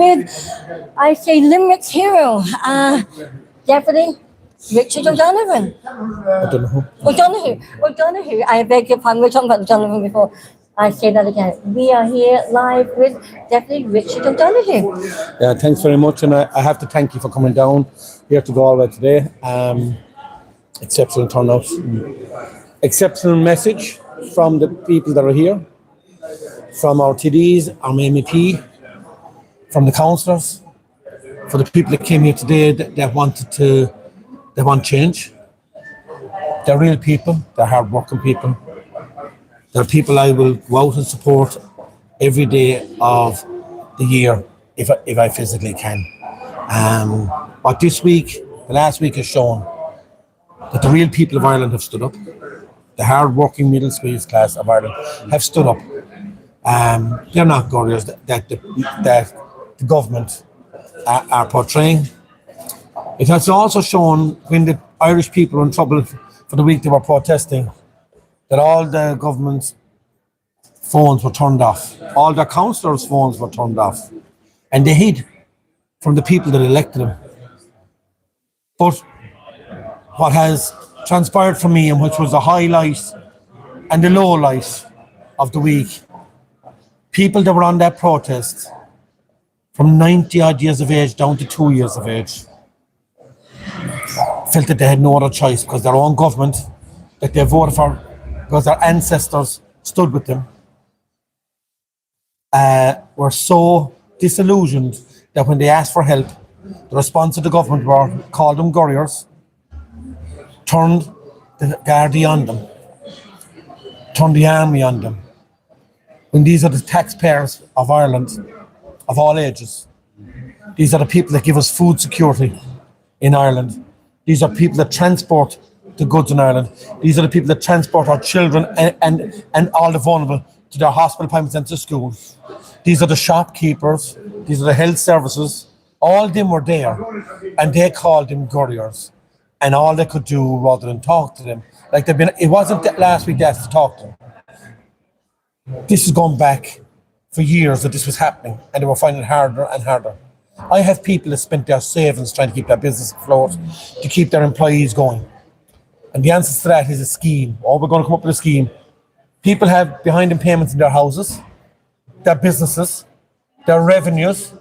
I say Limerick's hero, Deputy Richard O'Donovan. O'Donoghue. I beg your pardon, we're talking about O'Donovan before. I say that again. We are here live with Deputy Richard O'Donoghue. Yeah, thanks very much, and I have to thank you for coming down here to Galway today. Exceptional turnout, exceptional message from the people that are here, from our TDs, our MEP, from the councillors, for the people that came here today that want change. They're real people, they're hard-working people. They're people I will go out and support every day of the year if I physically can. But this week, the last week has shown that the real people of Ireland have stood up. The hard-working middle squeeze class of Ireland have stood up. They're not gorriers that the government are portraying. It has also shown when the Irish people were in trouble for the week they were protesting, that all the government's phones were turned off. All the councillors' phones were turned off. And they hid from the people that elected them. But what has transpired for me, and which was the highlight and the low light of the week, people that were on that protest from 90 odd years of age down to 2 years of age felt that they had no other choice because their own government that they voted for, because their ancestors stood with them, were so disillusioned that when they asked for help, the response of the government were called them gorriers, turned the Gardaí on them, turned the army on them. When these are the taxpayers of Ireland, of all ages, these are the people that give us food security in Ireland. These are people that transport the goods in Ireland. These are the people that transport our children and all the vulnerable to their hospital appointments and to school. These are the shopkeepers. These are the health services. All of them were there, and they called them gorriers. And all they could do, rather than talk to them, like they've been. It wasn't that last week they asked to talk to them. This is going back for years that this was happening, and they were finding it harder and harder. I have people that spent their savings trying to keep their business afloat, to keep their employees going. And the answer to that is a scheme. We're going to come up with a scheme. People have behind them payments in their houses, their businesses, their revenues,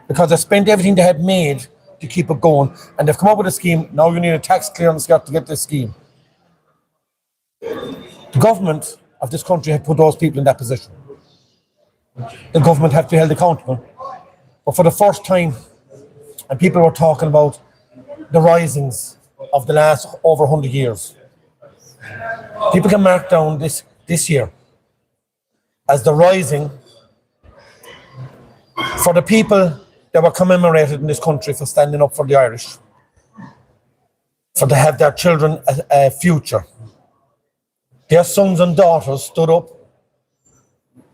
because they spent everything they had made to keep it going. And they've come up with a scheme. Now you need a tax clearance to get this scheme. The government of this country have put those people in that position. The government have to be held accountable. But for the first time, and people were talking about the risings of the last over 100 years, people can mark down this year as the rising for the people that were commemorated in this country for standing up for the Irish, for to have their children a future. Their sons and daughters stood up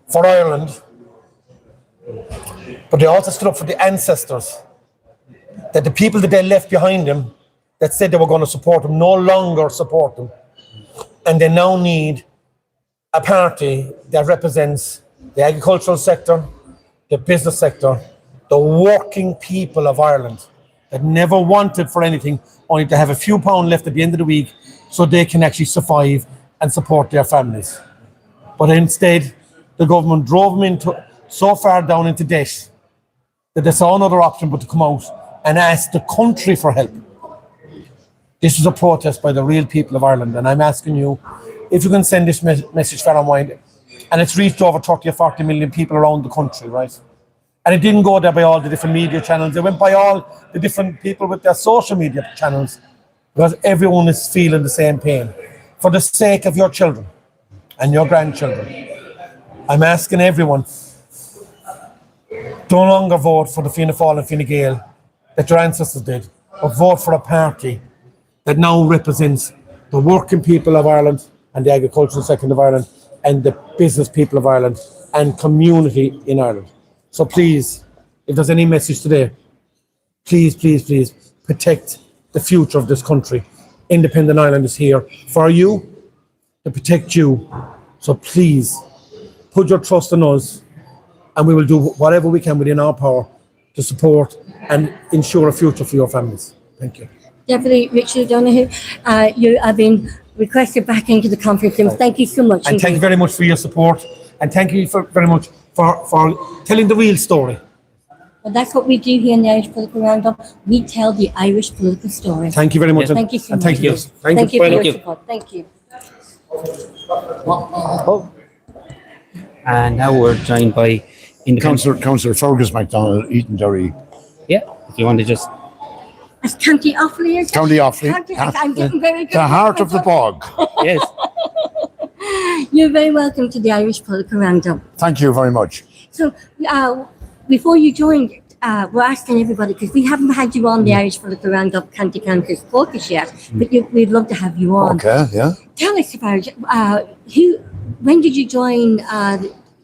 for Ireland, but they also stood up for the ancestors, that the people that they left behind them that said they were going to support them no longer support them. And they now need a party that represents the agricultural sector, the business sector, the working people of Ireland that never wanted for anything, only to have a few pounds left at the end of the week so they can actually survive and support their families. But instead, the government drove them so far down into debt that they saw another option but to come out and ask the country for help. This is a protest by the real people of Ireland, and I'm asking you if you can send this message far and wide. And it's reached over 30 or 40 million people around the country, right? And it didn't go there by all the different media channels. It went by all the different people with their social media channels, because everyone is feeling the same pain. For the sake of your children and your grandchildren, I'm asking everyone, no longer vote for the Fianna Fáil and Fine Gael that your ancestors did, but vote for a party that now represents the working people of Ireland and the agricultural sector of Ireland and the business people of Ireland and community in Ireland. So please, if there's any message today, please, please, please protect the future of this country. Independent Ireland is here for you, to protect you. So please, put your trust in us, and we will do whatever we can within our power to support and ensure a future for your families. Thank you. Definitely, Richard O'Donoghue, you have been requested back into the conference room. Thank you so much. And thank you very much for your support. And thank you very much for telling the real story. Well, that's what we do here in the Irish Political Roundup. We tell the Irish political story. Thank you very much. Thank you so much. Thank you. Thank you for your support. Thank you. And now we're joined by Councillor Fergus MacDonald, Eatonderry. Yeah, if you want to just. It's County Offaly, is it? County Offaly. I'm getting very good. The heart of the bog. Yes. You're very welcome to the Irish Political Roundup. Thank you very much. So, before you joined, we're asking everybody, because we haven't had you on the Irish Political Roundup County Council's caucus yet, but we'd love to have you on. Okay, yeah. Tell us about when did you join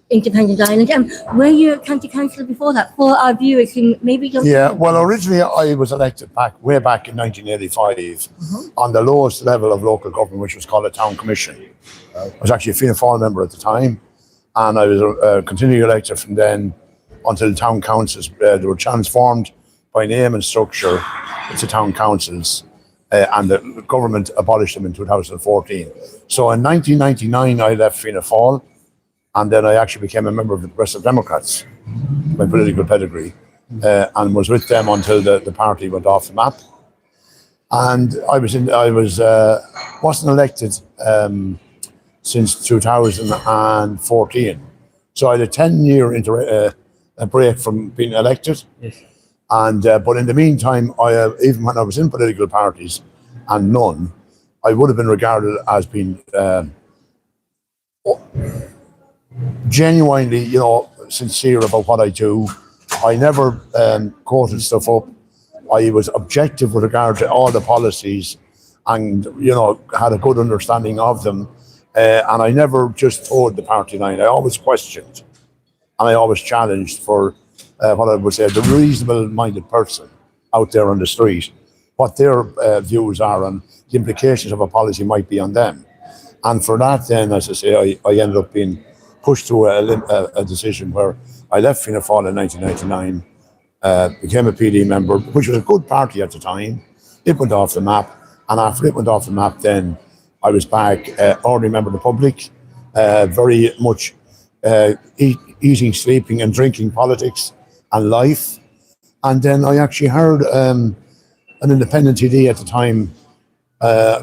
Independent Ireland, and were you a county councillor before that? For our viewers who maybe don't know. Well, originally I was elected way back in 1985 on the lowest level of local government, which was called a town commission. I was actually a Fianna Fáil member at the time, and I was continually elected from then until the town councils. They were transformed by name and structure into town councils, and the government abolished them in 2014. So in 1999 I left Fianna Fáil, and then I actually became a member of the Progressive Democrats, my political pedigree, and was with them until the party went off the map. And wasn't elected since 2014. So I had a 10-year break from being elected. Yes. And but in the meantime, even when I was in political parties and none, I would have been regarded as being genuinely, sincere about what I do. I never quoted stuff up. I was objective with regard to all the policies, and had a good understanding of them. And I never just toed the party line. I always questioned, and I always challenged for what I would say the reasonable-minded person out there on the street, what their views are and the implications of a policy might be on them. And for that, then, as I say, I ended up being pushed to a decision where I left Fianna Fáil in 1999, became a PD member, which was a good party at the time. It went off the map, and after it went off the map, then I was back, ordinary member of the public, very much eating, sleeping, and drinking politics and life. And then I actually heard an independent TD at the time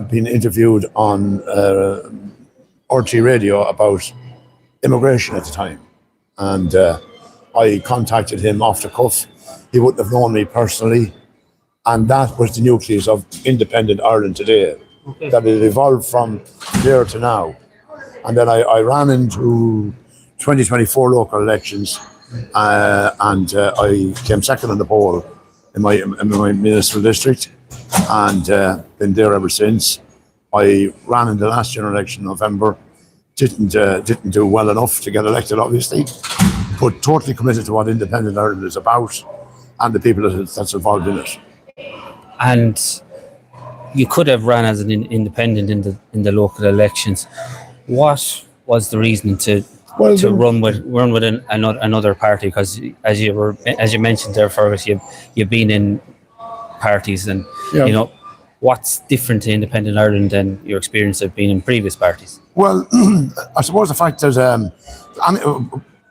being interviewed on RT Radio about immigration at the time, and I contacted him off the cuff. He wouldn't have known me personally, and that was the nucleus of Independent Ireland today. Okay. That it evolved from there to now. And then I ran into 2024 local elections, and I came second on the poll in my municipal district, and been there ever since. I ran in the last general election in November. Didn't do well enough to get elected, obviously, but totally committed to what Independent Ireland is about and the people that's involved in it. And you could have run as an independent in the local elections. What was the reason to run with another party? Because as you mentioned there, Fergus, you've been in parties, and what's different to Independent Ireland than your experience of being in previous parties? Well, I suppose the fact is, and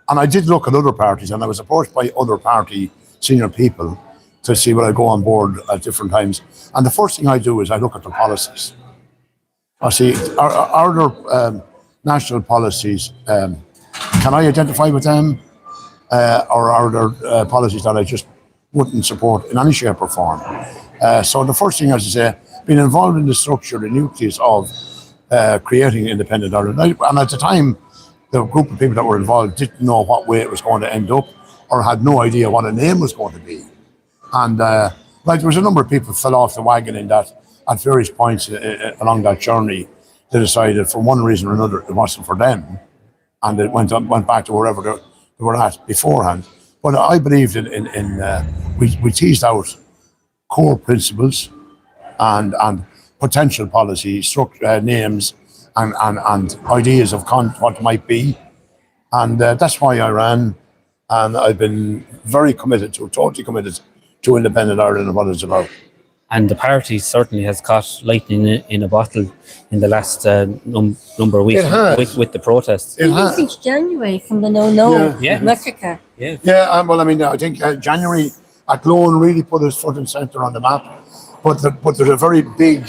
I did look at other parties, and I was approached by other party senior people to see would I go on board at different times. And the first thing I do is I look at the policies. I see, are there national policies, can I identify with them? Or are there policies that I just wouldn't support in any shape or form? So the first thing, as I say, being involved in the structure, the nucleus of creating Independent Ireland. And at the time, the group of people that were involved didn't know what way it was going to end up, or had no idea what a name was going to be. And there was a number of people who fell off the wagon in that at various points along that journey. They decided for one reason or another it wasn't for them, and it went back to wherever they were at beforehand. But I believed we teased out core principles and potential policy names and ideas of what might be, and that's why I ran. and I've been totally committed to independent Ireland and what it's about. And the party certainly has caught lightning in a bottle in the last number of weeks It has. with the protests. Even since January from the No Yeah. massacre. Yeah. Yeah, well, I mean, I think January at Galway really put us front and centre on the map, but there's a very big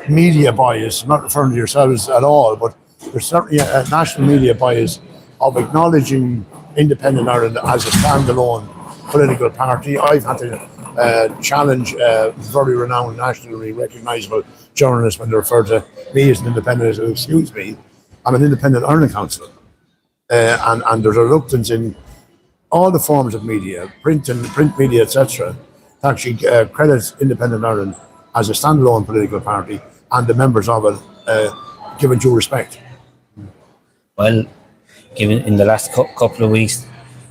media bias. I'm not referring to yourselves at all, but there's certainly a national media bias of acknowledging independent Ireland as a standalone political party. I've had to challenge very renowned, nationally recognisable journalists when they refer to me as an independent. Excuse me, I'm an independent Ireland councillor, and there's a reluctance in all the forms of media, print media, etc., to actually credit independent Ireland as a standalone political party, and the members of it given due respect. Well, given in the last couple of weeks,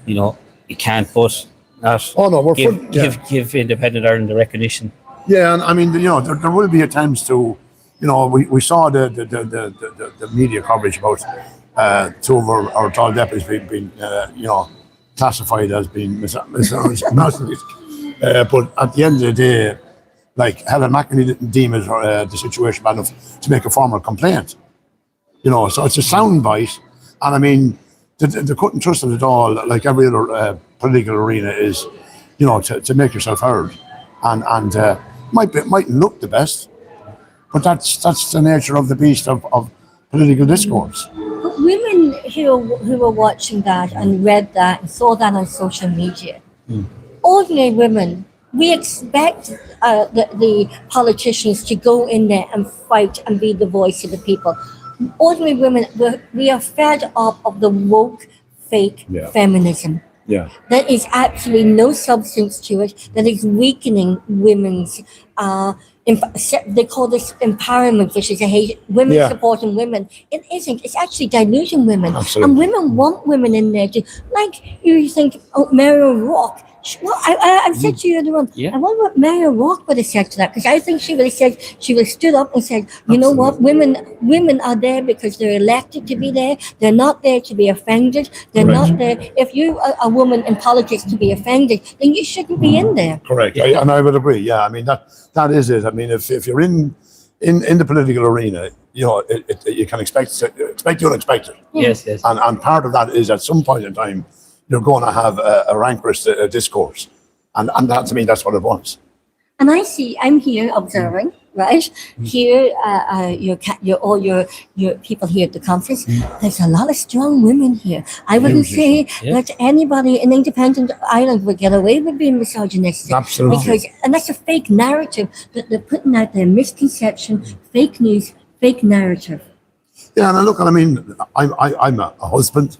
you can't but not give independent Ireland the recognition. Yeah, and I mean, there will be attempts to, we saw the media coverage about two of our tall deputies being classified as being misogynistic. But at the end of the day, like Helen McEnany didn't deem it the situation bad enough to make a formal complaint. So it's a sound bite, and I mean, they couldn't trust it at all. Like every other political arena is, to make yourself heard, and might look the best, but that's the nature of the beast of political discourse. But women who were watching that and read that and saw that on social media, ordinary women, we expect the politicians to go in there and fight and be the voice of the people. Ordinary women, we are fed up of the woke, fake feminism. Yeah. There is absolutely no substance to it. That is weakening women's. They call this empowerment, which is women supporting women. It isn't. It's actually diluting women. Absolutely. And women want women in there to, like you think, Mary O'Rourke. Well, I've said to you the one. Yeah. I wonder what Mary O'Rourke would have said to that, because I think she would have said, she would have stood up and said, you know what, women are there because they're elected to be there. They're not there to be offended. They're not there. If you are a woman in politics to be offended, then you shouldn't be in there. Correct, and I would agree. Yeah, I mean that is it. I mean, if you're in the political arena, you can expect the unexpected. Yes. And part of that is at some point in time, you're going to have a rancorous discourse, and that, to me, that's what it was. And I'm here observing, right? Here, all your people here at the conference. There's a lot of strong women here. I wouldn't say that anybody in independent Ireland would get away with being misogynistic. Absolutely. And that's a fake narrative that they're putting out there, misconception, fake news, fake narrative. Yeah, and look, I mean, I'm a husband.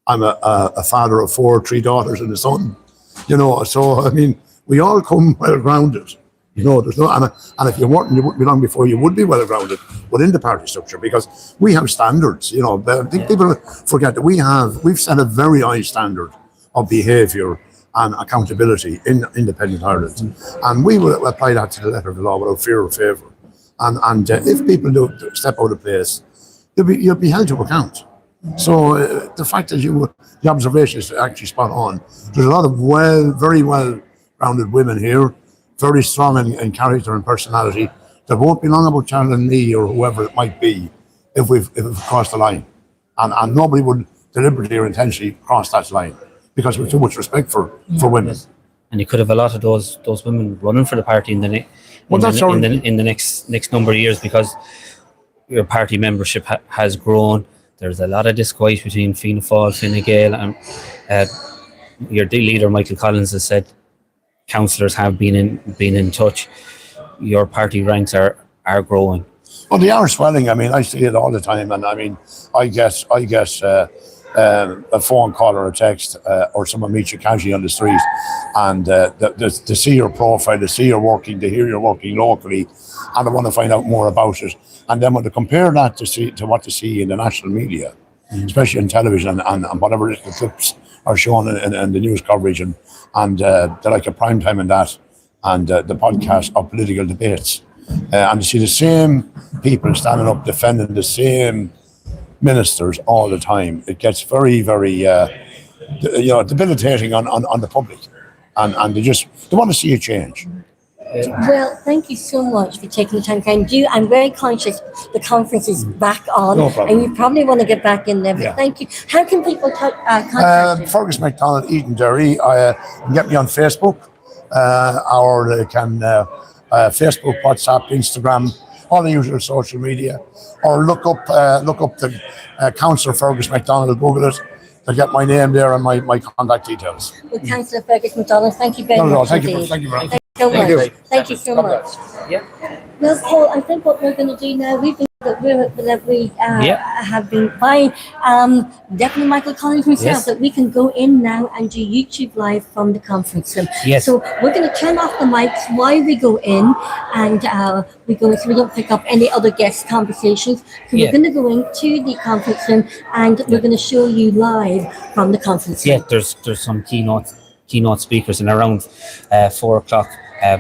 I'm a father of 3 daughters and a son, so I mean, we all come well grounded, there's no, and if you weren't be long before you would be well grounded within the party structure, because we have standards, I think people forget that we've set a very high standard of behaviour and accountability in independent Ireland, and we will apply that to the letter of the law without fear or favour, and if people do step out of place, you'll be held to account. So the fact that the observation is actually spot on. There's a lot of very well-rounded women here, very strong in character and personality, that won't be long about challenging me or whoever it might be if we've crossed the line. And nobody would deliberately or intentionally cross that line because we have too much respect for women. And you could have a lot of those women running for the party in the next number of years, because your party membership has grown. There's a lot of disquiet between Fianna Fáil, Fine Gael, and your leader Michael Collins has said councillors have been in touch. Your party ranks are growing. Well, they are swelling. I mean, I see it all the time, and I mean, I guess a phone call or a text, or someone meets you casually on the street, and to see your profile, to see your working, to hear you're working locally, and I want to find out more about it. And then when they compare that to what they see in the national media, especially in television and whatever the clips are shown in the news coverage, and they're like a prime time in that, and the podcast of political debates, and to see the same people standing up defending the same ministers all the time, it gets very, very debilitating on the public, and they want to see a change. Well, thank you so much for taking the time. I'm very conscious the conference is back on, No problem. and you probably want to get back in there. But Yeah. thank you. How can people contact you? Fergus MacDonald, Eaton Derry. You can get me on Facebook, or they can Facebook, WhatsApp, Instagram, all the usual social media, or look up the Councillor Fergus MacDonald. Google it. They'll get my name there and my contact details. Well, Councillor Fergus MacDonald, thank you very No, much thank indeed. you. Thank you very much. So Thank much. you. Thank you so much. Yeah. Well, Paul, I think what we're going to do now, we have been by Deputy Michael Collins himself, Yes. that we can go in now and do YouTube live from the conference room. Yes. So we're going to turn off the mics while we go in, and we go so we don't pick up any other guest conversations. So we're going to go into the conference room, and we're going to show you live from the conference room. Yeah, there's some keynote speakers, and around 4 o'clock,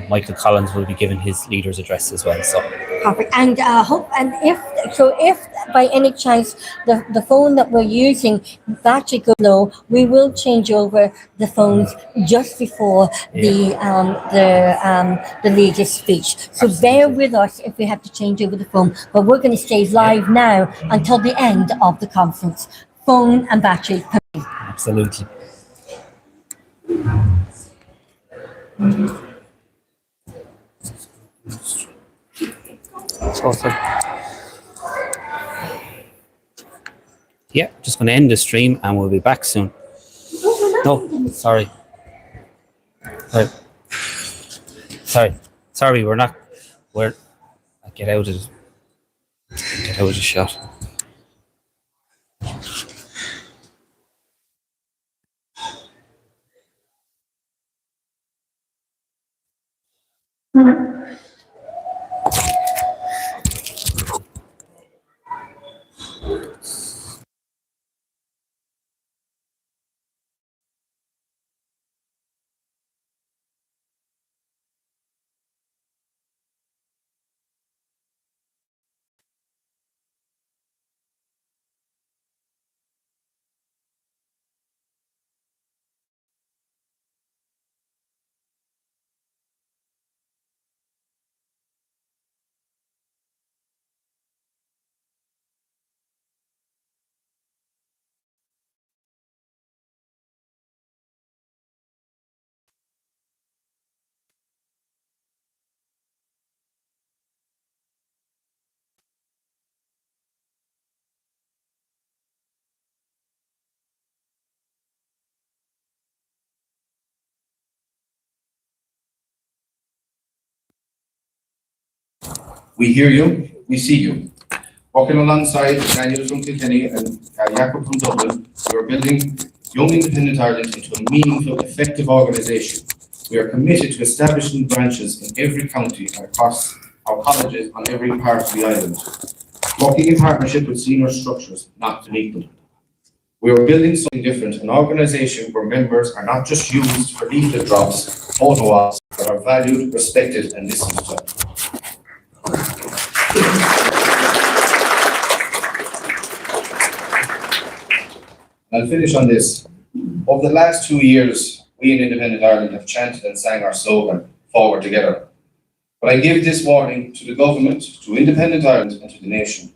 Michael Collins will be giving his leader's address as well. So Perfect. And if by any chance the phone that we're using battery goes low, we will change over the phones just before the leader's speech. So bear with us if we have to change over the phone. But we're going to stay live now until the end of the conference. Phone and battery. absolutely. Yeah, just going to end the stream and we'll be back soon. No, sorry. Sorry, we're not. Get out of the shot. We hear you, we see you. Working alongside Daniel from Kilkenny and Jacob from Dublin, we are building Young Independent Ireland into a meaningful, effective organisation. We are committed to establishing branches in every county and across our colleges on every part of the island, working in partnership with senior structures, not to meet them. We are building something different, an organisation where members are not just used for leaflet drops, photo ops, but are valued, respected and listened to. I'll finish on this. Over the last 2 years, we in Independent Ireland have chanted and sang our slogan, Forward Together. But I give this warning to the government, to Independent Ireland and to the nation.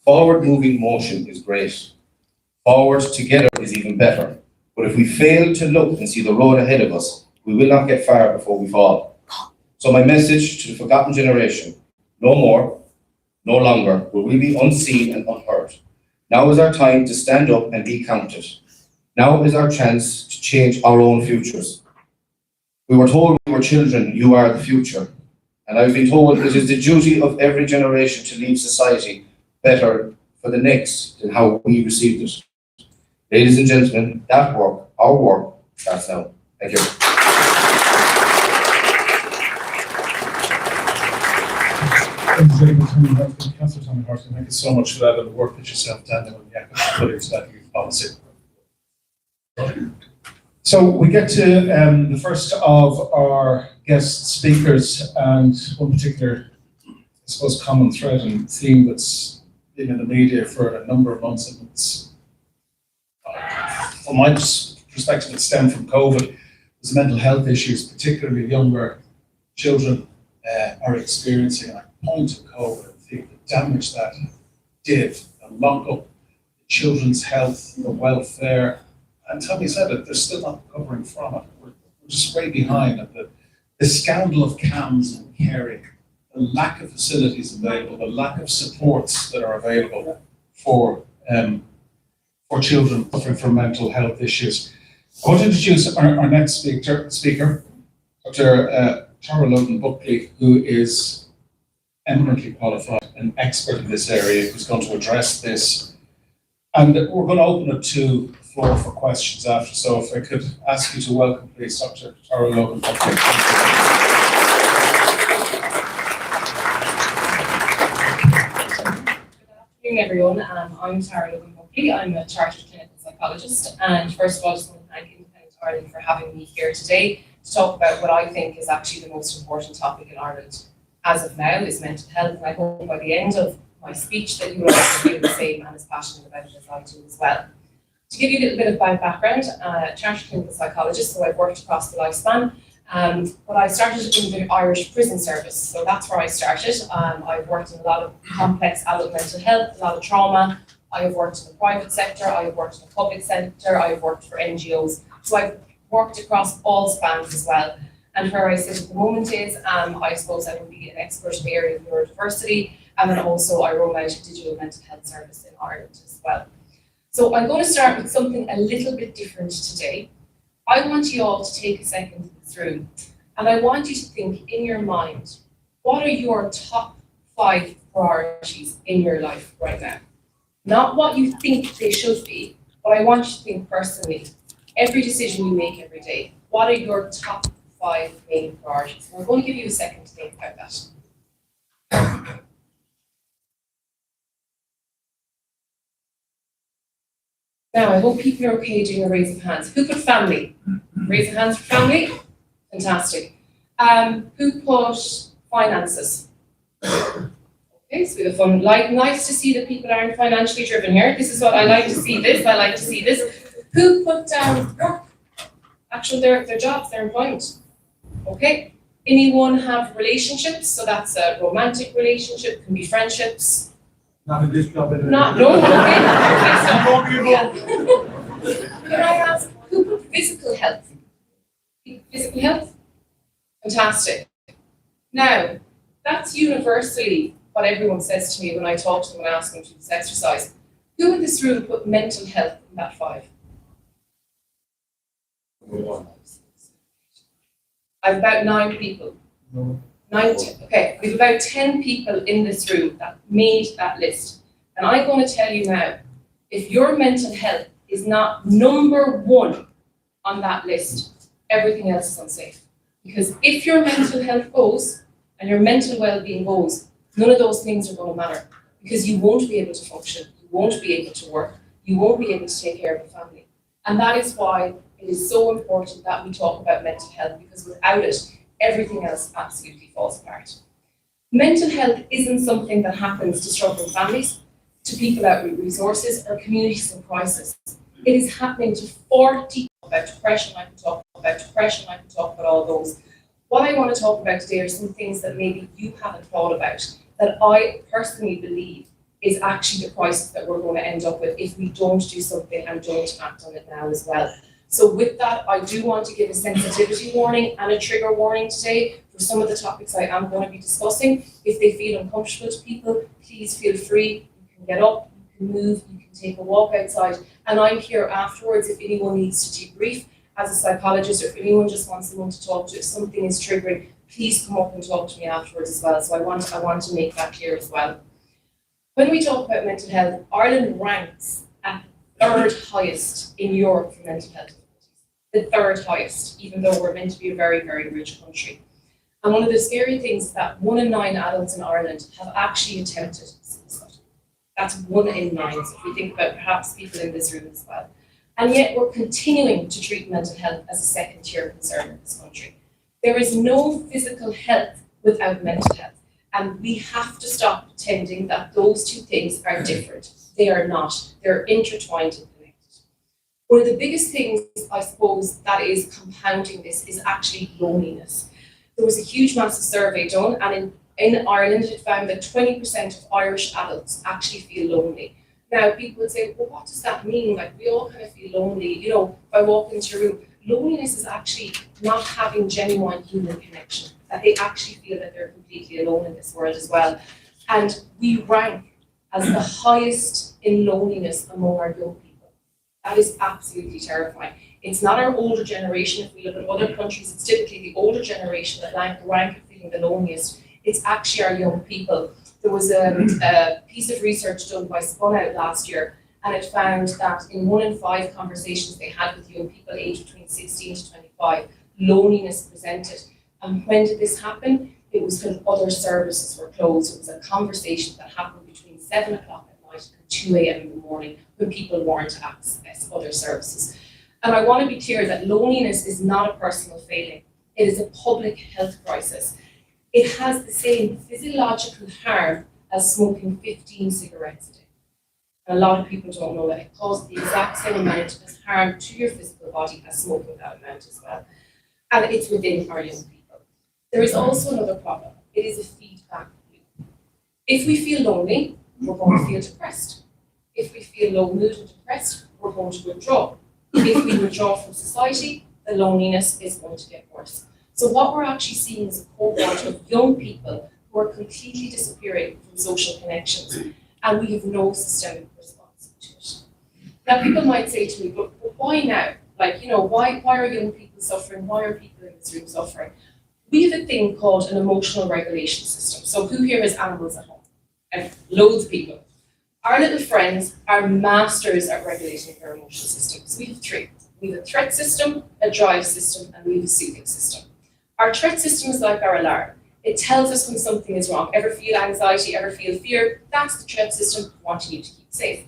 Forward moving motion is great. Forward together is even better. But if we fail to look and see the road ahead of us, we will not get far before we fall. So my message to the forgotten generation, no more, no longer will we be unseen and unheard. Now is our time to stand up and be counted. Now is our chance to change our own futures. We were told we were children, you are the future. And I've been told it is the duty of every generation to leave society better for the next than how we received it. Ladies and gentlemen, that work, our work, starts now. Thank you. Councillor Tommy Horton, thank you so much for that and the work that yourself, Daniel, and Jacob put into that youth policy. So we get to the first of our guest speakers, and one particular, I suppose, common thread and theme that's been in the media for a number of months, and it's, from my perspective that stemmed from COVID was mental health issues, particularly younger children are experiencing. And I point to COVID and think the damage that did, the lock-up, the children's health, the welfare, and Tommy said it, they're still not recovering from it. We're just way behind. And the scandal of CAMS and caring, the lack of facilities available, the lack of supports that are available for children suffering from mental health issues. I want to introduce our next speaker, Dr. Tara Logan-Buckley, who is eminently qualified, an expert in this area, who's going to address this. And we're going to open it to the floor for questions after. So if I could ask you to welcome, please, Dr. Tara Logan-Buckley. Good afternoon, everyone. I'm Tara Logan-Buckley. I'm a chartered clinical psychologist. And first of all, I just want to thank Independent Ireland for having me here today to talk about what I think is actually the most important topic in Ireland as of now, is mental health. And I hope by the end of my speech that you will also feel the same and as passionate about it as I do as well. To give you a little bit of my background, chartered clinical psychologist, so I've worked across the lifespan. But I started in the Irish prison service, so that's where I started. I've worked in a lot of complex adult mental health, a lot of trauma. I have worked in the private sector, I have worked in the public sector, I have worked for NGOs. So I've worked across all spans as well. And where I sit at the moment is, I suppose I would be an expert in the area of neurodiversity, and then also I roll out a digital mental health service in Ireland as well. So I'm going to start with something a little bit different today. I want you all to take a second in this room, and I want you to think in your mind, what are your top 5 priorities in your life right now? Not what you think they should be, but I want you to think personally. Every decision you make every day, what are your top 5 main priorities? And I'm going to give you a second to think about that. Now, I hope people are okay doing a raise of hands. Who put family? Raise of hands for family? Fantastic. Who put finances? Okay, so we have fun. Nice to see that people aren't financially driven here. This is what I like to see this. I like to see this. Who put down work? Actually, their jobs, their employment. Okay. Anyone have relationships? So that's a romantic relationship, can be friendships. Not in this job. No, okay. Can I ask, who put physical health? Physical health? Fantastic. Now, that's universally what everyone says to me when I talk to them and ask them to do this exercise. Who in this room put mental health in that 5? I have about 9 people. 9, okay, we have about 10 people in this room that made that list. And I'm going to tell you now, if your mental health is not number 1 on that list, everything else is unsafe. Because if your mental health goes and your mental well-being goes, none of those things are going to matter. Because you won't be able to function, you won't be able to work, you won't be able to take care of the family. And that is why it is so important that we talk about mental health, because without it, everything else absolutely falls apart. Mental health isn't something that happens to struggling families, to people out with resources, or communities in crisis. It is happening to 40 about depression. I can talk about depression, I can talk about all those. What I want to talk about today are some things that maybe you haven't thought about, that I personally believe is actually the crisis that we're going to end up with if we don't do something and don't act on it now as well. So with that, I do want to give a sensitivity warning and a trigger warning today for some of the topics I am going to be discussing. If they feel uncomfortable to people, please feel free. You can get up, you can move, you can take a walk outside. And I'm here afterwards if anyone needs to debrief as a psychologist, or if anyone just wants someone to talk to. If something is triggering, please come up and talk to me afterwards as well. So I want to make that clear as well. When we talk about mental health, Ireland ranks at 3rd highest in Europe for mental health. The 3rd highest, even though we're meant to be a very, very rich country. And one of the scary things is that 1 in 9 adults in Ireland have actually attempted suicide. That's 1 in 9, so if we think about perhaps people in this room as well. And yet we're continuing to treat mental health as a 2nd-tier concern in this country. There is no physical health without mental health. And we have to stop pretending that those 2 things are different. They are not. They're intertwined and connected. One of the biggest things, I suppose, that is compounding this is actually loneliness. There was a huge massive survey done, and in Ireland it found that 20% of Irish adults actually feel lonely. Now people would say, well, what does that mean? Like, we all kind of feel lonely. You know, if I walk into your room, loneliness is actually not having genuine human connection, that they actually feel that they're completely alone in this world as well. And we rank as the highest in loneliness among our young people. That is absolutely terrifying. It's not our older generation. If we look at other countries, it's typically the older generation that rank at feeling the loneliest. It's actually our young people. There was a piece of research done by Spun Out last year, and it found that in 1 in 5 conversations they had with young people aged between 16 to 25, loneliness presented. And when did this happen? It was when other services were closed. It was a conversation that happened between 7 o'clock at night and 2 a.m. in the morning when people weren't access other services. And I want to be clear that loneliness is not a personal failing. It is a public health crisis. It has the same physiological harm as smoking 15 cigarettes a day. And a lot of people don't know that it causes the exact same amount of harm to your physical body as smoking that amount as well. And it's within our young people. There is also another problem. It is a feedback loop. If we feel lonely, we're going to feel depressed. If we feel low mood and depressed, we're going to withdraw. If we withdraw from society, the loneliness is going to get worse. So what we're actually seeing is a cohort of young people who are completely disappearing from social connections, and we have no systemic response to it. Now, people might say to me, but why now? Like, you know, why are young people suffering? Why are people in this room suffering? We have a thing called an emotional regulation system. So who here has animals at home? And loads of people. Our little friends are masters at regulating their emotional systems. We have 3. We have a threat system, a drive system, and we have a soothing system. Our threat system is like our alarm. It tells us when something is wrong. Ever feel anxiety, ever feel fear? That's the threat system wanting you to keep safe.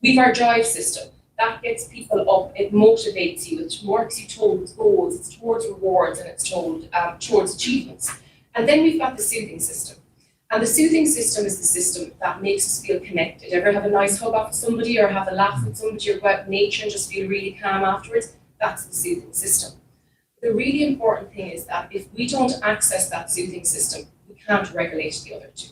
We have our drive system. That gets people up, it motivates you, it works you towards goals, it's towards rewards, and it's towards achievements. And then we've got the soothing system. And the soothing system is the system that makes us feel connected. Ever have a nice hug off somebody, or have a laugh with somebody, or go out in nature and just feel really calm afterwards? That's the soothing system. The really important thing is that if we don't access that soothing system, we can't regulate the other 2.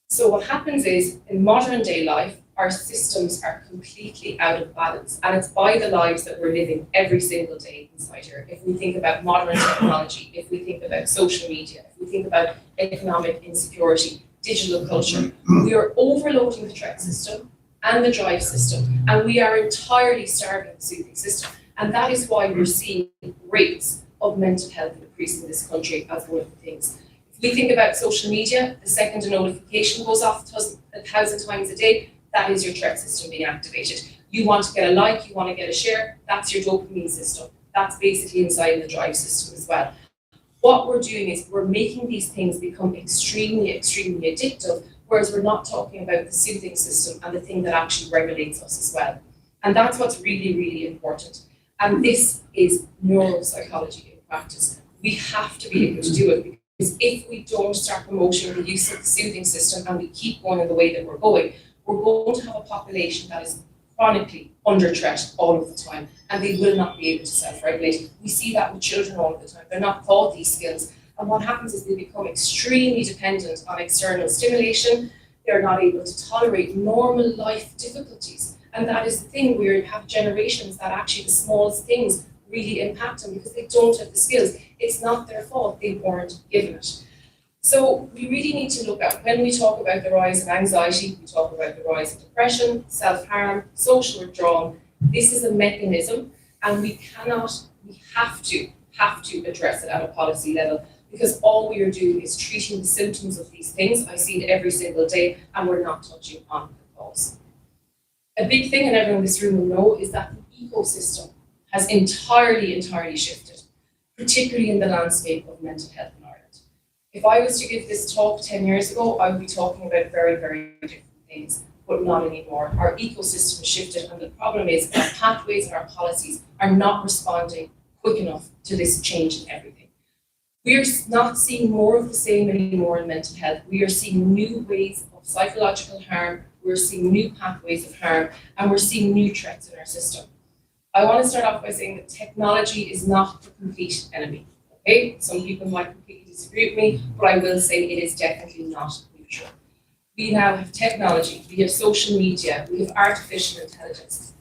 So what happens is, in modern day life, our systems are completely out of balance, and it's by the lives that we're living every single day inside here. If we think about modern technology, if we think about social media, if we think about economic insecurity, digital culture, we are overloading the threat system and the drive system, and we are entirely starving the soothing system. And that is why we're seeing rates of mental health increase in this country as one of the things. If we think about social media, the second a notification goes off 1,000 times a day, that is your threat system being activated. You want to get a like, you want to get a share, that's your dopamine system. That's basically inside the drive system as well. What we're doing is we're making these things become extremely, extremely addictive, whereas we're not talking about the soothing system and the thing that actually regulates us as well. And that's what's really, really important. And this is neuropsychology in practice. We have to be able to do it, because if we don't start promoting the use of the soothing system and we keep going in the way that we're going to have a population that is chronically under threat all of the time, and they will not be able to self-regulate. We see that with children all the time. They're not taught these skills. And what happens is they become extremely dependent on external stimulation. They're not able to tolerate normal life difficulties. And that is the thing, we have generations that actually the smallest things really impact them because they don't have the skills. It's not their fault, they weren't given it. So we really need to look at, when we talk about the rise of anxiety, we talk about the rise of depression, self-harm, social withdrawal. This is a mechanism, and we have to address it at a policy level, because all we are doing is treating the symptoms of these things. I see it every single day, and we're not touching on the cause. A big thing, and everyone in this room will know, is that the ecosystem has entirely shifted, particularly in the landscape of mental health in Ireland. If I was to give this talk 10 years ago, I would be talking about very, very different things, but not anymore. Our ecosystem has shifted, and the problem is our pathways and our policies are not responding quick enough to this change in everything. We are not seeing more of the same anymore in mental health. We are seeing new ways of psychological harm, we're seeing new pathways of harm, and we're seeing new threats in our system. I want to start off by saying that technology is not the complete enemy. Okay, some people might completely disagree with me, but I will say it is definitely not neutral. We now have technology, we have social media, we have artificial intelligence,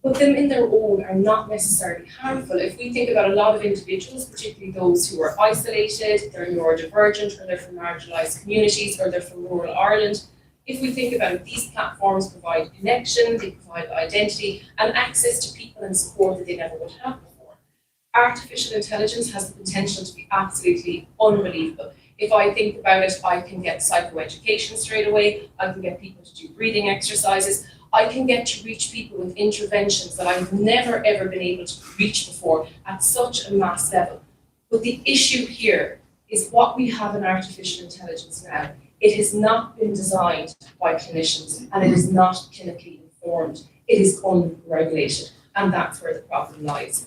but them in their own are not necessarily harmful. If we think about a lot of individuals, particularly those who are isolated, they're neurodivergent, or they're from marginalised communities, or they're from rural Ireland, if we think about it, these platforms provide connection, they provide identity, and access to people and support that they never would have before. Artificial intelligence has the potential to be absolutely unbelievable. If I think about it, I can get psychoeducation straight away, I can get people to do breathing exercises, I can get to reach people with interventions that I've never ever been able to reach before at such a mass level. But the issue here is what we have in artificial intelligence now. It has not been designed by clinicians and it is not clinically informed. It is unregulated, and that's where the problem lies.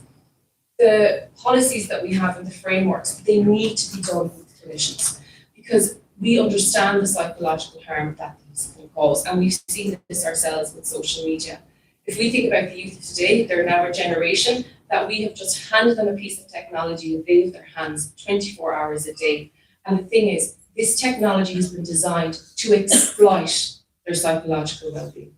The policies that we have and the frameworks, they need to be done with clinicians because we understand the psychological harm that these can cause, and we've seen this ourselves with social media. If we think about the youth of today, they're now a generation that we have just handed them a piece of technology and they have their hands 24 hours a day. And the thing is, this technology has been designed to exploit their psychological well-being.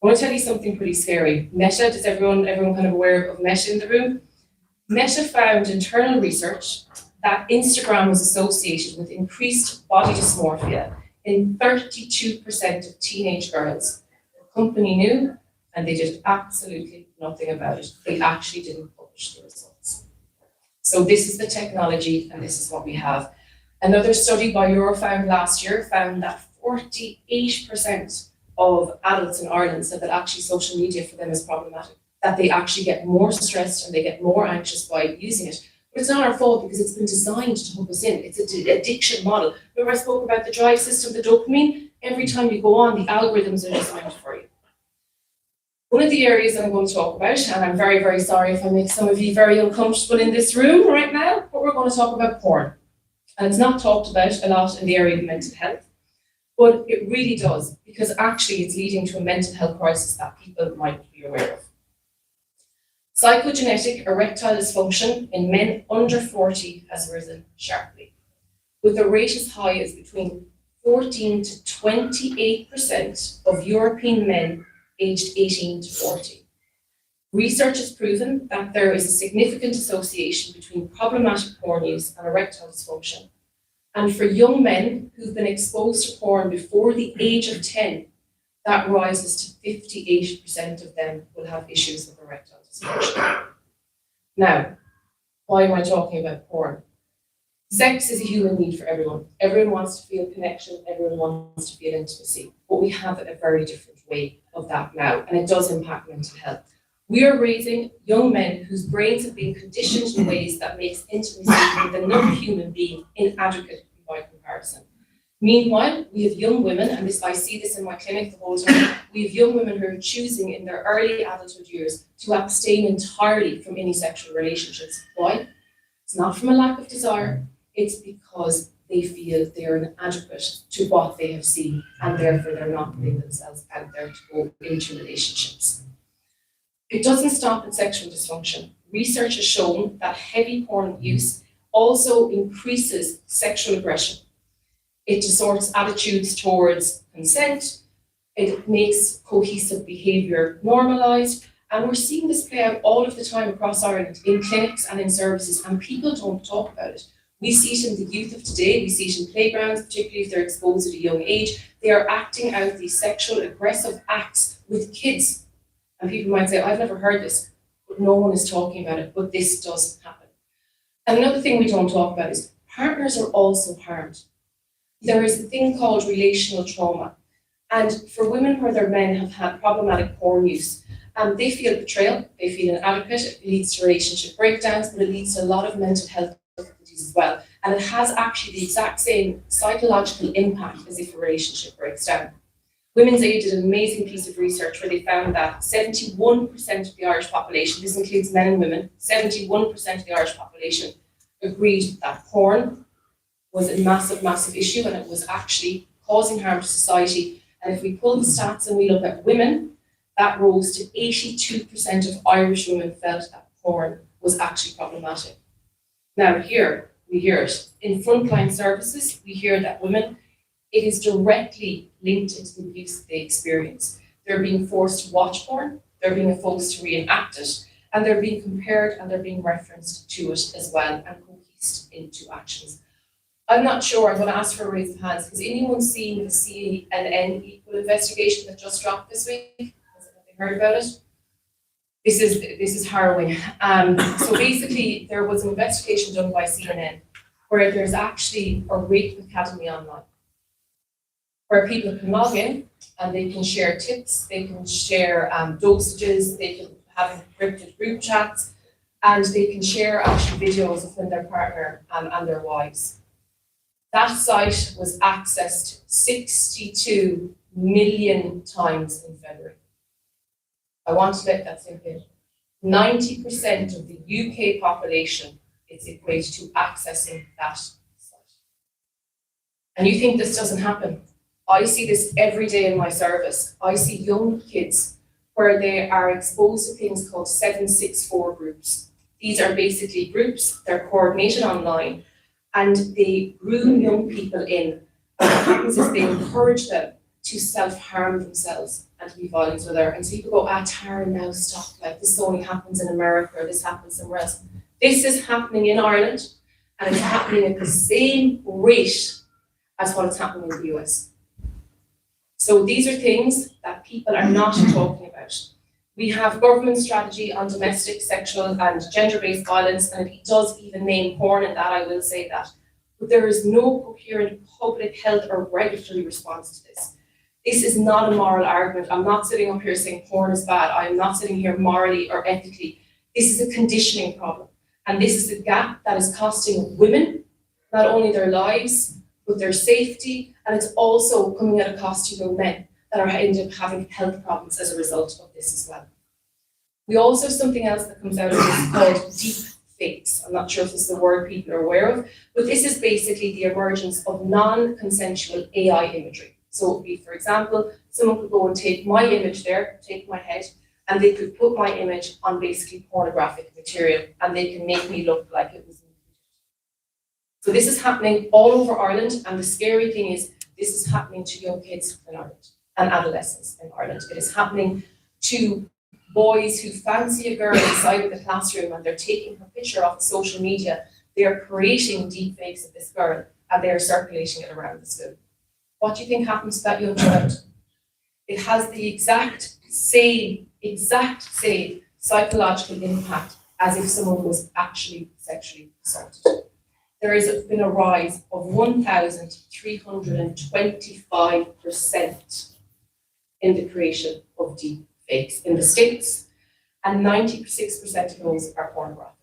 I want to tell you something pretty scary. Meta, is everyone kind of aware of Meta in the room? Meta found internal research that Instagram was associated with increased body dysmorphia in 32% of teenage girls. The company knew, and they did absolutely nothing about it. They actually didn't publish the results. So this is the technology, and this is what we have. Another study by Eurofound last year found that 48% of adults in Ireland said that actually social media for them is problematic, that they actually get more stressed and they get more anxious by using it. But it's not our fault because it's been designed to hook us in. It's an addiction model. Remember I spoke about the drive system, the dopamine? Every time you go on, the algorithms are designed for you. One of the areas that I'm going to talk about, and I'm very, very sorry if I make some of you very uncomfortable in this room right now, but we're going to talk about porn. And it's not talked about a lot in the area of mental health, but it really does, because actually it's leading to a mental health crisis that people might be aware of. Psychogenetic erectile dysfunction in men under 40 has risen sharply, with a rate as high as between 14 to 28% of European men aged 18 to 40. Research has proven that there is a significant association between problematic porn use and erectile dysfunction. And for young men who've been exposed to porn before the age of 10, that rises to 58% of them will have issues with erectile dysfunction. Now, why am I talking about porn? Sex is a human need for everyone. Everyone wants to feel connection, everyone wants to feel intimacy, but we have a very different way of that now, and it does impact mental health. We are raising young men whose brains have been conditioned in ways that makes intimacy with another human being inadequate by comparison. Meanwhile, we have young women, and I see this in my clinic the whole time, we have young women who are choosing in their early adulthood years to abstain entirely from any sexual relationships. Why? It's not from a lack of desire, it's because they feel they are inadequate to what they have seen, and therefore they're not putting themselves out there to go into relationships. It doesn't stop at sexual dysfunction. Research has shown that heavy porn use also increases sexual aggression. It distorts attitudes towards consent. It makes cohesive behaviour normalised. And we're seeing this play out all of the time across Ireland in clinics and in services, and people don't talk about it. We see it in the youth of today. We see it in playgrounds, particularly if they're exposed at a young age. They are acting out these sexual aggressive acts with kids. And people might say, I've never heard this, but no one is talking about it, but this does happen. And another thing we don't talk about is partners are also harmed. There is a thing called relational trauma. And for women where their men have had problematic porn use, they feel betrayal, they feel inadequate, it leads to relationship breakdowns, but it leads to a lot of mental health difficulties as well. And it has actually the exact same psychological impact as if a relationship breaks down. Women's Aid did an amazing piece of research where they found that 71% of the Irish population, this includes men and women, 71% of the Irish population agreed that porn was a massive, massive issue and it was actually causing harm to society. And if we pull the stats and we look at women, that rose to 82% of Irish women felt that porn was actually problematic. Now here, we hear it. In frontline services, we hear that women, it is directly linked to the abuse they experience. They're being forced to watch porn, they're being forced to reenact it, and they're being compared and they're being referenced to it as well and cohesed into actions. I'm not sure, I'm going to ask for a raise of hands. Has anyone seen the CNN Equal investigation that just dropped this week? Has anyone heard about it? This is harrowing. So basically, there was an investigation done by CNN where there's actually a rape academy online, where people can log in and they can share tips, they can share dosages, they can have encrypted group chats, and they can share actual videos of when their partner and their wives. That site was accessed 62 million times in February. I want to let that sink in. 90% of the UK population is equated to accessing that site. And you think this doesn't happen? I see this every day in my service. I see young kids where they are exposed to things called 764 groups. These are basically groups, they're coordinated online, and they groom young people in. What happens is they encourage them to self-harm themselves and to be violent with others. And so people go, Tara, now stop, like this only happens in America or this happens somewhere else. This is happening in Ireland, and it's happening at the same rate as what is happening in the US. So these are things that people are not talking about. We have government strategy on domestic, sexual and gender-based violence, and it does even name porn in that, I will say that. But there is no coherent public health or regulatory response to this. This is not a moral argument. I'm not sitting up here saying porn is bad. I am not sitting here morally or ethically. This is a conditioning problem. And this is a gap that is costing women not only their lives, but their safety, and it's also coming at a cost to young men that are ending up having health problems as a result of this as well. We also have something else that comes out of this called deep fakes. I'm not sure if this is a word people are aware of, but this is basically the emergence of non-consensual AI imagery. So it would be, for example, someone could go and take my image there, take my head, and they could put my image on basically pornographic material, and they can make me look like it was. So this is happening all over Ireland, and the scary thing is this is happening to young kids in Ireland and adolescents in Ireland. It is happening to boys who fancy a girl inside of the classroom and they're taking her picture off of social media. They are creating deep fakes of this girl and they are circulating it around the school. What do you think happens to that young child? It has the exact same psychological impact as if someone was actually sexually assaulted. There has been a rise of 1,325% in the creation of deep fakes in the States, and 96% of those are pornographic.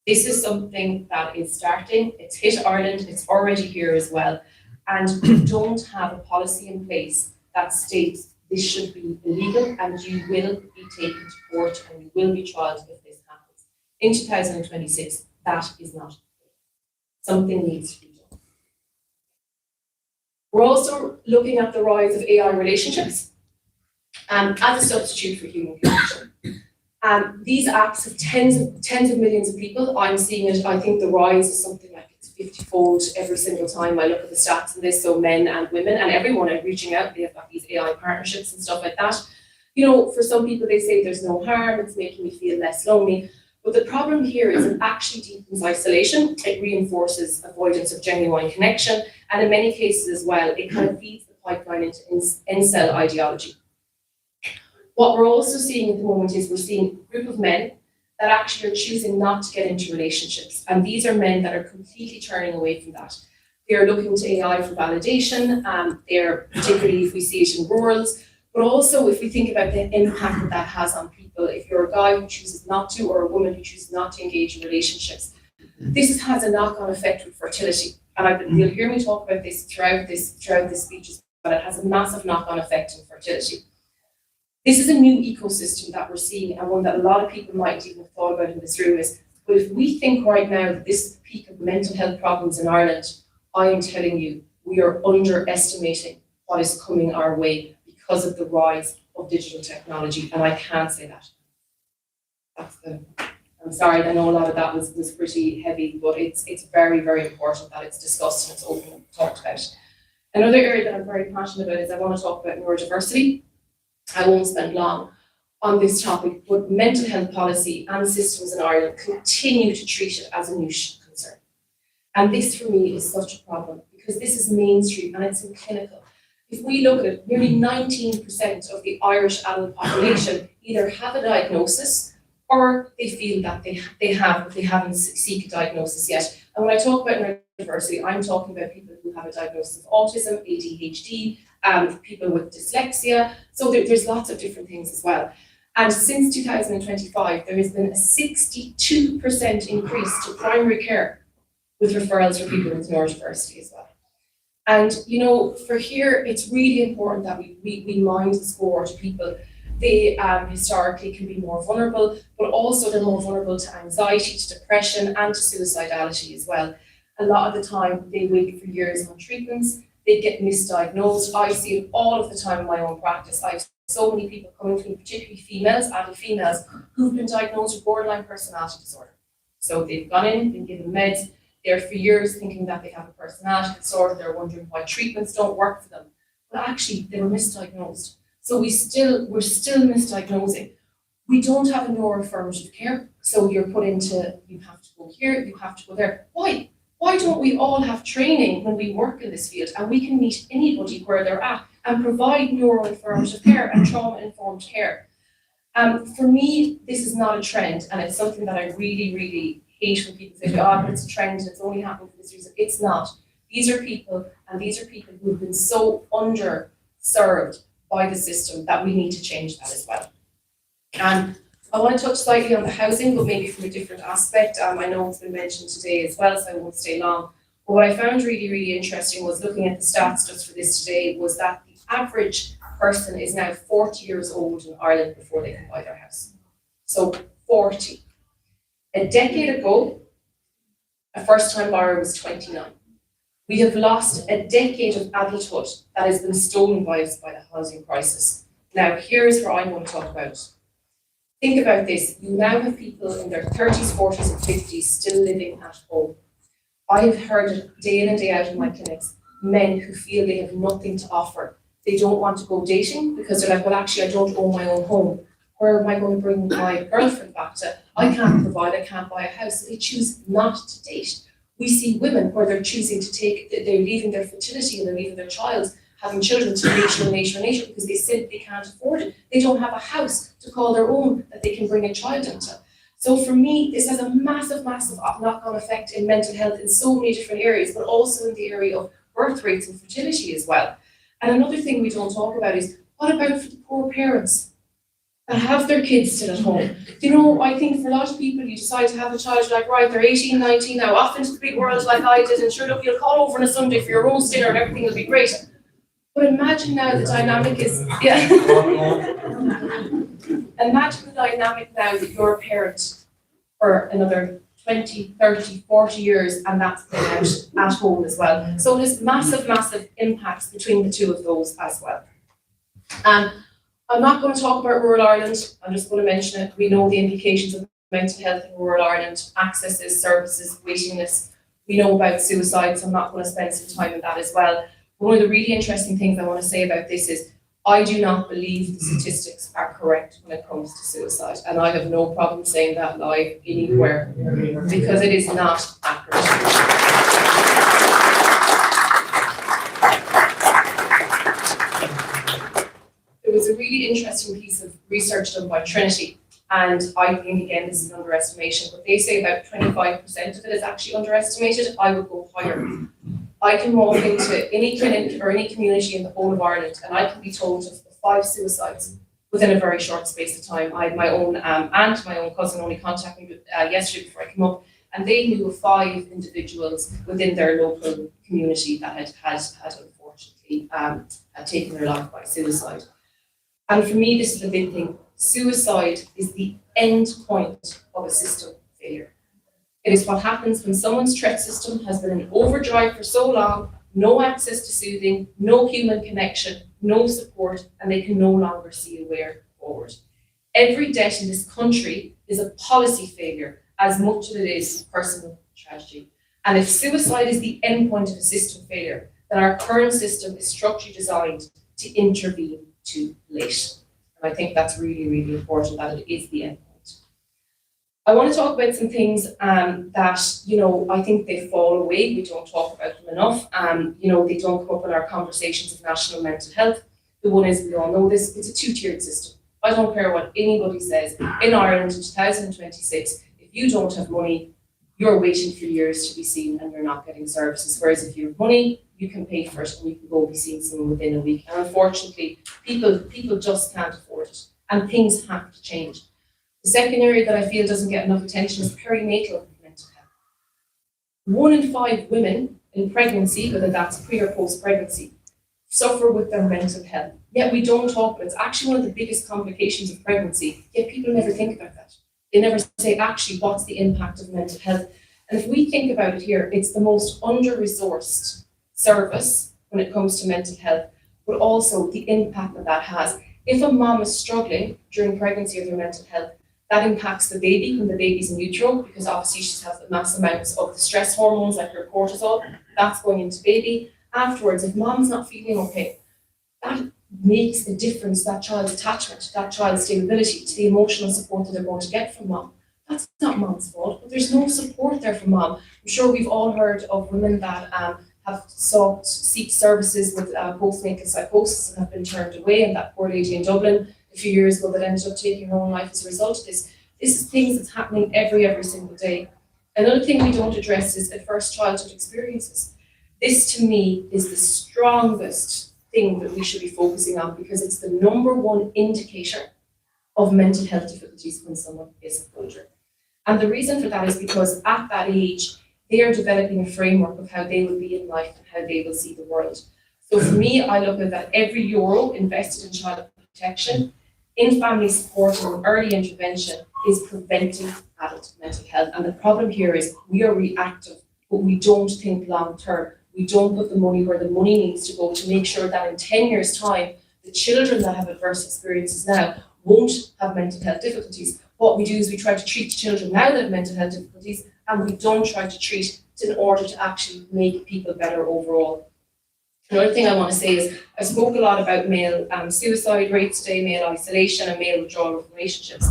This is something that is starting, it's hit Ireland, it's already here as well, and we don't have a policy in place that states this should be illegal and you will be taken to court and you will be tried if this happens. In 2026, that is not. Something needs to be done. We're also looking at the rise of AI relationships as a substitute for human connection. These apps have tens of millions of people. I'm seeing it, I think the rise is something like it's 50-fold every single time I look at the stats in this, so men and women and everyone are reaching out. They've got these AI partnerships and stuff like that. You know, for some people they say there's no harm, it's making me feel less lonely. But the problem here is it actually deepens isolation, it reinforces avoidance of genuine connection, and in many cases as well, it kind of feeds the pipeline into incel ideology. What we're also seeing at the moment is we're seeing a group of men that actually are choosing not to get into relationships. And these are men that are completely turning away from that. They're looking to AI for validation, they're particularly if we see it in rurals, but also if we think about the impact that that has on people, if you're a guy who chooses not to or a woman who chooses not to engage in relationships, this has a knock-on effect with fertility. And you'll hear me talk about this throughout this speech, but it has a massive knock-on effect on fertility. This is a new ecosystem that we're seeing and one that a lot of people might even have thought about in this room is, but if we think right now that this is the peak of mental health problems in Ireland, I am telling you, we are underestimating what is coming our way because of the rise of digital technology, and I can't say that. I'm sorry, I know a lot of that was pretty heavy, but it's very, very important that it's discussed and it's open and talked about. Another area that I'm very passionate about is I want to talk about neurodiversity. I won't spend long on this topic, but mental health policy and systems in Ireland continue to treat it as a niche concern. And this for me is such a problem because this is mainstream and it's in clinical. If we look at it, nearly 19% of the Irish adult population either have a diagnosis or they feel that they have, but they haven't seek a diagnosis yet. And when I talk about neurodiversity, I'm talking about people who have a diagnosis of autism, ADHD, people with dyslexia. So there's lots of different things as well. And since 2025, there has been a 62% increase to primary care with referrals for people with neurodiversity as well. And, you know, for here, it's really important that we mind the score to people. They historically can be more vulnerable, but also they're more vulnerable to anxiety, to depression, and to suicidality as well. A lot of the time, they wait for years on treatments, they get misdiagnosed. I see it all of the time in my own practice. I have so many people coming to me, particularly females, adult females, who've been diagnosed with borderline personality disorder. So they've gone in, been given meds, they're for years thinking that they have a personality disorder, they're wondering why treatments don't work for them. But actually, they were misdiagnosed. So we're still misdiagnosing. We don't have a neuroaffirmative care. So you're put into, you have to go here, you have to go there. Why? Why don't we all have training when we work in this field and we can meet anybody where they're at and provide neuroaffirmative care and trauma-informed care? For me, this is not a trend, and it's something that I really, really hate when people say, oh, but it's a trend and it's only happening for this reason. It's not. These are people, and these are people who have been so underserved by the system that we need to change that as well. I want to touch slightly on the housing, but maybe from a different aspect. I know it's been mentioned today as well, so I won't stay long. But what I found really, really interesting was looking at the stats just for this today was that the average person is now 40 years old in Ireland before they can buy their house. So 40. A decade ago, a first-time buyer was 29. We have lost a decade of adulthood that has been stolen by us by the housing crisis. Now, here's where I want to talk about. Think about this. You now have people in their 30s, 40s, and 50s still living at home. I have heard it day in and day out in my clinics, men who feel they have nothing to offer. They don't want to go dating because they're like, well, actually, I don't own my own home. Where am I going to bring my girlfriend back to? I can't provide, I can't buy a house. So they choose not to date. We see women where they're choosing to they're leaving their fertility and they're leaving their child, having children to nature because they simply can't afford it. They don't have a house to call their own that they can bring a child into. So for me, this has a massive, massive knock-on effect in mental health in so many different areas, but also in the area of birth rates and fertility as well. And another thing we don't talk about is, what about for the poor parents that have their kids still at home? You know, I think for a lot of people, you decide to have a child, you're like, right, they're 18, 19 now, off into the big world like I did, and sure, look, you'll call over on a Sunday for your roast dinner and everything will be great. But imagine now the dynamic is, imagine the dynamic now that you're a parent for another 20, 30, 40 years, and that's been out at home as well. So there's massive, massive impacts between the two of those as well. I'm not going to talk about rural Ireland, I'm just going to mention it. We know the implications of mental health in rural Ireland, accesses, services, waiting lists. We know about suicide, so I'm not going to spend some time on that as well. One of the really interesting things I want to say about this is I do not believe the statistics are correct when it comes to suicide. And I have no problem saying that live anywhere because it is not accurate. There was a really interesting piece of research done by Trinity. And I think, again, this is an underestimation, but they say about 25% of it is actually underestimated. I would go higher. I can walk into any clinic or any community in the whole of Ireland and I can be told of 5 suicides within a very short space of time. I had my own aunt, my own cousin only contacted me yesterday before I came up, and they knew of 5 individuals within their local community that had unfortunately had taken their life by suicide. And for me, this is the big thing. Suicide is the end point of a system failure. It is what happens when someone's threat system has been in overdrive for so long no access to soothing, no human connection, no support, and they can no longer see a way forward. Every death in this country is a policy failure as much as it is personal tragedy. And if suicide is the endpoint of a system failure, then our current system is structurally designed to intervene too late. And I think that's really, really important that it is the endpoint. I want to talk about some things that, you know, I think they fall away. We don't talk about them enough. You know, they don't come up in our conversations of national mental health. The one is, we all know this, it's a two-tiered system. I don't care what anybody says. In Ireland in 2026, if you don't have money, you're waiting for years to be seen and you're not getting services. Whereas if you have money, you can pay for it and you can go be seeing someone within a week. And unfortunately, people just can't afford it. And things have to change. The second area that I feel doesn't get enough attention is perinatal mental health. 1 in 5 women in pregnancy, whether that's pre or post pregnancy, suffer with their mental health. Yet we don't talk about it. It's actually one of the biggest complications of pregnancy, yet people never think about that. They never say, actually, what's the impact of mental health? And if we think about it here, it's the most under-resourced service when it comes to mental health, but also the impact that that has. If a mom is struggling during pregnancy with her mental health, that impacts the baby when the baby's in utero, because obviously she has mass amounts of the stress hormones like her cortisol, that's going into baby. Afterwards, if mom's not feeling okay, that makes a difference to that child's attachment, to that child's stability, to the emotional support that they're going to get from mom. That's not mom's fault, but there's no support there for mom. I'm sure we've all heard of women that have seek services with postnatal psychosis and have been turned away, and that poor lady in Dublin a few years ago that ended up taking her own life as a result of this. This is things that's happening every single day. Another thing we don't address is adverse childhood experiences. This to me is the strongest thing that we should be focusing on, because it's the #1 indicator of mental health difficulties when someone is older. And the reason for that is because at that age, they are developing a framework of how they will be in life and how they will see the world. So for me, I look at that every euro invested in child protection, in family support and early intervention is preventing adult mental health. And the problem here is we are reactive, but we don't think long term. We don't put the money where the money needs to go to make sure that in 10 years' time, the children that have adverse experiences now won't have mental health difficulties. What we do is we try to treat children now that have mental health difficulties, and we don't try to treat in order to actually make people better overall. Another thing I want to say is I spoke a lot about male suicide rates today, male isolation and male withdrawal from relationships.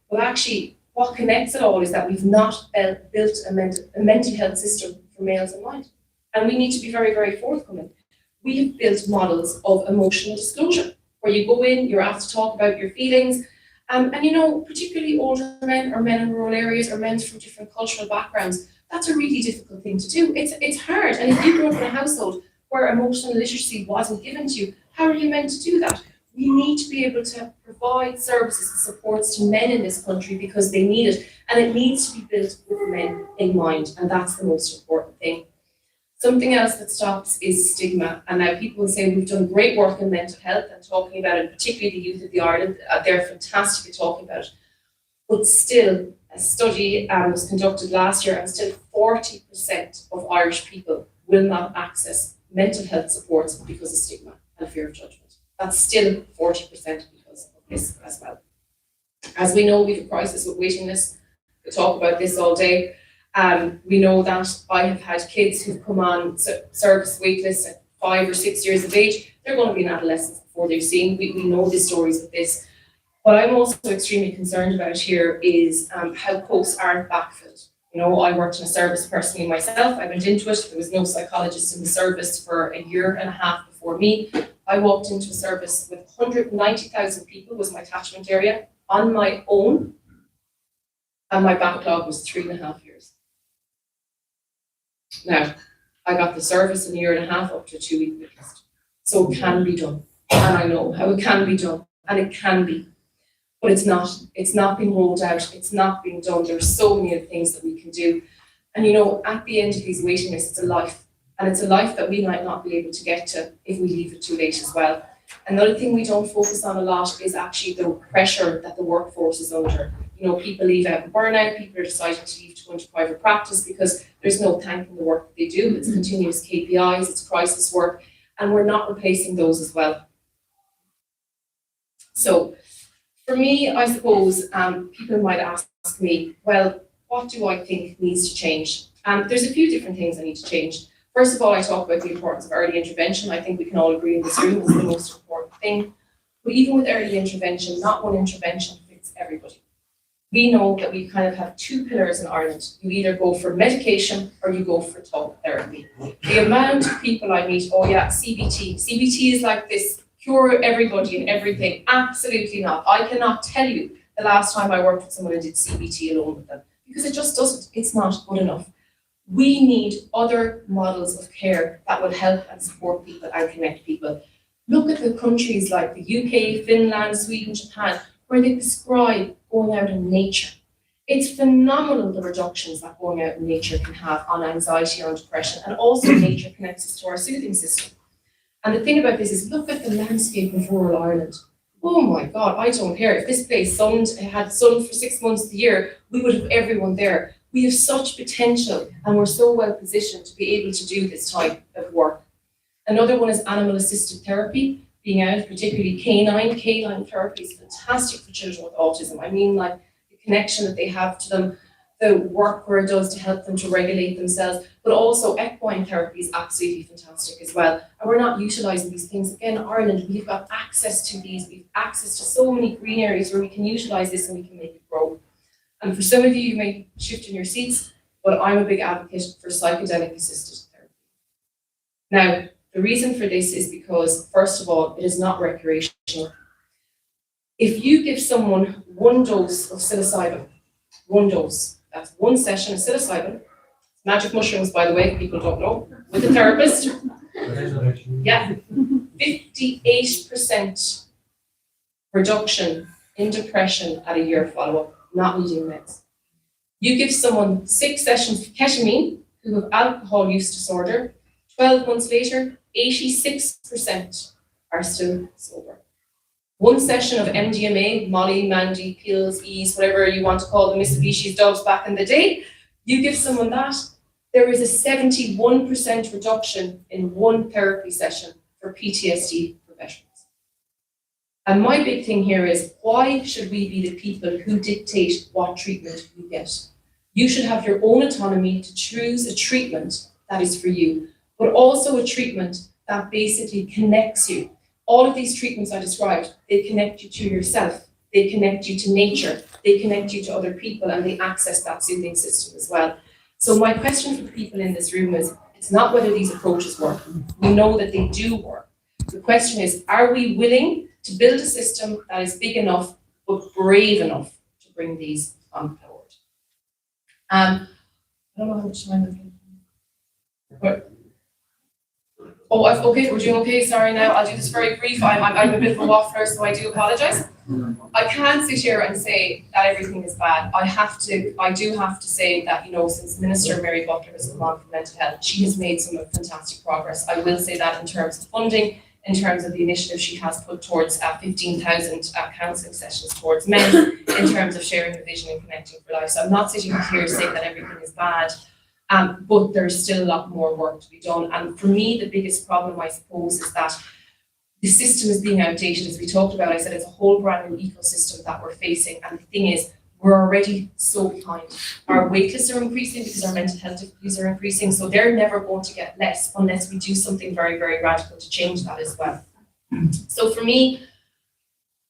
But actually, what connects it all is that we've not built a mental health system for males in mind. And we need to be very, very forthcoming. We've built models of emotional disclosure, where you go in, you're asked to talk about your feelings. And you know, particularly older men or men in rural areas or men from different cultural backgrounds, that's a really difficult thing to do. It's hard. And if you grew up in a household where emotional literacy wasn't given to you, how are you meant to do that? We need to be able to provide services and supports to men in this country because they need it. And it needs to be built with men in mind. And that's the most important thing. Something else that stops is stigma. And now people will say we've done great work in mental health and talking about it, particularly the youth of the Ireland. They're fantastic at talking about it. But still, a study was conducted last year, and still 40% of Irish people will not access mental health supports because of stigma and fear of judgment. That's still 40% because of this as well. As we know, we have a crisis with waiting lists. We'll talk about this all day. We know that I have had kids who've come on service wait lists at 5 or 6 years of age. They're going to be in adolescence before they're seen. We know the stories of this. What I'm also extremely concerned about here is how posts aren't backfilled. You know, I worked in a service personally myself. I went into it. There was no psychologist in the service for a year and a half before me. I walked into a service with 190,000 people was my catchment area on my own, and my backlog was 3.5 years. Now, I got the service in a year and a half up to a 2-week wait list. So it can be done. And I know how it can be done. And it can be. But it's not. It's not being rolled out. It's not being done. There's so many other things that we can do. And you know, at the end of these waiting lists, it's a life. And it's a life that we might not be able to get to if we leave it too late as well. Another thing we don't focus on a lot is actually the pressure that the workforce is under. people leave out in burnout, people are deciding to leave to go into private practice because there's no thanking the work that they do. It's continuous KPIs, it's crisis work, and we're not replacing those as well. So for me, I suppose people might ask me, well, what do I think needs to change? There's a few different things that need to change. First of all, I talk about the importance of early intervention. I think we can all agree in this room is the most important thing. But even with early intervention, not one intervention fits everybody. We know that we kind of have two pillars in Ireland. You either go for medication or you go for talk therapy. The amount of people I meet, oh yeah, CBT. CBT is like this, cure everybody and everything. Absolutely not. I cannot tell you the last time I worked with someone and did CBT alone with them, because it just doesn't, it's not good enough. We need other models of care that will help and support people and connect people. Look at the countries like the UK, Finland, Sweden, Japan, where they prescribe going out in nature. It's phenomenal the reductions that going out in nature can have on anxiety or depression, and also nature connects us to our soothing system. And the thing about this is, look at the landscape of rural Ireland. Oh my God, I don't care. If this place had sun for 6 months of the year, we would have everyone there. We have such potential and we're so well positioned to be able to do this type of work. Another one is animal assisted therapy, being out, particularly canine therapy is fantastic for children with autism. I mean, like the connection that they have to them, the work where it does to help them to regulate themselves, but also equine therapy is absolutely fantastic as well. And we're not utilising these things. Again, in Ireland, we've got access to these. We've access to so many green areas where we can utilise this and we can make it grow. And for some of you, you may shift in your seats, but I'm a big advocate for psychedelic assisted therapy. Now, the reason for this is because, first of all, it is not recreational. If you give someone one dose of psilocybin, one dose, that's one session of psilocybin, magic mushrooms, by the way, people don't know, with a therapist. Yeah, 58% reduction in depression at a year follow-up, not needing meds. You give someone 6 sessions of ketamine who have alcohol use disorder, 12 months later, 86% are still sober. One session of MDMA, Molly, Mandy, pills, E's, whatever you want to call the Mitsubishi's doves back in the day, you give someone that, there is a 71% reduction in one therapy session for PTSD professionals. And my big thing here is, why should we be the people who dictate what treatment you get? You should have your own autonomy to choose a treatment that is for you, but also a treatment that basically connects you. All of these treatments I described, they connect you to yourself, they connect you to nature, they connect you to other people, and they access that soothing system as well. So my question for the people in this room is, it's not whether these approaches work. We know that they do work. The question is, are we willing to build a system that is big enough, but brave enough to bring these on board? I don't know how much time I've got. Oh, okay, we're doing okay, sorry now, I'll do this very brief. I'm a bit of a waffler, so I do apologise. I can't sit here and say that everything is bad. I do have to say that, since Minister Mary Butler has come on for mental health, she has made some fantastic progress. I will say that in terms of funding, in terms of the initiative she has put towards 15,000 counselling sessions towards men, in terms of sharing the vision and connecting for life. So I'm not sitting here saying that everything is bad. But there's still a lot more work to be done. And for me, the biggest problem, I suppose, is that the system is being outdated. As we talked about, I said it's a whole brand new ecosystem that we're facing. And the thing is, we're already so behind. Our wait lists are increasing because our mental health difficulties are increasing. So they're never going to get less unless we do something very, very radical to change that as well. So for me,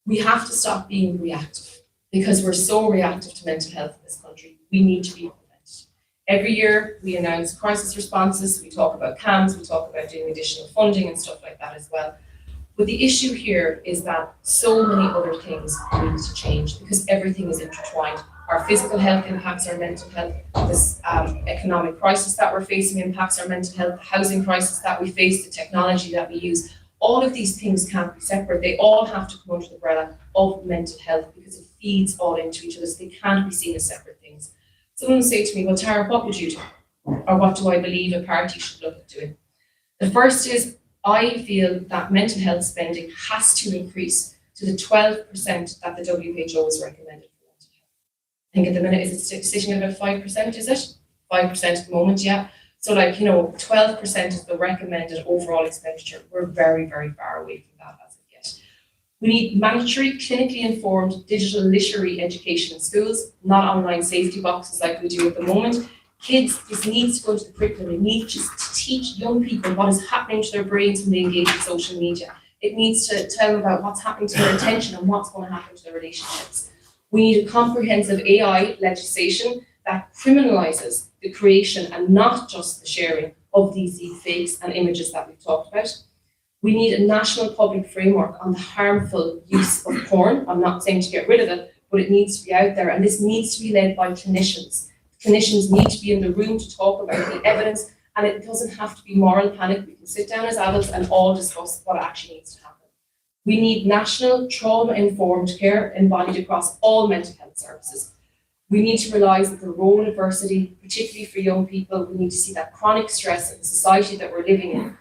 we have to stop being reactive, because we're so reactive to mental health in this country. We need to be. Every year we announce crisis responses, we talk about CAMs, we talk about doing additional funding and stuff like that as well. But the issue here is that so many other things need to change, because everything is intertwined. Our physical health impacts our mental health, this economic crisis that we're facing impacts our mental health, the housing crisis that we face, the technology that we use. All of these things can't be separate. They all have to come under the umbrella of mental health, because it feeds all into each other, so they can't be seen as separate things. Someone will say to me, well, Tara, what would you do? Or what do I believe a party should look at doing? The first is, I feel that mental health spending has to increase to the 12% that the WHO has recommended for mental health. think at the minute, is it sitting at about 5%, is it? 5% at the moment, yeah. So 12% is the recommended overall expenditure. We're very, very far away from that as of yet. We need mandatory, clinically informed digital literacy education in schools, not online safety boxes like we do at the moment. Kids, this needs to go to the curriculum. It needs to teach young people what is happening to their brains when they engage with social media. It needs to tell them about what's happening to their attention and what's going to happen to their relationships. We need a comprehensive AI legislation that criminalises the creation and not just the sharing of these fakes and images that we've talked about. We need a national public framework on the harmful use of porn. I'm not saying to get rid of it, but it needs to be out there, and this needs to be led by clinicians. Clinicians need to be in the room to talk about the evidence, and it doesn't have to be moral panic. We can sit down as adults and all discuss what actually needs to happen. We need national trauma-informed care embodied across all mental health services. We need to realise that the role of adversity, particularly for young people, we need to see that chronic stress in the society that we're living in.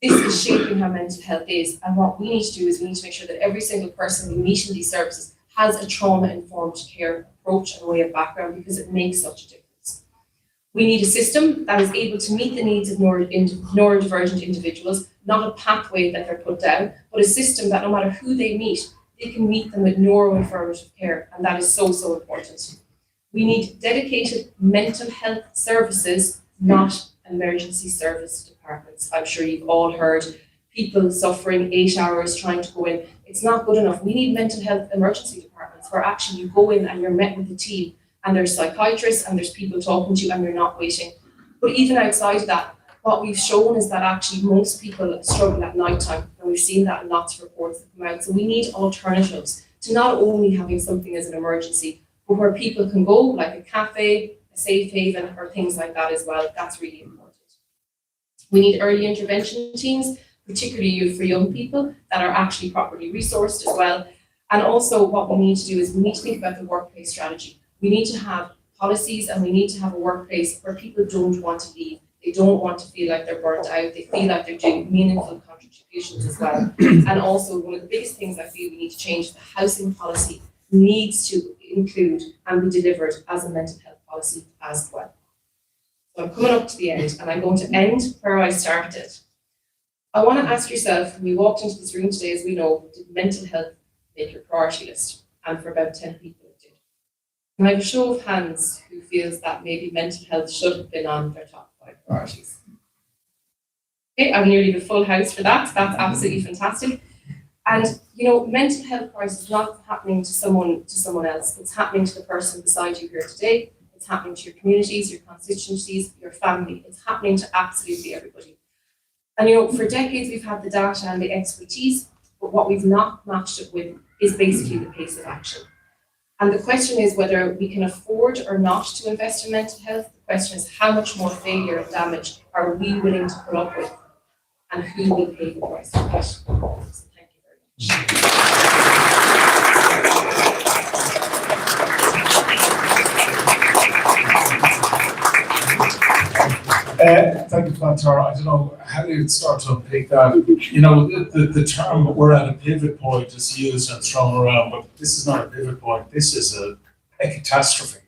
This is shaping how mental health is, and what we need to do is we need to make sure that every single person we meet in these services has a trauma-informed care approach and way of background, because it makes such a difference. We need a system that is able to meet the needs of neurodivergent individuals, not a pathway that they're put down, but a system that no matter who they meet, they can meet them with neuroinformative care, and that is so, so important. We need dedicated mental health services, not emergency service departments. I'm sure you've all heard people suffering 8 hours trying to go in. It's not good enough. We need mental health emergency departments where actually you go in and you're met with a team, and there's psychiatrists and there's people talking to you and you're not waiting. But even outside of that, what we've shown is that actually most people struggle at night time, and we've seen that in lots of reports that come out. So we need alternatives to not only having something as an emergency, but where people can go, like a cafe, a safe haven, or things like that as well. That's really important. We need early intervention teams, particularly for young people, that are actually properly resourced as well. And also what we need to do is we need to think about the workplace strategy. We need to have policies, and we need to have a workplace where people don't want to leave. They don't want to feel like they're burnt out. They feel like they're doing meaningful contributions as well. And also one of the biggest things I feel we need to change, the housing policy needs to include and be delivered as a mental health policy as well. So I'm coming up to the end, and I'm going to end where I started. I want to ask yourself, when you walked into this room today, as we know, did mental health make your priority list? And for about 10 people it did. And I have a show of hands who feels that maybe mental health should have been on their top 5 priorities. Okay, I'm nearly the full house for that. That's absolutely fantastic. And mental health crisis is not happening to someone else. It's happening to the person beside you here today. It's happening to your communities, your constituencies, your family. It's happening to absolutely everybody. And for decades we've had the data and the expertise, but what we've not matched it with is basically the pace of action. And the question is whether we can afford or not to invest in mental health. The question is how much more failure and damage are we willing to put up with, and who will pay the price for that? So thank you very much. Thank you for that, Tara. I don't know how you'd start to unpick that. The term "we're at a pivot point" is used and thrown around, but this is not a pivot point. This is a catastrophe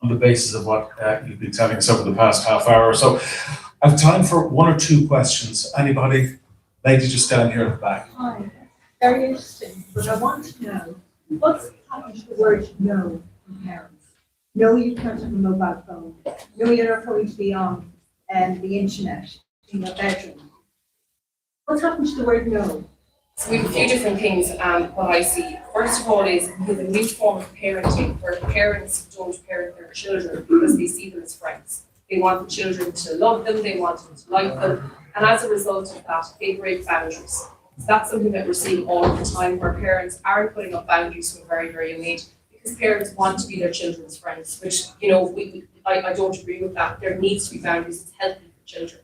on the basis of what you've been telling us over the past half hour. So I have time for 1 or 2 questions. Anybody? Lady just down here at the back. Hi. Very interesting, but I want to know what's happened to the word no from parents. No, you can't have a mobile phone. No, you're not going to be on the internet in your bedroom. What's happened to the word no? So we have a few different things what I see. First of all is we have a new form of parenting where parents don't parent their children because they see them as friends. They want the children to love them, they want them to like them, and as a result of that, they break boundaries. So that's something that we're seeing all the time, where parents aren't putting up boundaries from a very, very young age because parents want to be their children's friends, which, I don't agree with that. There needs to be boundaries. It's healthy for children.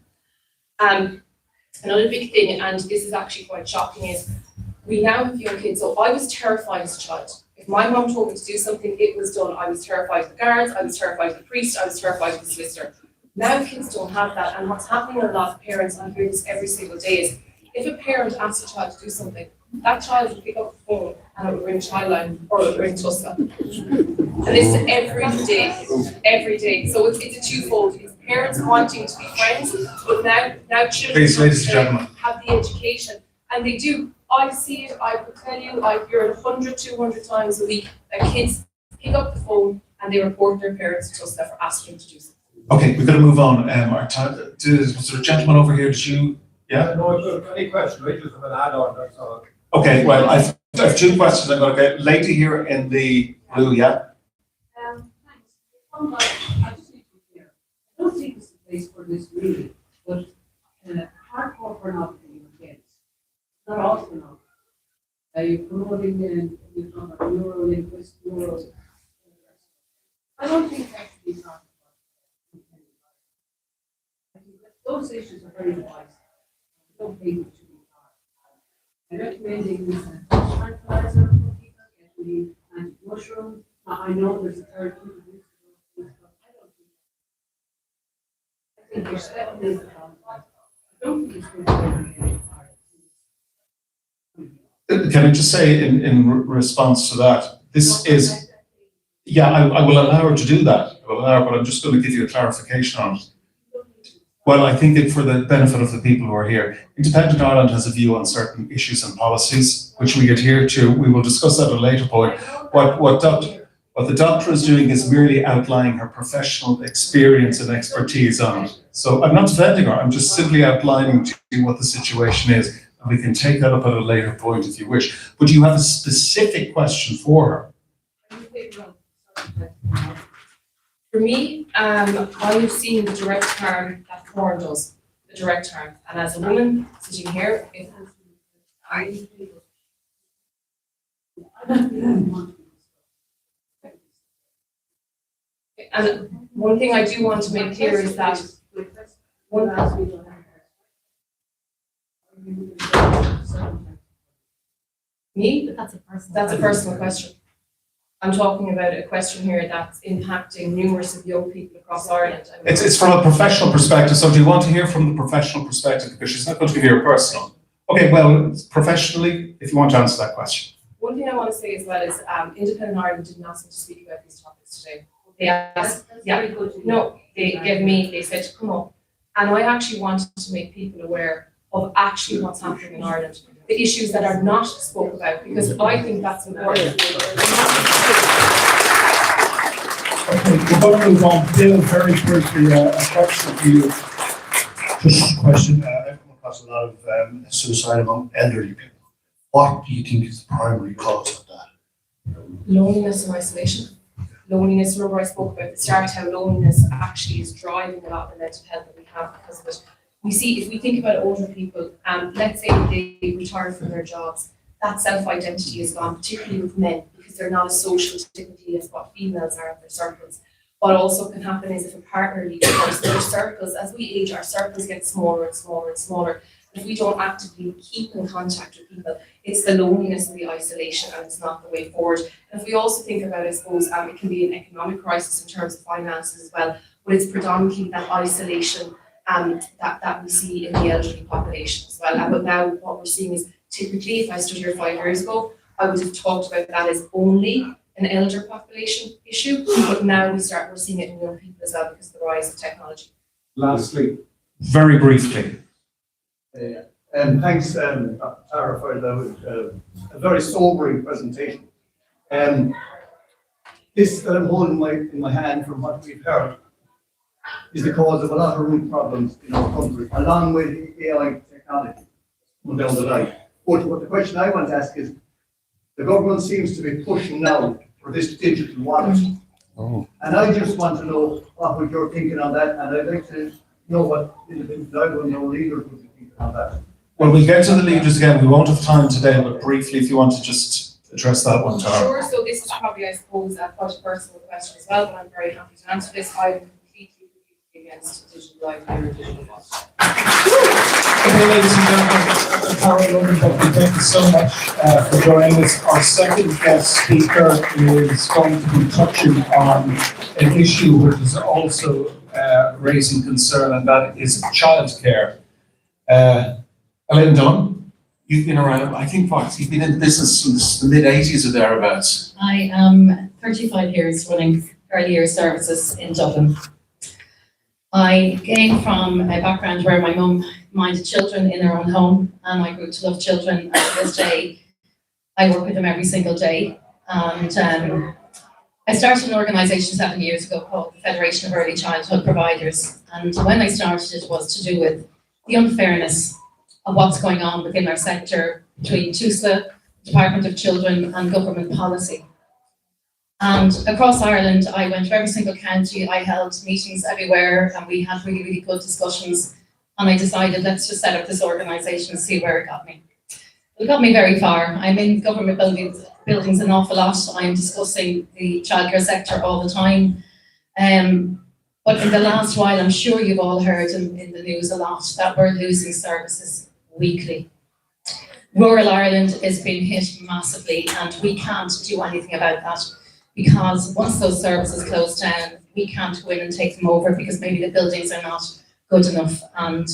Another big thing, and this is actually quite shocking, is we now have young kids. So I was terrified as a child. If my mum told me to do something, it was done. I was terrified of the guards, I was terrified of the priest, I was terrified of the solicitor. Now kids don't have that, and what's happening in a lot of parents, and I hear this every single day, is if a parent asks a child to do something, that child would pick up the phone and it would ring Childline or it would ring Tuska. And this is every day. So it's a twofold. It's parents wanting to be friends, but now children Please, ladies and gentlemen. have the education. And they do. I see it, I could tell you, I hear it 100, 200 times a week that kids pick up the phone and they report their parents to Tuska for asking to do something. Okay, we've got to move on. Our time, was there a gentleman over here? Did you? Yeah? No, I've got any question. I just have an add-on, that's all. Okay, well, I have two questions. I'm going to get lady here in the blue, yeah? Thanks. I just need to be clear. I don't think it's the place for this really, but hardcore pornography against. Not all pornography. You're promoting you're talking about Eurolinguist, Euro. I don't think that should be talked about. I think that those issues are very divisive. I don't think it should be talked about. I'm recommending tranquilizer for people, get the anti-mushroom. I know there's a third group of this, but I don't think you're stepping in the wrong place. I don't think it's going to be very hard. Can I just say in response to that, this is, yeah, I will allow her to do that. I will allow her, but I'm just going to give you a clarification on it. Well, I think for the benefit of the people who are here, Independent Ireland has a view on certain issues and policies, which we adhere to. We will discuss that at a later point. What the doctor is doing is merely outlining her professional experience and expertise on it. So I'm not defending her, I'm just simply outlining to you what the situation is. And we can take that up at a later point if you wish. But you have a specific question for her. For me, I've seen the direct harm that porn does, the direct harm. And as a woman sitting here, if and one thing I do want to make clear is that me, that's a personal question. I'm talking about a question here that's impacting numerous of young people across Ireland. It's from a professional perspective. So do you want to hear from the professional perspective? Because she's not going to give you a personal. Okay, well, professionally, if you want to answer that question. One thing I want to say as well is Independent Ireland didn't ask me to speak about these topics today. They asked, they said to come up. And I actually wanted to make people aware of actually what's happening in Ireland, the issues that are not spoke about, because I think that's important. Okay, we're going to move on. Bill, very quickly, a question for you. Just a question. I've come across a lot of suicide among elderly people. What do you think is the primary cause of that? Loneliness and isolation. Loneliness, remember I spoke about at the start how loneliness actually is driving a lot of the mental health that we have because of it. We see, if we think about older people, let's say they retire from their jobs, that self-identity is gone, particularly with men, because they're not as social dignity as what females are in their circles. What also can happen is if a partner leaves us, their circles, as we age, our circles get smaller and smaller and smaller. If we don't actively keep in contact with people, it's the loneliness and the isolation, and it's not the way forward. And if we also think about, I suppose, it can be an economic crisis in terms of finances as well, but it's predominantly that isolation that we see in the elderly population as well. But now what we're seeing is typically, if I stood here 5 years ago, I would have talked about that as only an elder population issue, but now we're seeing it in young people as well because of the rise of technology. Lastly, very briefly. And thanks, Tara, for a very sobering presentation. This that I'm holding in my hand from what we've heard is the cause of a lot of root problems in our country, along with AI technology coming down the line. But what the question I want to ask is, the government seems to be pushing now for this digital wallet. Oh. And I just want to know what you're thinking on that, and I'd like to know what Independent Ireland leaders would be thinking on that. Well, we'll get to the leaders again. We won't have time today, but briefly, if you want to just address that one, Tara. Sure, so this is probably, I suppose, quite a personal question as well, but I'm very happy to answer this. I'm completely against digital life or digital wallet. Okay, ladies and gentlemen, Tara Logan, thank you so much for joining us. Our second guest speaker is going to be touching on an issue which is also raising concern, and that is childcare. Elaine Dunn, You've been around, I think, you've been in business since the mid-80s or thereabouts. I am 35 years running early years services in Dublin. I came from a background where my mum minded children in her own home, and I grew to love children. And to this day, I work with them every single day. And I started an organisation 7 years ago called the Federation of Early Childhood Providers. And when I started, it was to do with the unfairness of what's going on within our sector between TUSLA, Department of Children, and government policy. And across Ireland, I went to every single county, I held meetings everywhere, and we had really, really good discussions. And I decided, let's just set up this organisation and see where it got me. It got me very far. I'm in government buildings an awful lot. I'm discussing the childcare sector all the time. But in the last while, I'm sure you've all heard in the news a lot that we're losing services weekly. Rural Ireland is being hit massively, and we can't do anything about that, because once those services close down, we can't go in and take them over because maybe the buildings are not good enough, and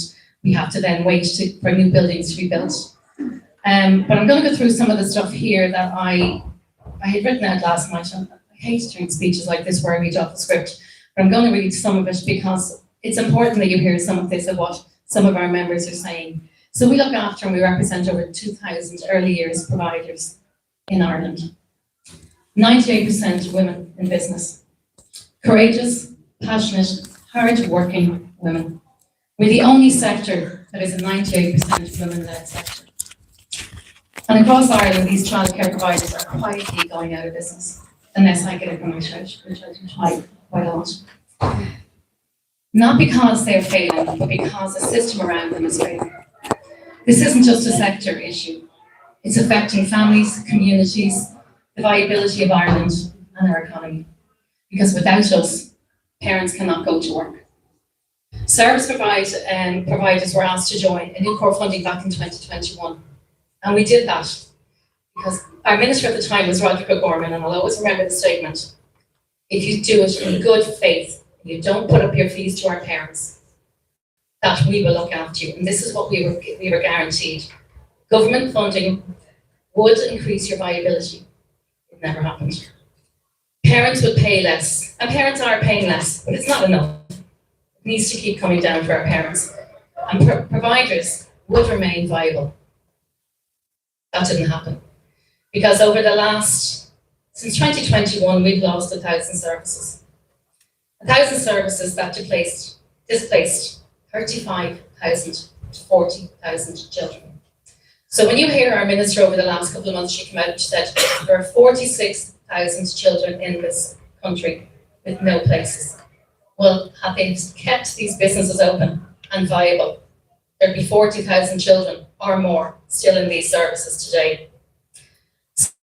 we have to then wait for new buildings to be built. But I'm going to go through some of the stuff here that I had written out last night. And I hate doing speeches like this where I read off the script, but I'm going to read some of it because it's important that you hear some of this, of what some of our members are saying. So we look after and we represent over 2,000 early years providers in Ireland. 98% women in business. Courageous, passionate, hard-working women. We're the only sector that is a 98% women-led sector. And across Ireland, these childcare providers are quietly going out of business, unless I get it from my church, which I do try quite a lot. Not because they're failing, but because the system around them is failing. This isn't just a sector issue. It's affecting families, communities, the viability of Ireland and our economy. Because without us, parents cannot go to work. Service providers were asked to join a new core funding back in 2021. And we did that because our minister at the time was Roderick O'Gorman, and I'll always remember the statement: if you do it in good faith, you don't put up your fees to our parents, that we will look after you. And this is what we were guaranteed. Government funding would increase your viability. It never happened. Parents would pay less, and parents are paying less, but it's not enough. It needs to keep coming down for our parents. And providers would remain viable. That didn't happen. Because since 2021, we've lost 1,000 services. 1,000 services that displaced 35,000 to 40,000 children. So when you hear our minister over the last couple of months, she came out and she said there are 46,000 children in this country with no places. Well, had they kept these businesses open and viable, there'd be 40,000 children or more still in these services today.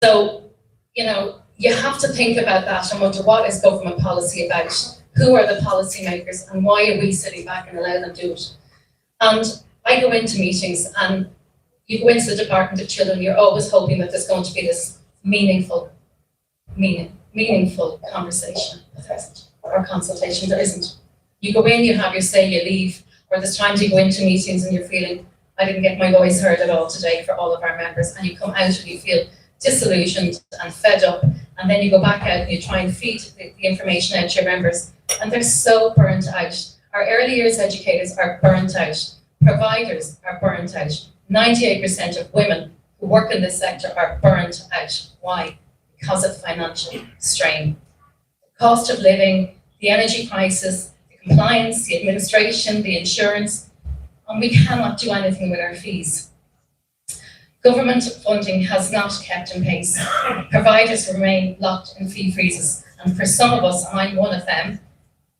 So, you have to think about that and wonder, what is government policy about? Who are the policymakers, and why are we sitting back and allow them to do it? And I go into meetings, and you go into the Department of Children, you're always hoping that there's going to be this meaningful conversation. There isn't, or consultation. There isn't. You go in, you have your say, you leave, or there's times you go into meetings and you're feeling, I didn't get my voice heard at all today for all of our members, and you come out and you feel disillusioned and fed up, and then you go back out and you try and feed the information out to your members, and they're so burnt out. Our early years educators are burnt out. Providers are burnt out. 98% of women who work in this sector are burnt out. Why? Because of financial strain. The cost of living, the energy prices, the compliance, the administration, the insurance, and we cannot do anything with our fees. Government funding has not kept in pace. Providers remain locked in fee freezes, and for some of us, and I'm one of them,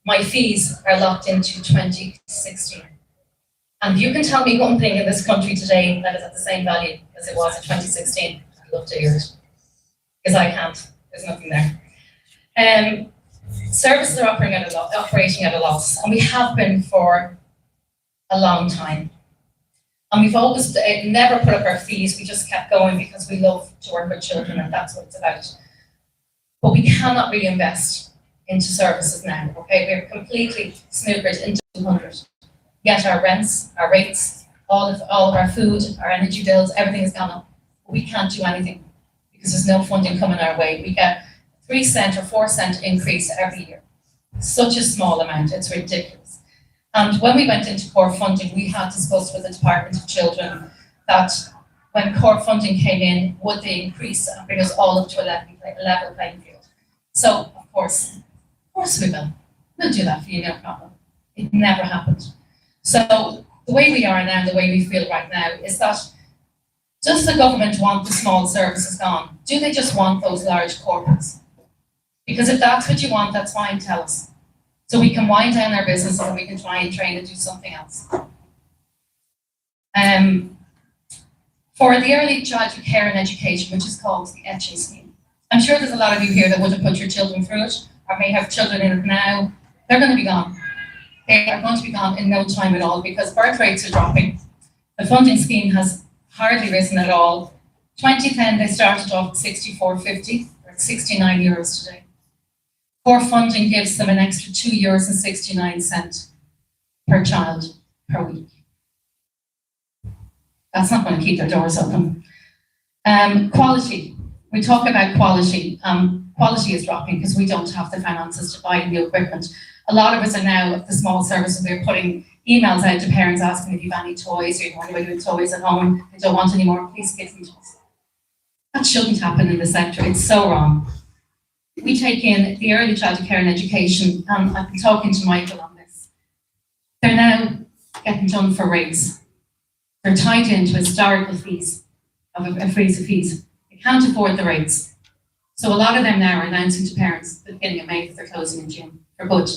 my fees are locked into 2016. And you can tell me one thing in this country today that is at the same value as it was in 2016, I'd love to hear it. Because I can't, there's nothing there. Services are operating at a loss, and we have been for a long time. And we've always never put up our fees, we just kept going because we love to work with children, and that's what it's about. But we cannot reinvest into services now, okay? We're completely snookered into 200. Yet our rents, our rates, all of our food, our energy bills, everything has gone up. We can't do anything because there's no funding coming our way. We get 3 cent or 4 cent increase every year. Such a small amount, it's ridiculous. And when we went into core funding, we had discussed with the Department of Children that when core funding came in, would they increase and bring us all up to a level playing field? So, of course we will. We'll do that for you, no problem. It never happened. So the way we are now, the way we feel right now, is that does the government want the small services gone? Do they just want those large corporates? Because if that's what you want, that's fine, tell us. So we can wind down our business and we can try and train and do something else. For the early childhood care and education, which is called the etching scheme. I'm sure there's a lot of you here that would have put your children through it, or may have children in it now. They're going to be gone. They are going to be gone in no time at all because birth rates are dropping. The funding scheme has hardly risen at all. 2010, they started off at 64.50, or €69 today. Core funding gives them an extra €2.69 per child per week. That's not going to keep their doors open. Quality. We talk about quality. Quality is dropping because we don't have the finances to buy new equipment. A lot of us are now, the small services, we're putting emails out to parents asking if you have any toys or you want to do toys at home, they don't want any more, please give them to us. That shouldn't happen in the sector, it's so wrong. We take in the early childhood care and education, and I've been talking to Michael on this. They're now getting done for rates. They're tied into historical fees, a freeze of fees. They can't afford the rates. So a lot of them now are announcing to parents at the beginning of May that they're closing in June for good,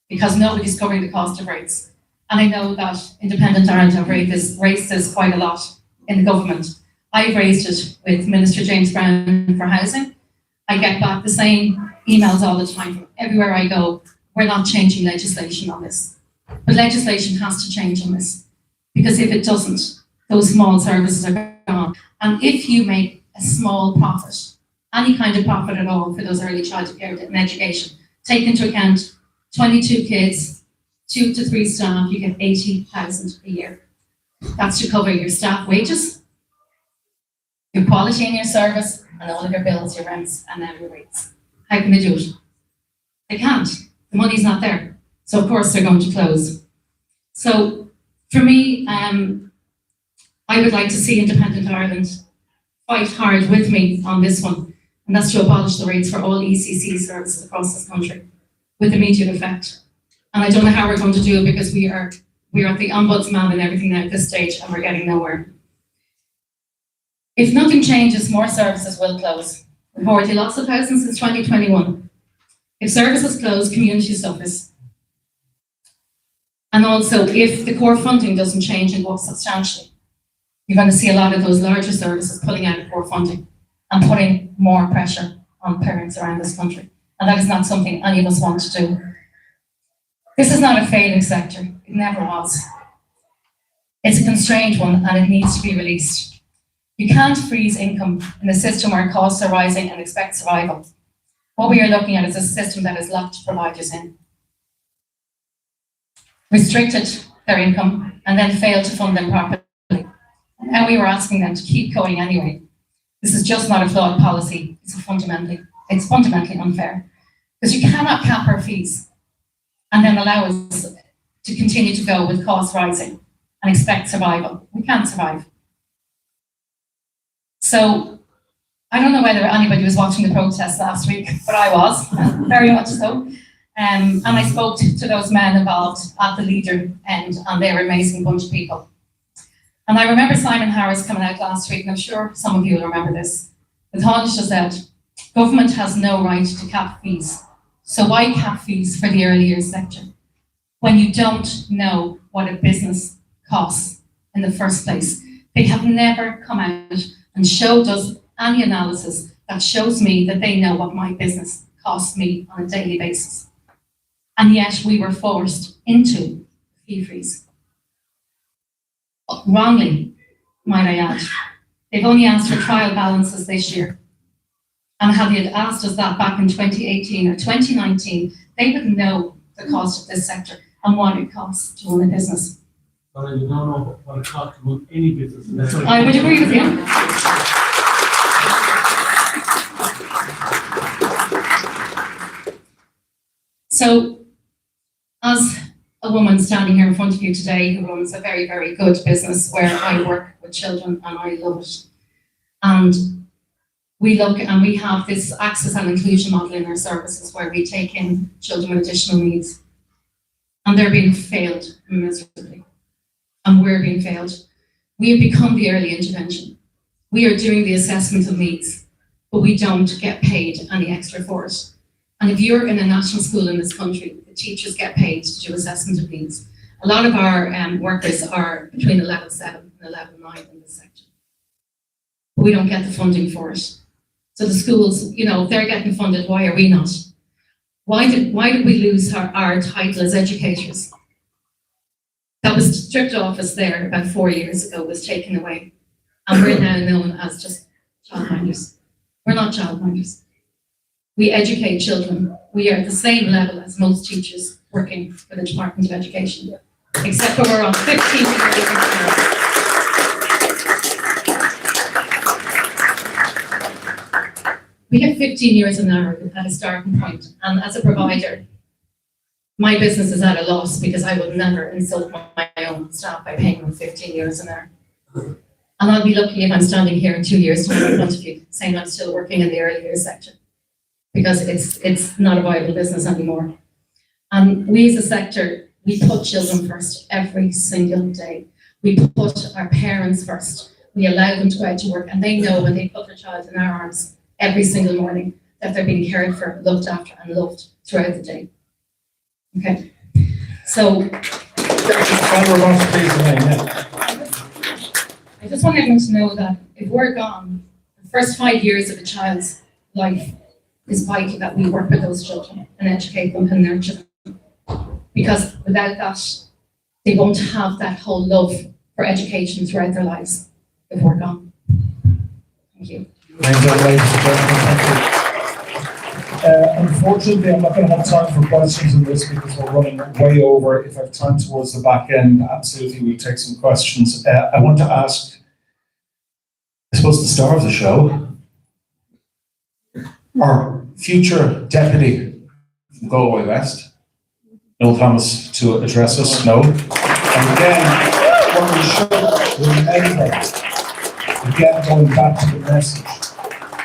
because nobody's covering the cost of rates. And I know that Independent Ireland have raised this quite a lot in the government. I've raised it with Minister James Brown for housing. I get back the same emails all the time from everywhere I go. We're not changing legislation on this. But legislation has to change on this. Because if it doesn't, those small services are gone. And if you make a small profit, any kind of profit at all for those early childhood care and education, take into account 22 kids, 2 to 3 staff, you get 80,000 a year. That's to cover your staff wages, your quality in your service, and all of your bills, your rents, and now your rates. How can they do it? They can't. The money's not there. So of course they're going to close. So for me, I would like to see Independent Ireland fight hard with me on this one, and that's to abolish the rates for all ECC services across this country with immediate effect. And I don't know how we're going to do it because we are at the ombudsman and everything now at this stage, and we're getting nowhere. If nothing changes, more services will close. We've already lost 1,000 since 2021. If services close, community suffers. And also, if the core funding doesn't change and go up substantially, you're going to see a lot of those larger services pulling out of core funding and putting more pressure on parents around this country. And that is not something any of us want to do. This is not a failing sector. It never was. It's a constrained one and it needs to be released. You can't freeze income in a system where costs are rising and expect survival. What we are looking at is a system that has locked providers in, restricted their income, and then failed to fund them properly. And now we were asking them to keep going anyway. This is just not a flawed policy. It's fundamentally unfair. Because you cannot cap our fees and then allow us to continue to go with costs rising and expect survival. We can't survive. So I don't know whether anybody was watching the protest last week, but I was, very much so. And I spoke to those men involved at the leader end, and they were an amazing bunch of people. And I remember Simon Harris coming out last week, and I'm sure some of you will remember this. The Taoiseach said, government has no right to cap fees. So why cap fees for the early years sector when you don't know what a business costs in the first place? They have never come out and showed us any analysis that shows me that they know what my business costs me on a daily basis. And yet we were forced into fee freeze. Wrongly, might I add. They've only asked for trial balances this year. And had they asked us that back in 2018 or 2019, they would know the cost of this sector and what it costs to run a business. but I do not know what it costs to run any business. And that's I would agree with you. So, as a woman standing here in front of you today who runs a very, very good business where I work with children and I love it. And we look and we have this access and inclusion model in our services where we take in children with additional needs. And they're being failed miserably. And we're being failed. We have become the early intervention. We are doing the assessment of needs, but we don't get paid any extra for it. And if you're in a national school in this country, the teachers get paid to do assessment of needs. A lot of our workers are between a level 7 and a level 9 in this sector. But we don't get the funding for it. So the schools, you know, if they're getting funded, why are we not? Why did we lose our title as educators? That was stripped off us there about 4 years ago, was taken away. And we're now known as just childminders. We're not childminders. We educate children. We are at the same level as most teachers working for the Department of Education, except for we're on 15 years. We have 15 years an hour at a starting point, and as a provider, my business is at a loss because I would never insult my own staff by paying them 15 euros an hour. And I'll be lucky if I'm standing here in 2 years' time in front of you saying I'm still working in the early years sector, because it's not a viable business anymore. And we as a sector, we put children first every single day. We put our parents first. We allow them to go out to work, and they know when they put their child in our arms every single morning that they're being cared for, looked after, and loved throughout the day. Okay, so I just want everyone to know that if we're gone, the first 5 years of a child's life is vital that we work with those children and educate them and nurture them. Because without that, they won't have that whole love for education throughout their lives if we're gone. Thank you. Unfortunately, I'm not going to have time for questions on this because we're running way over. If I have time towards the back end, absolutely, we'll take some questions. I want to ask, I suppose, the star of the show, our future deputy from Galway West, Noel Thomas, to address us. No. And again, what we should remember, again, going back to the message,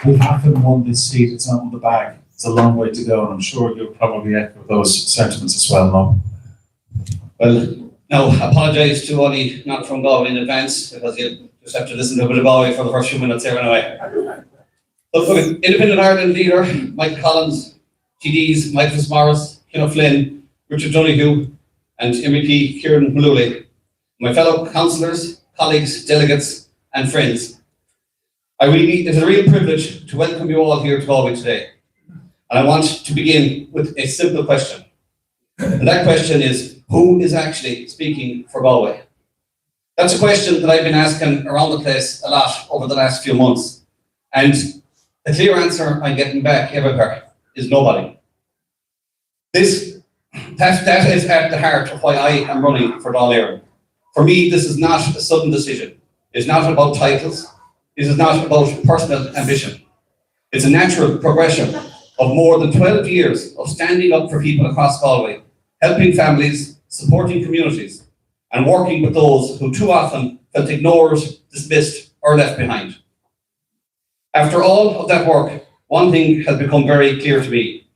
we haven't won this seat, it's not in the bag. It's a long way to go, and I'm sure you'll probably echo those sentiments as well, no? Well, no, I apologise to all the not from Galway in advance, because you just have to listen to a bit of Galway for the first few minutes here anyway. But look, Independent Ireland leader, Michael Collins, TDs, Michael Fitzmaurice, Ken O'Flynn, Richard Donoghue, and MEP Kieran Mullooly, my fellow councillors, colleagues, delegates, and friends. It is a real privilege to welcome you all here to Galway today. And I want to begin with a simple question. And that question is, who is actually speaking for Galway? That's a question that I've been asking around the place a lot over the last few months. And the clear answer I'm getting back everywhere is nobody. That is at the heart of why I am running for Dáil Éireann. For me, this is not a sudden decision. It's not about titles. It is not about personal ambition. It's a natural progression of more than 12 years of standing up for people across Galway, helping families, supporting communities, and working with those who too often felt ignored, dismissed, or left behind. After all of that work, one thing has become very clear to me.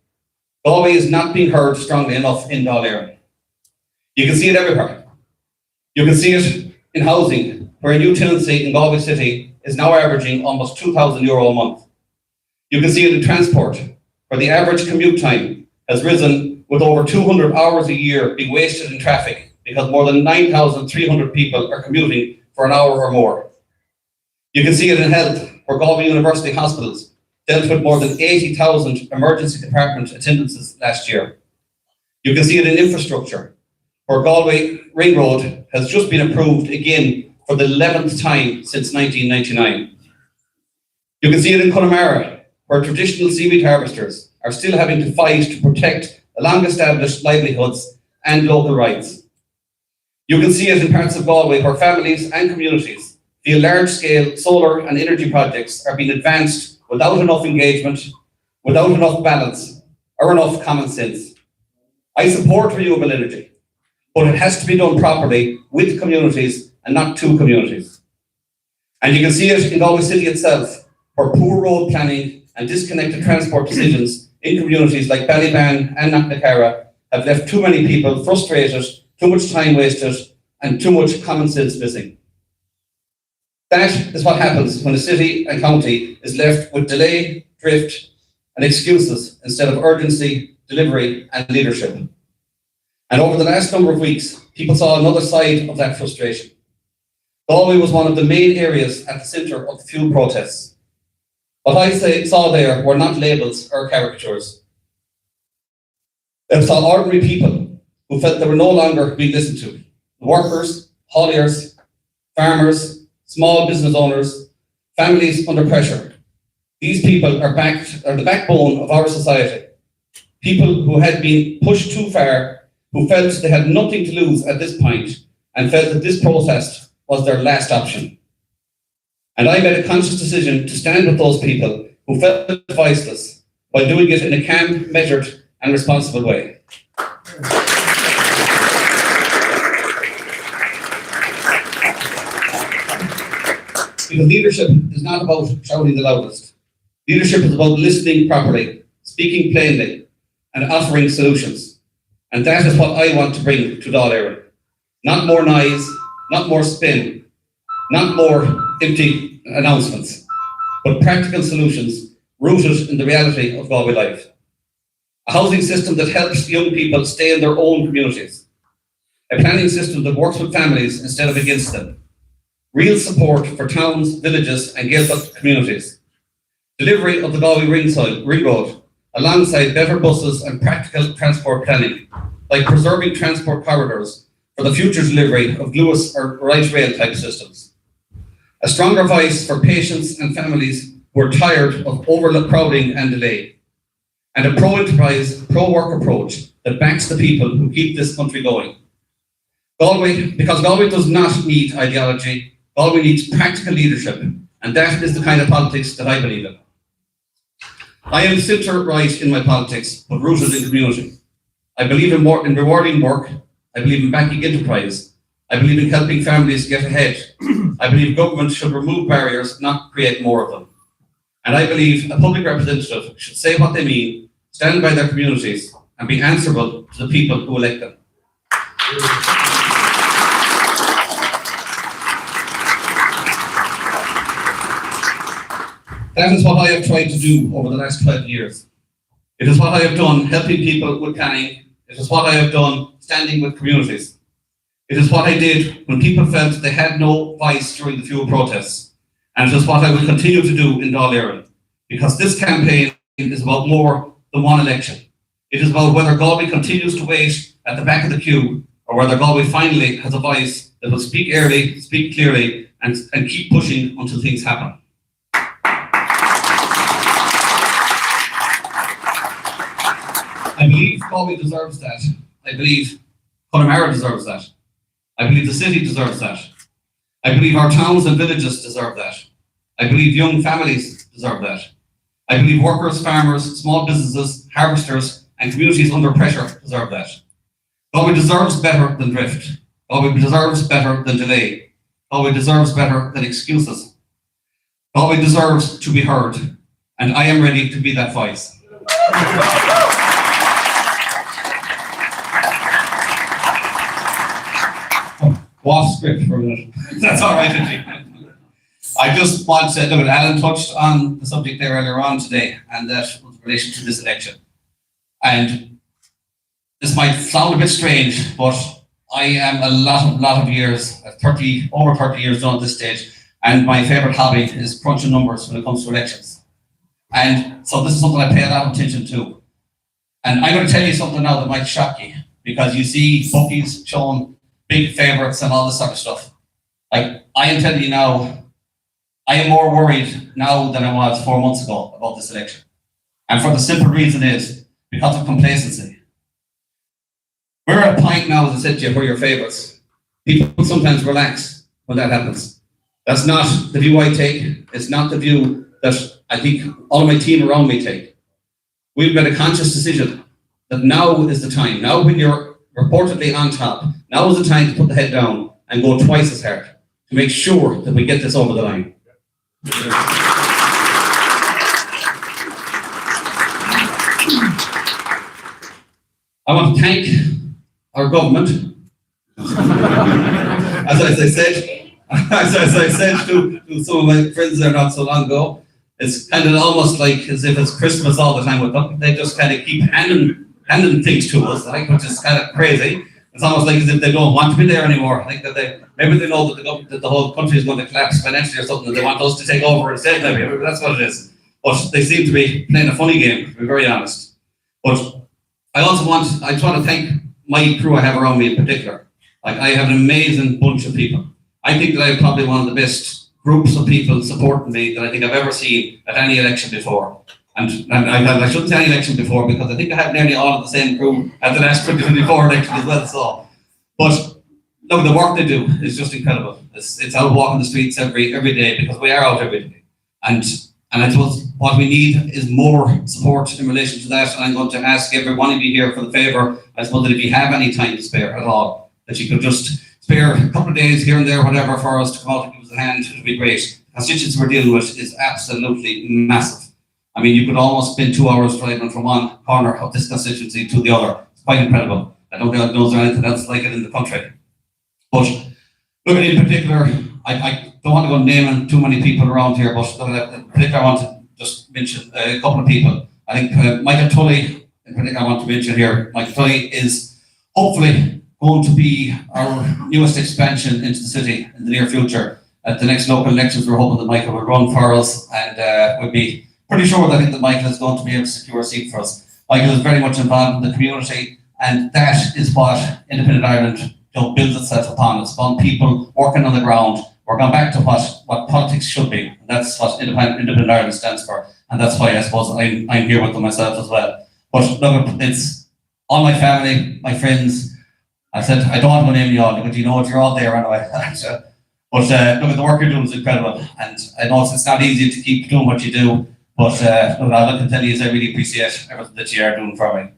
Galway is not being heard strongly enough in Dáil Éireann. You can see it everywhere. You can see it in housing, where a new tenancy in Galway City is now averaging almost €2,000 a month. You can see it in transport, where the average commute time has risen, with over 200 hours a year being wasted in traffic because more than 9,300 people are commuting for an hour or more. You can see it in health, where Galway University hospitals dealt with more than 80,000 emergency department attendances last year. You can see it in infrastructure, where Galway Ring Road has just been approved again for the 11th time since 1999. You can see it in Connemara, where traditional seaweed harvesters are still having to fight to protect long-established livelihoods and local rights. You can see it in parts of Galway where families and communities feel large-scale solar and energy projects are being advanced without enough engagement, without enough balance, or enough common sense. I support renewable energy, but it has to be done properly with communities and not to communities. And you can see it in Galway City itself, where poor road planning and disconnected transport decisions in communities like Ballyban and Knocknacarra have left too many people frustrated, too much time wasted, and too much common sense missing. That is what happens when a city and county is left with delay, drift, and excuses instead of urgency, delivery, and leadership. And over the last number of weeks, people saw another side of that frustration. Galway was one of the main areas at the centre of the fuel protests. What I saw there were not labels or caricatures. I saw ordinary people who felt they were no longer being listened to. Workers, hauliers, farmers, small business owners, families under pressure. These people are the backbone of our society. People who had been pushed too far, who felt they had nothing to lose at this point, and felt that this protest was their last option. And I made a conscious decision to stand with those people who felt voiceless, while doing it in a calm, measured, and responsible way. Because leadership is not about shouting the loudest. Leadership is about listening properly, speaking plainly, and offering solutions. And that is what I want to bring to Dáil Éireann. Not more noise, not more spin, not more empty announcements, but practical solutions rooted in the reality of Galway life. A housing system that helps young people stay in their own communities. A planning system that works with families instead of against them. Real support for towns, villages, and Gaeltacht communities. Delivery of the Galway Ring Road, alongside better buses and practical transport planning, like preserving transport corridors for the future delivery of Lewis or light rail type systems. A stronger voice for patients and families who are tired of overcrowding and delay. And a pro-enterprise, pro-work approach that backs the people who keep this country going. Because Galway does not need ideology, Galway needs practical leadership, and that is the kind of politics that I believe in. I am centre-right in my politics, but rooted in community. I believe in rewarding work. I believe in backing enterprise. I believe in helping families get ahead. I believe government should remove barriers, not create more of them. And I believe a public representative should say what they mean, stand by their communities, and be answerable to the people who elect them. That is what I have tried to do over the last 12 years. It is what I have done helping people with planning. It is what I have done standing with communities. It is what I did when people felt they had no voice during the fuel protests. And it is what I will continue to do in Dáil Éireann. Because this campaign is about more than one election. It is about whether Galway continues to wait at the back of the queue, or whether Galway finally has a voice that will speak early, speak clearly, and keep pushing until things happen. I believe Galway deserves that. I believe Connemara deserves that. I believe the city deserves that. I believe our towns and villages deserve that. I believe young families deserve that. I believe workers, farmers, small businesses, harvesters, and communities under pressure deserve that. Galway deserves better than drift. Galway deserves better than delay. Galway deserves better than excuses. Galway deserves to be heard, and I am ready to be that voice. Off script for a minute. That's all right, indeed. I just want to look at Alan touched on the subject there earlier on today, and that was in relation to this election. And this might sound a bit strange, but I am a lot of years, over 30 years done at this stage, and my favourite hobby is crunching numbers when it comes to elections. And so this is something I pay a lot of attention to. And I'm going to tell you something now that might shock you, because you see bookies showing big favourites and all this sort of stuff. Like, I am telling you now, I am more worried now than I was 4 months ago about this election. And for the simple reason is, because of complacency. We're at a point now, as I said to you, where your favourites. People sometimes relax when that happens. That's not the view I take. It's not the view that I think all of my team around me take. We've made a conscious decision that now is the time. Now when you're reportedly on top, now is the time to put the head down and go twice as hard to make sure that we get this over the line. I want to thank our government. As I said to some of my friends there not so long ago, it's kind of almost like as if it's Christmas all the time with them. They just kind of keep handing things to us, like, which is kind of crazy. It's almost like as if they don't want to be there anymore. Like that maybe they know that the whole country is going to collapse financially or something, and they want us to take over instead. Maybe that's what it is. But they seem to be playing a funny game, to be very honest. But I just want to thank my crew I have around me in particular. Like, I have an amazing bunch of people. I think that I have probably one of the best groups of people supporting me that I think I've ever seen at any election before. And I shouldn't say any election before, because I think I had nearly all of the same crew at the last 2024 election as well. So, but look, the work they do is just incredible. It's out walking the streets every day, because we are out every day. And I suppose what we need is more support in relation to that. And I'm going to ask every one of you here for the favour, I suppose, that if you have any time to spare at all, that you could just spare a couple of days here and there, whatever, for us to come out and give us a hand. It would be great. The constituency we're dealing with is absolutely massive. I mean, you could almost spend 2 hours driving from one corner of this constituency to the other. It's quite incredible. I don't think there's anything else like it in the country. But looking in particular, I don't want to go naming too many people around here, but in particular, I want to just mention a couple of people. I think Michael Tully, in particular, I want to mention here. Michael Tully is hopefully going to be our newest expansion into the city in the near future. At the next local elections, we're hoping that Michael will run for us, and we'll be pretty sure that I think that Michael is going to be able to secure a seat for us. Michael is very much involved in the community, and that is what Independent Ireland builds itself upon. It's upon people working on the ground. We're going back to what politics should be. And that's what Independent Ireland stands for. And that's why I suppose I'm here with them myself as well. But look, it's all my family, my friends. I said, I don't want to name you all, but you know what, you're all there anyway. But look, the work you're doing is incredible. And I know it's not easy to keep doing what you do. But look, all I can tell you is I really appreciate everything that you are doing for me.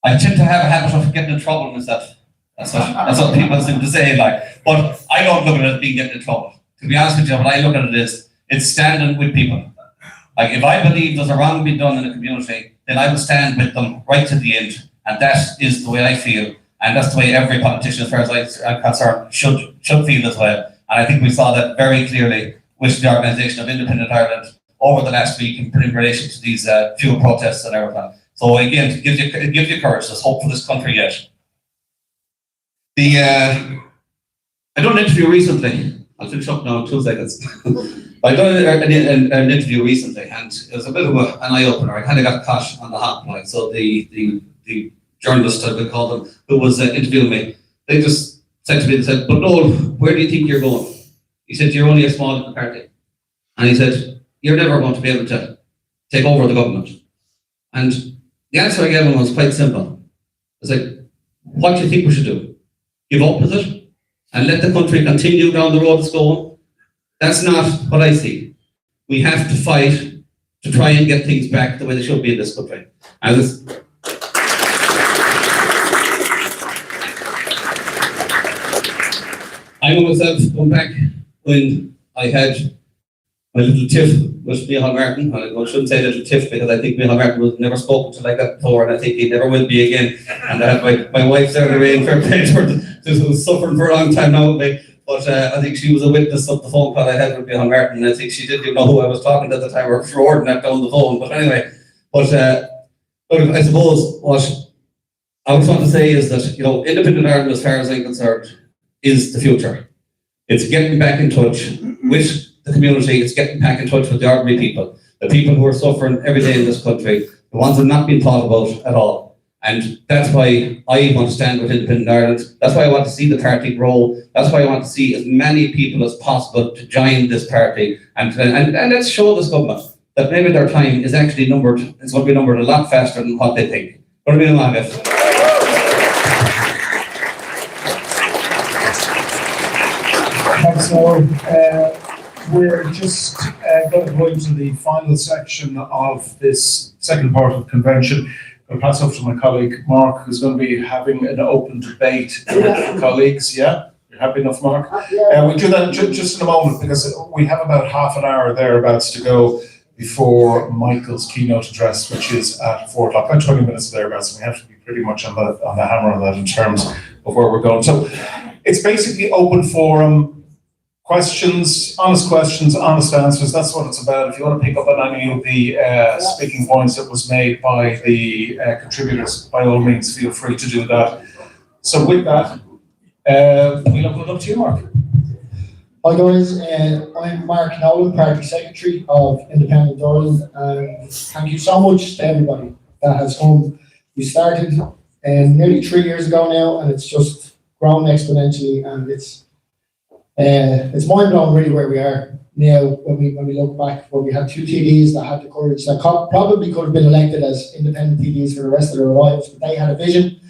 I tend to have a habit of getting in trouble myself. That's what people seem to say, like. But I don't look at it as being getting in trouble. To be honest with you, what I look at it is, it's standing with people. Like, if I believe there's a wrong being done in the community, then I will stand with them right to the end. And that is the way I feel. And that's the way every politician, as far as I'm concerned, should feel as well. And I think we saw that very clearly with the organisation of Independent Ireland over the last week in relation to these fuel protests and everything. So again, it gives you courage. There's hope for this country yet. I done an interview recently. I'll finish up now in 2 seconds. I done an interview recently, and it was a bit of an eye-opener. I kind of got caught on the hop, like, so the journalist, I would call them, who was interviewing me, they just said to me, they said, "But Noel, where do you think you're going?" He said, "You're only a small little party." And he said, "You're never going to be able to take over the government." And the answer I gave him was quite simple. I was like, "What do you think we should do? Give up with it and let the country continue down the road it's going?" That's not what I see. We have to fight to try and get things back the way they should be in this country. And I know myself going back when I had my little tiff with Micheál Martin. I shouldn't say little tiff, because I think Micheál Martin was never spoken to like that before, and I think he never will be again. And I had my wife there in fair play to her, who was suffering for a long time now with me. But I think she was a witness of the phone call I had with Micheál Martin, and I think she didn't even know who I was talking to at the time, or forwarding that down the phone. But anyway, I suppose what I was trying to say is that, Independent Ireland, as far as I'm concerned, is the future. It's getting back in touch with the community. It's getting back in touch with the ordinary people, the people who are suffering every day in this country, the ones that are not being thought about at all. And that's why I want to stand with Independent Ireland. That's why I want to see the party grow. That's why I want to see as many people as possible to join this party. And let's show this government that maybe their time is actually numbered, it's going to be numbered a lot faster than what they think. What do you mean, Thanks, Noel. We're just going to go into the final section of this second part of the convention. I'll pass off to my colleague Mark, who's going to be having an open debate with the colleagues. Yeah? You're happy enough, Mark? We'll do that just in a moment, because we have about half an hour thereabouts to go before Michael's keynote address, which is at 4 o'clock, about 20 minutes thereabouts. And we have to be pretty much on the hammer on that in terms of where we're going. So it's basically open forum. Questions, honest answers, that's what it's about. If you want to pick up on any of the speaking points that was made by the contributors, by all means, feel free to do that. So with that, we'll open it up to you, Mark. Hi guys, I'm Mark Nolan, Party Secretary of Independent Ireland, and thank you so much to everybody that has come. We started nearly 3 years ago now, and it's just grown exponentially, and it's mind blowing really where we are now when we look back, where we had 2 TDs that had the courage that probably could have been elected as independent TDs for the rest of their lives, but they had a vision,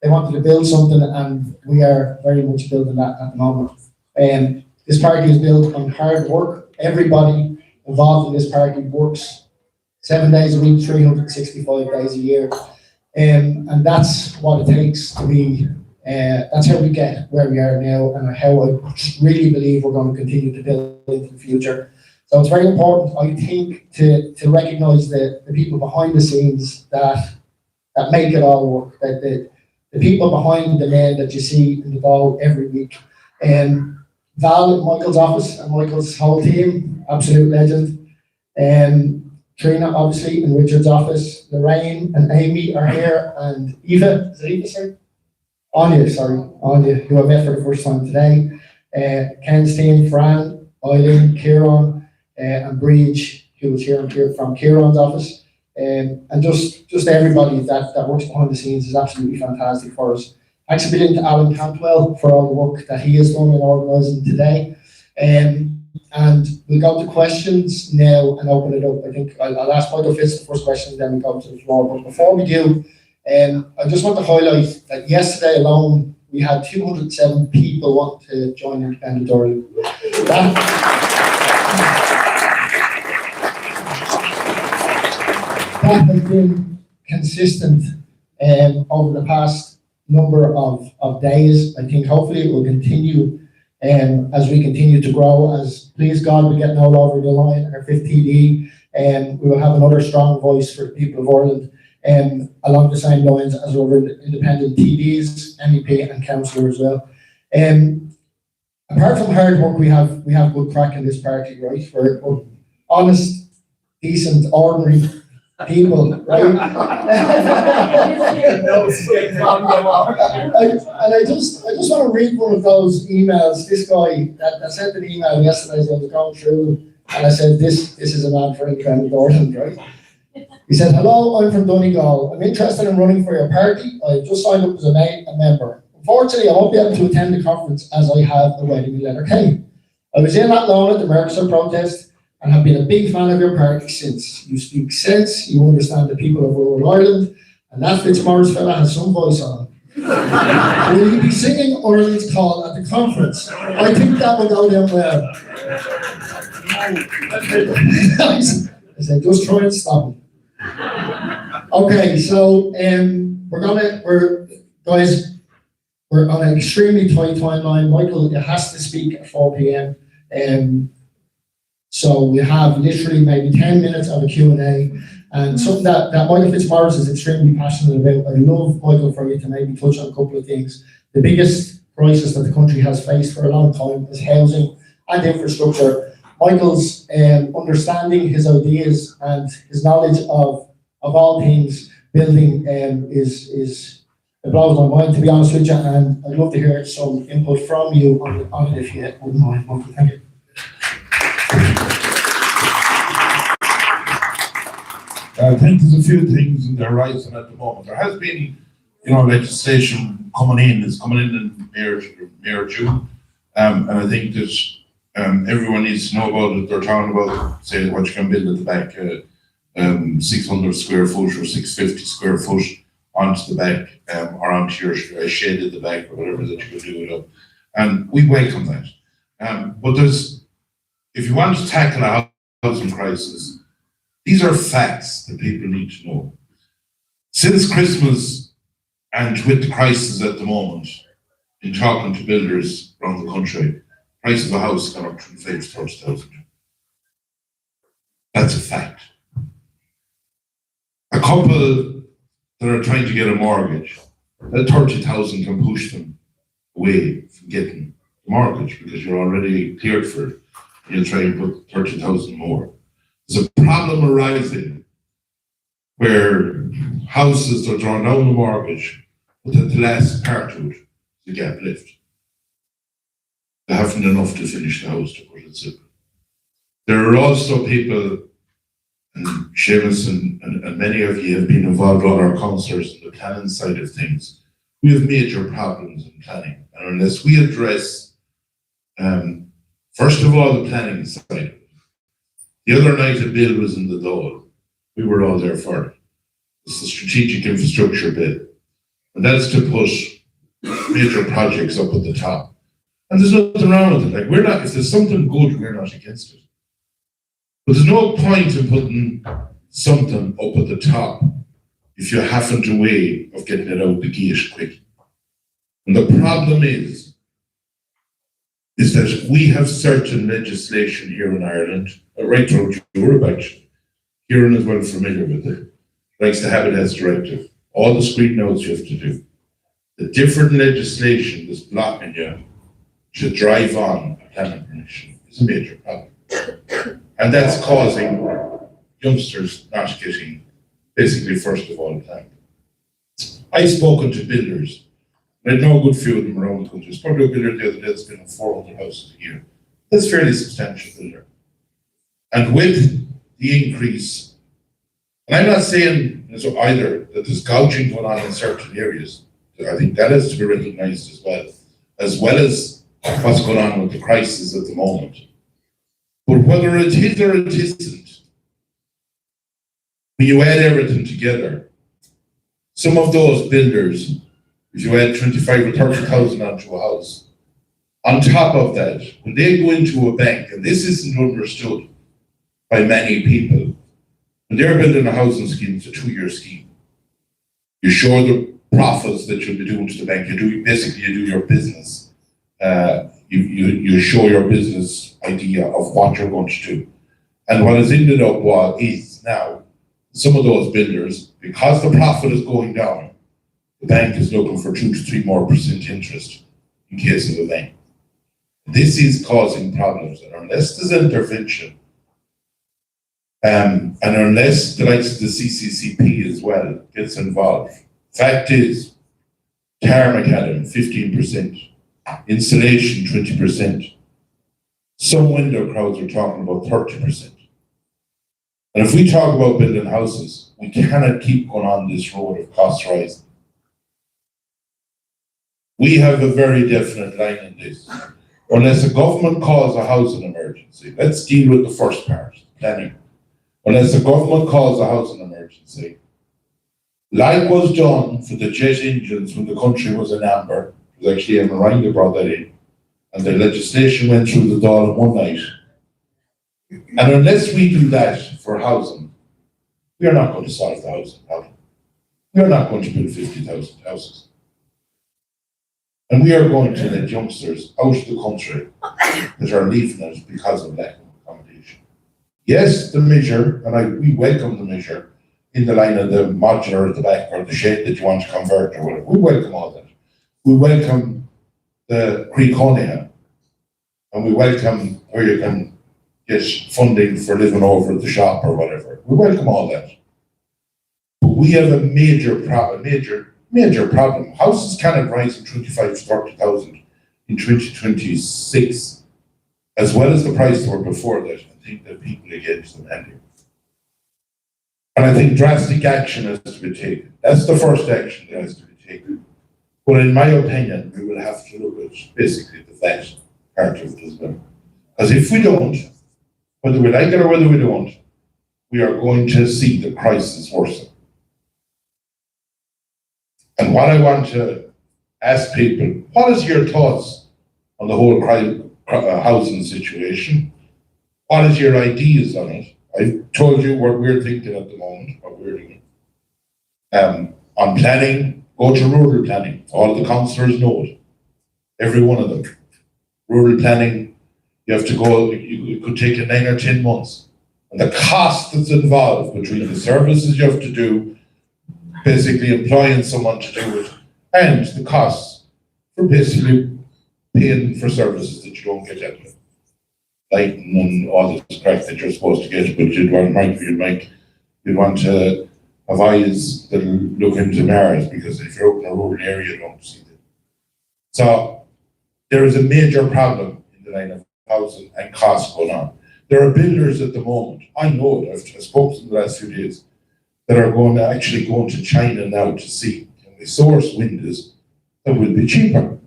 they wanted to build something, and we are very much building that at the moment. This party is built on hard work. Everybody involved in this party works 7 days a week, 365 days a year, and that's what it takes to be. That's how we get where we are now, and how I really believe we're going to continue to build into the future. So it's very important, I think, to recognise the people behind the scenes that make it all work, that the people behind the men that you see in the ball every week. Val in Michael's office and Michael's whole team, absolute legend. Trina, obviously, in Richard's office. Lorraine and Amy are here, and Eva, is it Eva, sir? Anya, who I met for the first time today. Ken's team, Fran, Eileen, Kieran, and Bridge, who was here from Kieran's office. And just everybody that works behind the scenes is absolutely fantastic for us. Thanks a million to Alan Cantwell for all the work that he has done in organising today. And we'll go to questions now and open it up. I think I'll ask Michael Fitz the first question, then we'll go to the floor. But before we do, I just want to highlight that yesterday alone, we had 207 people want to join Independent Ireland. That has been consistent over the past number of days. I think hopefully it will continue as we continue to grow. As please God, we're getting all over the line, our 5th TD, and we will have another strong voice for the people of Ireland. Along the same lines as our independent TDs, MEP and councillor as well. Apart from hard work, we have good crack in this party, right? We're honest, decent, ordinary people, right? And I just want to read one of those emails. This guy that sent an email yesterday as I was going through, and I said, this is a man for Independent Ireland, right? He said, hello, I'm from Donegal. I'm interested in running for your party. I've just signed up as a member. Unfortunately, I won't be able to attend the conference as I have a wedding in Letterkenny. I was in Athlone at the Mercosur protest and have been a big fan of your party since. You speak sense, you understand the people of rural Ireland, and that Fitzmaurice fella has some voice on him. Will you be singing Ireland's call at the conference? I think that will go down well. I said, just try and stop him. Okay, so we're on an extremely tight timeline. Michael has to speak at 4 p.m. So we have literally maybe 10 minutes of a Q&A, and something that Michael Fitzmaurice is extremely passionate about. I love, Michael, for you to maybe touch on a couple of things. The biggest crisis that the country has faced for a long time is housing and infrastructure. Michael's understanding, his ideas, and his knowledge of all things building is it blows my mind, to be honest with you, and I'd love to hear some input from you on it if you wouldn't mind. Michael, thank you. I think there's a few things in the horizon at the moment. There has been, legislation coming in May or June, and I think there's Everyone needs to know about it. They're talking about, say, what you can build at the back, 600 square foot or 650 square foot onto the back, or onto your shed at the back, or whatever that you can do it up. And we welcome that. But if you want to tackle a housing crisis, these are facts that people need to know. Since Christmas, and with the crisis at the moment, in talking to builders around the country, price of a house has gone up 25,000 to 30,000. That's a fact. A couple that are trying to get a mortgage, that 30,000 can push them away from getting the mortgage because you're already cleared for it. You'll try and put 30,000 more. There's a problem arising where houses are drawn down the mortgage, but at the last part of it, the gap left. They haven't enough to finish the house, to put it simply. There are also people, and Seamus and many of you have been involved with our councillors in the planning side of things. We have major problems in planning, and unless we address, first of all, the planning side. The other night a bill was in the Dáil. We were all there for it. It's the strategic infrastructure bill, and that's to put major projects up at the top. And there's nothing wrong with it. Like, we're not, if there's something good, we're not against it. But there's no point in putting something up at the top if you haven't a way of getting it out the gate quick. And the problem is that we have certain legislation here in Ireland, right throughout Europe actually. Kieran is well familiar with it. Likes the Habitats Directive. All the screen notes you have to do. The different legislation that's blocking you to drive on a planning permission is a major problem. And that's causing youngsters not getting, basically, first of all, planning. I've spoken to builders. I know a good few of them around the country. There's probably a builder the other day that's been on 400 houses a year. That's fairly substantial builder. And with the increase, and I'm not saying either that there's gouging going on in certain areas. I think that has to be recognised as well as what's going on with the crisis at the moment. But whether it is or it isn't, when you add everything together, some of those builders, if you add 25 or 30,000 onto a house, on top of that, when they go into a bank, and this isn't understood by many people, when they're building a housing scheme, it's a 2-year scheme. You show the profits that you'll be doing to the bank. You do your business. You show your business idea of what you're going to do. And what has ended up is now some of those builders, because the profit is going down, the bank is looking for 2 to 3% more interest in case of a bank. This is causing problems, and unless there's intervention, and unless the likes of the CCCP as well gets involved. Fact is, tar macadam 15%, insulation 20%. Some window crowds are talking about 30%. And if we talk about building houses, we cannot keep going on this road of cost rising. We have a very definite line in this. Unless the government calls a housing emergency, let's deal with the first part, planning. Unless the government calls a housing emergency, like was done for the jet engines when the country was in amber, it was actually Emma Ryan that brought that in, and the legislation went through the Dáil in one night. And unless we do that for housing, we are not going to solve the housing problem. We are not going to build 50,000 houses. And we are going to let youngsters out of the country that are leaving it because of lack of accommodation. Yes, the measure, and we welcome the measure in the line of the modular at the back or the shed that you want to convert or whatever. We welcome all that. We welcome the Creeconia, and we welcome where you can get funding for living over at the shop or whatever. We welcome all that. But we have a major problem. Houses cannot rise from 25 to 30,000 in 2026, as well as the price they were before that. I think that people against them handling. And I think drastic action has to be taken. That's the first action that has to be taken. But in my opinion, we will have to look at basically the VAT part of it as well. Because if we don't, whether we like it or whether we don't, we are going to see the crisis worsen. And what I want to ask people, what is your thoughts on the whole housing situation? What is your ideas on it? I've told you what we're thinking at the moment, what we're doing. On planning, go to rural planning. All the councillors know it. Every one of them. Rural planning, you have to go, it could take you 9 or 10 months. And the cost that's involved between the services you have to do, basically employing someone to do it, and the costs for basically paying for services that you don't get out of it. Lighting and all the crap that you're supposed to get, but you'd want to have eyes that look into Mars, because if you're out in a rural area, you don't see them. So there is a major problem in the line of housing and costs going on. There are builders at the moment, I know it, I've spoken to them the last few days, that are actually going to China now to see, can we source windows that will be cheaper?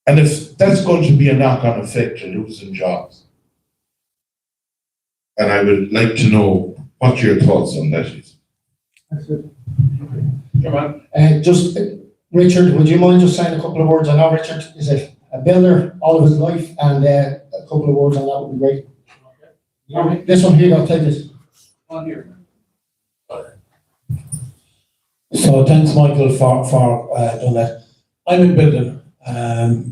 And if that's going to be a knock-on effect to losing jobs. And I would like to know what your thoughts on that is. Come on. Just, Richard, would you mind just saying a couple of words? I know Richard is a builder all of his life, and a couple of words on that would be great. Okay. This one here, I'll take this. On here. So thanks, Michael, for doing that. I'm in building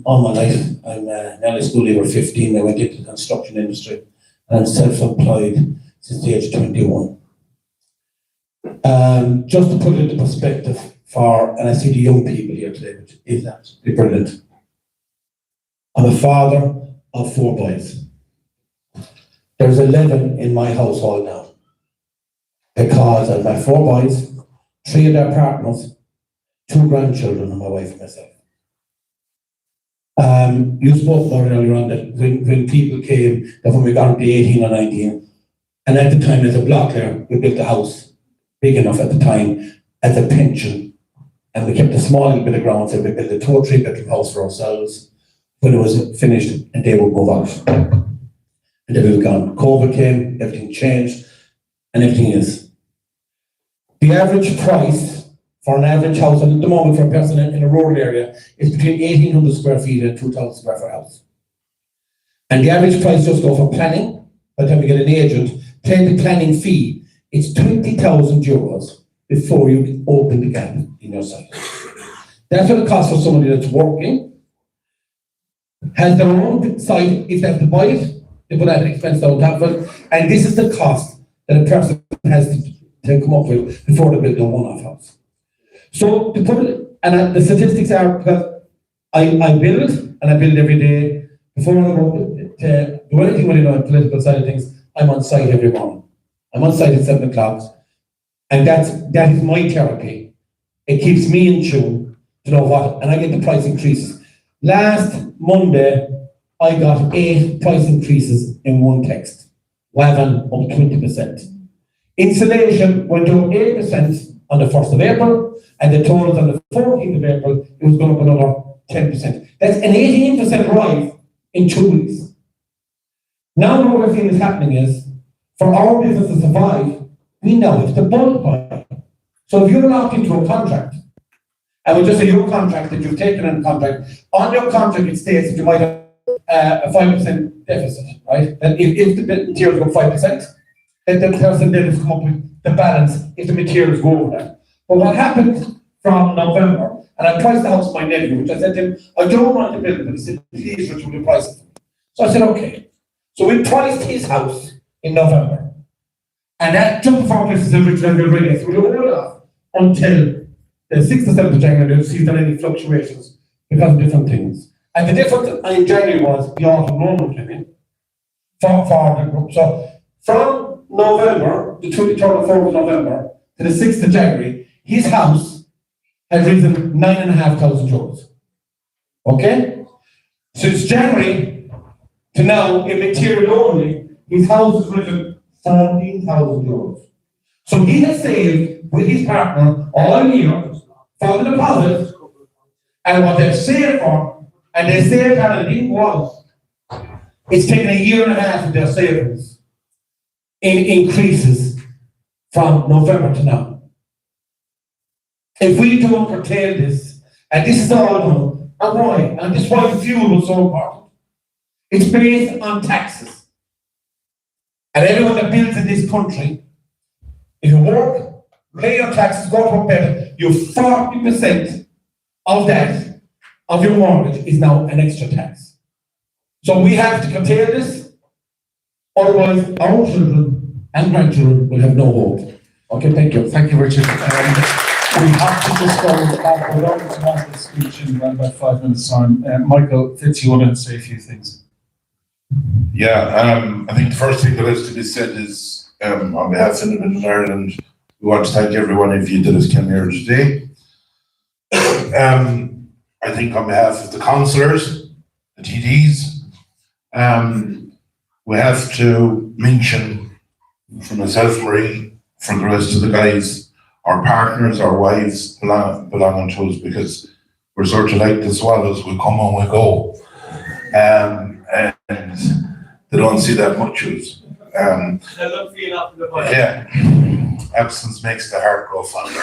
all my life. I'm nearly school leaver 15. I went into the construction industry, and I'm self-employed since the age of 21. Just to put it into perspective and I see the young people here today, which is absolutely brilliant. I'm a father of 4 boys. There's 11 in my household now, because I've my 4 boys, 3 of their partners, 2 grandchildren, and my wife and myself. You spoke about earlier on that when people came, that when we got up to 18 or 19, and at the time as a block there, we built a house big enough at the time as a pension, and we kept a small little bit of ground, so we built a 2 or 3 bedroom house for ourselves when it was finished, and they would move out. And then we were gone. COVID came, everything changed, and everything is. The average price for an average house at the moment for a person in a rural area is between 1,800 square feet and 2,000 square foot house. And the average price just go for planning, by the time you get an agent, paying the planning fee, it's 20,000 euros before you open the gap in your site. That's what it costs for somebody that's working, has their own site, if they have to buy it, they put that expense on top of it, and this is the cost that a person has to come up with before they build a one-off house. So to put it, and the statistics are, because I build, and I build every day. Before I go to do anything with the political side of things, I'm on site every morning. I'm on site at 7 o'clock, and that is my therapy. It keeps me in tune to know what, and I get the price increases. Last Monday, I got 8 price increases in one text. Wagon up 20%. Insulation went up 8% on the 1st of April, and the totals on the 14th of April, it was going up another 10%. That's an 18% rise in 2 weeks. Now what we're seeing is happening is, for our business to survive, we now have to bulk buy. So if you're locked into a contract, and we'll just say your contract that you've taken in contract, on your contract it states that you might have a 5% deficit, right? And if the materials go 5%, then the person then has come up with the balance if the materials go over that. But what happened from November, and I priced the house for my nephew, which I said to him, I don't want to build it, but he said, please reduce the price of it. So I said, okay. So we priced his house in November. And that just before Christmas and Richard and ready. So we hold off until the 6th or 7th of January to see if there are any fluctuations because of different things. And the difference in January was the autumn normal came in for the group. So from November, the 23rd or 4th of November to the 6th of January, his house had risen 9,500 euros. Okay? Since January to now, in material only, his house has risen 14,000 euros. So he has saved with his partner all year for the deposit and what they've saved for, and they saved on a legal was It's taken a year and a half of their savings in increases from November to now. If we don't curtail this, and this is all done, and why? And this is why fuel was so important. It's based on taxes. And everyone that builds in this country, if you work, pay your taxes, go to a better, you 40% of that, of your mortgage, is now an extra tax. So we have to curtail this, otherwise our children and grandchildren will have no hope. Okay, thank you. Thank you, Richard. We have to just go back. We're going to Michael's speech in around about 5 minutes' time. Michael, Fitz, you want to say a few things? Yeah, I think the first thing that has to be said is, on behalf of Independent Ireland, we want to thank every one of you that has come here today. I think on behalf of the councillors, the TDs, we have to mention, for myself, Marie, for the rest of the guys, our partners, our wives belonging to us, because we're sort of like the swallows, we come and we go. And they don't see that much use. Yeah, absence makes the heart grow fonder.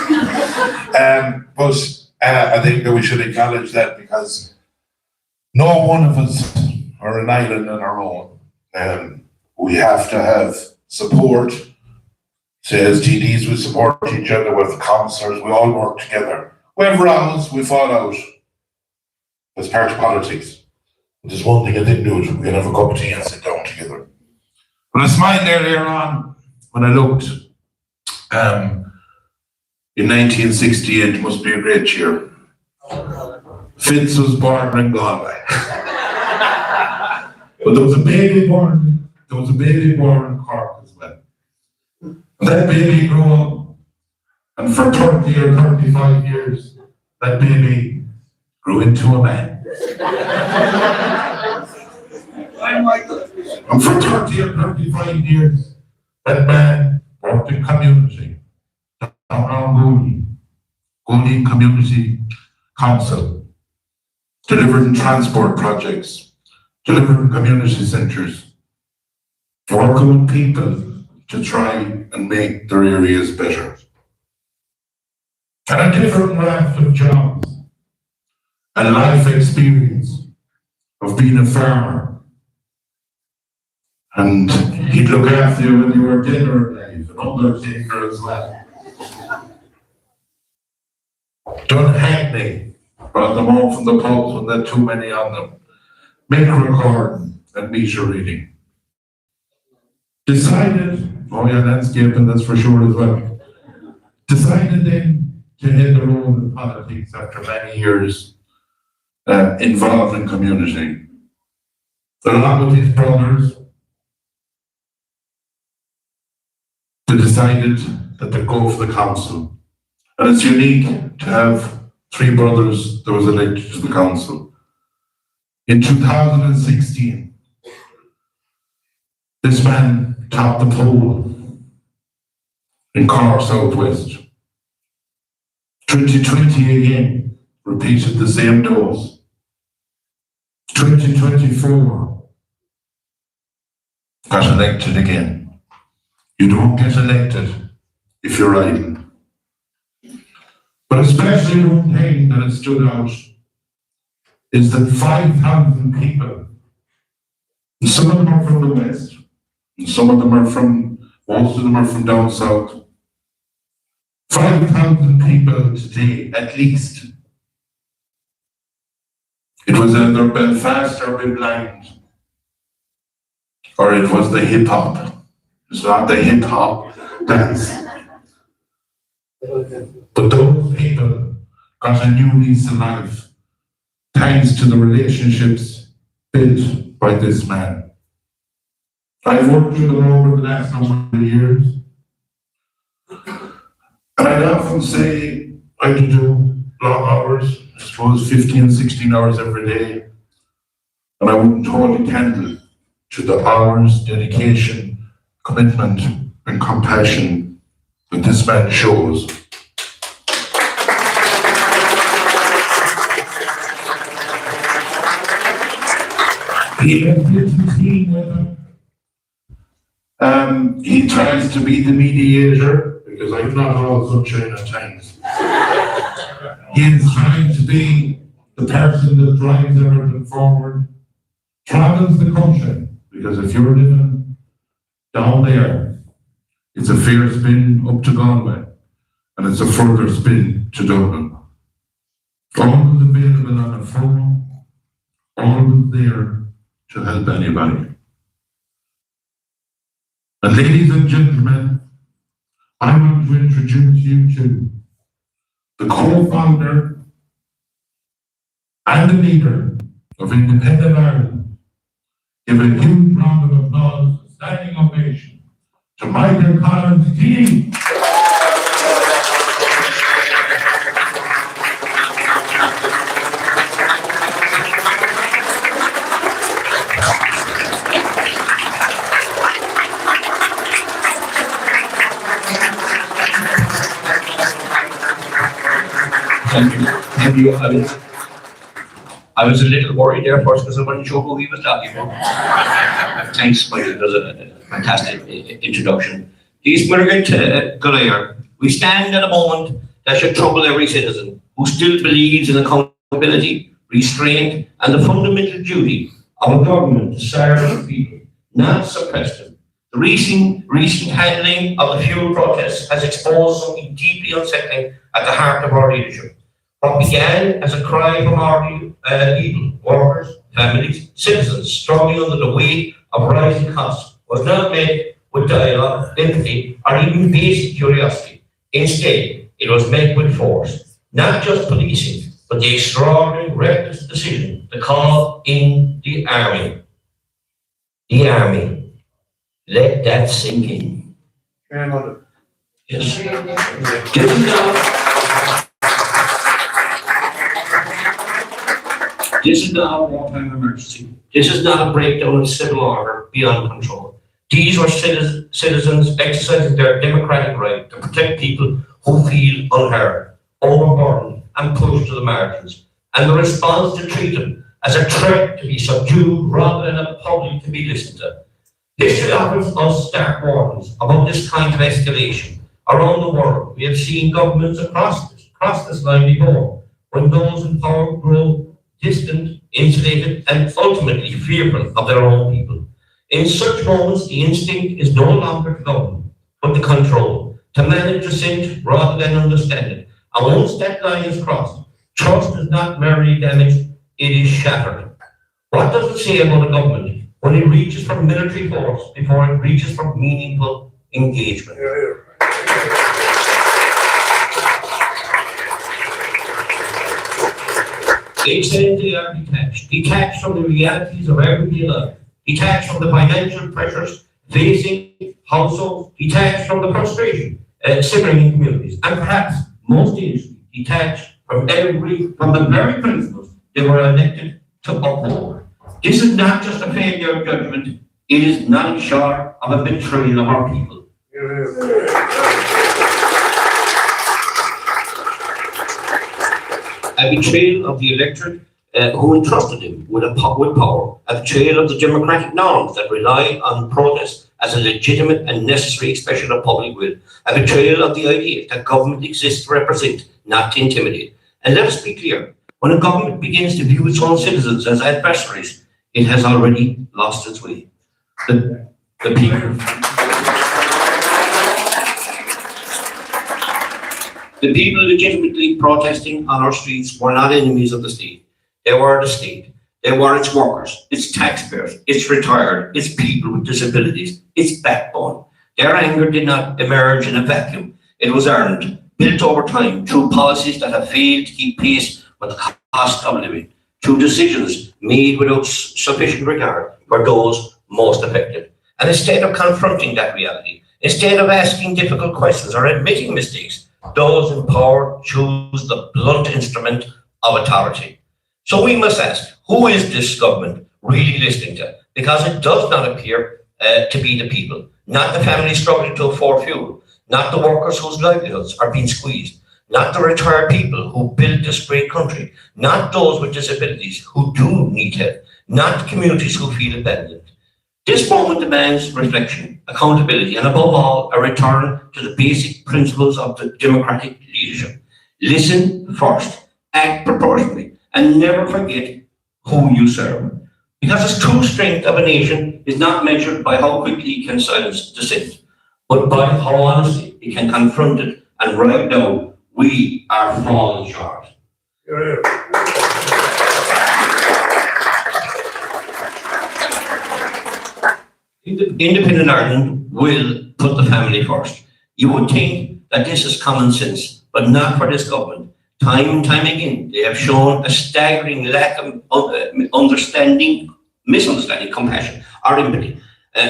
But I think that we should acknowledge that, because no one of us are an island on our own. We have to have support. So as TDs, we support each other with the councillors, we all work together. We have rows, we fall out. As part of politics. There's one thing I didn't do, is we can have a cup of tea and sit down together. But I smiled earlier on when I looked. In 1968, must be a great year. Fitz was born in Galway. But there was a baby born in Cork as well. And that baby grew up, and for 30 or 35 years, that baby grew into a man. And for 30 or 35 years, that man worked in community, down on Galway Community Council, delivered in transport projects, delivered in community centres, working with people to try and make their areas better. And a different raft of jobs and life experience of being a farmer. And he'd look after you when you were dead or alive, and undertaker as well. Done Hackney, brought them home from the pubs when there were too many on them. Make recording and meter reading. Decided, oh yeah, landscaping, that's for sure as well. Decided then to head the road in politics after many years involved in community. Along with his brothers, they decided that they'd go for the council. And it's unique to have 3 brothers that was elected to the council. In 2016, this man topped the poll in Cork Southwest. 2020 again, repeated the same dose. 2024, got elected again. You don't get elected if you're riding. But especially one thing that has stood out is that 5,000 people, and some of them are from the west, and some of them are from, most of them are from down south. 5,000 people today, at least. It was either Belfast or Be Blind, or it was the hip hop. It's not the hip hop dance. But those people got a new lease of life, thanks to the relationships built by this man. I've worked with them over the last number of years. And I'd often say I could do long hours, I suppose 15, 16 hours every day. And I wouldn't hold a candle to the hours, dedication, commitment, and compassion that this man shows. He has business team with him. He tries to be the mediator, because I'm not all sunshine at times. He is trying to be the person that drives everything forward, travels the country, because if you're living down there, it's a fair spin up to Galway, and it's a further spin to Dublin. Always available on a phone, always there to help anybody. And ladies and gentlemen, I want to introduce you to the co-founder and the leader of Independent Ireland. Give a huge round of applause, standing ovation to Michael Collins team. Thank you. I was a little worried there first because I wasn't sure who he was talking about. Thanks, Michael. It was a fantastic introduction. These Mirgant Galway, we stand at a moment that should trouble every citizen who still believes in accountability, restraint, and the fundamental duty of a government to serve the people, not suppress them. The recent handling of the fuel protests has exposed something deeply unsettling at the heart of our leadership. What began as a cry from our people, workers, families, citizens struggling under the weight of rising costs was not met with dialogue, empathy, or even basic curiosity. Instead, it was met with force, not just policing, but the extraordinary reckless decision to call in the army. The army. Let that sink in. Yes. This is not a wartime emergency. This is not a breakdown of civil order beyond control. These were citizens exercising their democratic right to protect people who feel unheard, overburdened, and pushed to the margins. And the response to treat them as a threat to be subdued rather than a public to be listened to. History offers us stark warnings about this kind of escalation. Around the world, we have seen governments across this line before, when those in power grow distant, insulated, and ultimately fearful of their own people. In such moments, the instinct is no longer to govern, but to control, to manage dissent rather than understand it. And once that line is crossed, trust is not merely damaged, it is shattered. What does it say about a government when it reaches for military force before it reaches for meaningful engagement? They said they are detached from the realities of everyday life, detached from the financial pressures facing households, detached from the frustration simmering in communities, and perhaps most easily detached from the very principles they were elected to uphold. This is not just a failure of judgment, it is nothing short of a betrayal of our people. A betrayal of the electorate who entrusted him with power, a betrayal of the democratic norms that rely on protest as a legitimate and necessary expression of public will, a betrayal of the idea that government exists to represent, not to intimidate. And let us be clear, when a government begins to view its own citizens as adversaries, it has already lost its way. The people legitimately protesting on our streets were not enemies of the state. They were the state. They were its workers, its taxpayers, its retired, its people with disabilities, its backbone. Their anger did not emerge in a vacuum. It was earned, built over time through policies that have failed to keep pace with the cost of living, through decisions made without sufficient regard for those most affected. And instead of confronting that reality, instead of asking difficult questions or admitting mistakes, those in power choose the blunt instrument of authority. So we must ask, who is this government really listening to? Because it does not appear to be the people, not the families struggling to afford fuel, not the workers whose livelihoods are being squeezed, not the retired people who built this great country, not those with disabilities who do need help. not communities who feel abandoned. This moment demands reflection, accountability, and above all, a return to the basic principles of the democratic leadership. Listen first, act proportionally, and never forget who you serve. Because the true strength of a nation is not measured by how quickly it can silence dissent, but by how honestly it can confront it. And right now, we are falling short. Independent Ireland will put the family first. You would think that this is common sense, but not for this government. Time and time again, they have shown a staggering lack of misunderstanding, compassion, or empathy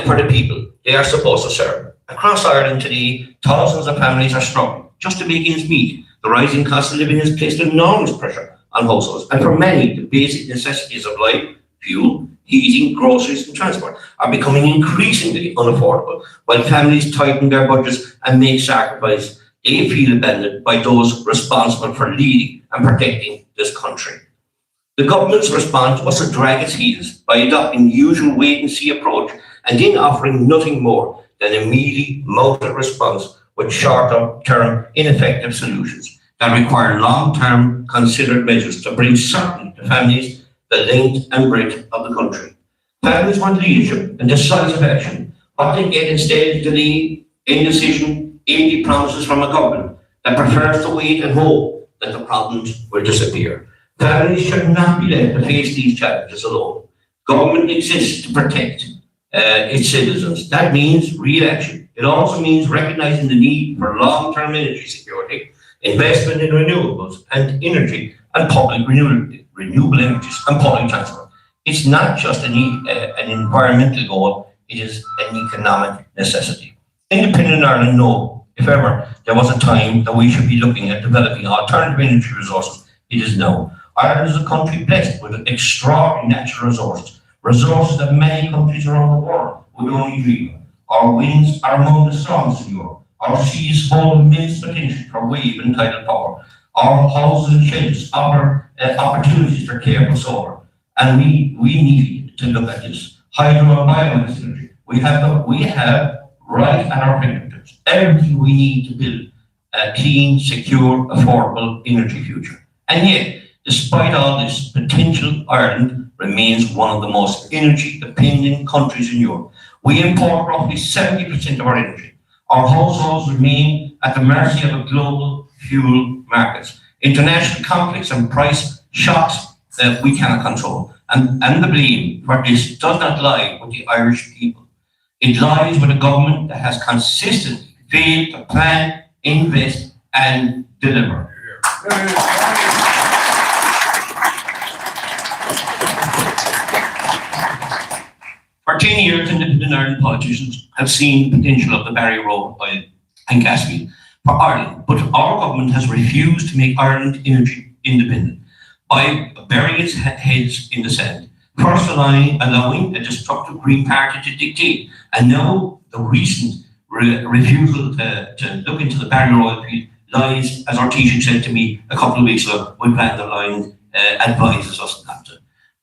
for the people they are supposed to serve. Across Ireland today, thousands of families are struggling just to make ends meet. The rising cost of living has placed enormous pressure on households, and for many, the basic necessities of life, fuel, heating, groceries, and transport are becoming increasingly unaffordable. While families tighten their budgets and make sacrifices, they feel abandoned by those responsible for leading and protecting this country. The government's response was to drag its heels by adopting the usual wait-and-see approach and then offering nothing more than a mealy, mouthed response with short-term, ineffective solutions that require long-term, considered measures to bring certainty to families the length and breadth of the country. Families want leadership and decisive action. What they get instead is delay, indecision, empty promises from a government that prefers to wait and hope that the problems will disappear. Families should not be left to face these challenges alone. Government exists to protect its citizens. That means real action. It also means recognizing the need for long-term energy security, investment in renewables and energy and public renewable energies and public transport. It's not just an environmental goal, it is an economic necessity. Independent Ireland know, if ever there was a time that we should be looking at developing alternative energy resources, it is now. Ireland is a country blessed with extraordinary natural resources that many countries around the world would only dream of. Our winds are among the strongest in Europe. Our seas hold immense potential for wave and tidal power. Our houses and shelters offer opportunities for careful solar. And we need to look at this. Hydro and biomass energy. We have right at our fingertips everything we need to build a clean, secure, affordable energy future. And yet, despite all this potential, Ireland remains one of the most energy-dependent countries in Europe. We import roughly 70% of our energy. Our households remain at the mercy of global fuel markets, international conflicts and price shocks that we cannot control. And the blame for this does not lie with the Irish people. It lies with a government that has consistently failed to plan, invest, and deliver. For 10 years, independent Ireland politicians have seen the potential of the Barry Road oil and gas field for Ireland, but our government has refused to make Ireland energy independent by burying its heads in the sand, first allowing a destructive Green Party to dictate, and now the recent refusal to look into the Barry oil field lies, as our Taoiseach said to me a couple of weeks ago, when Van der Leyen advises us not to.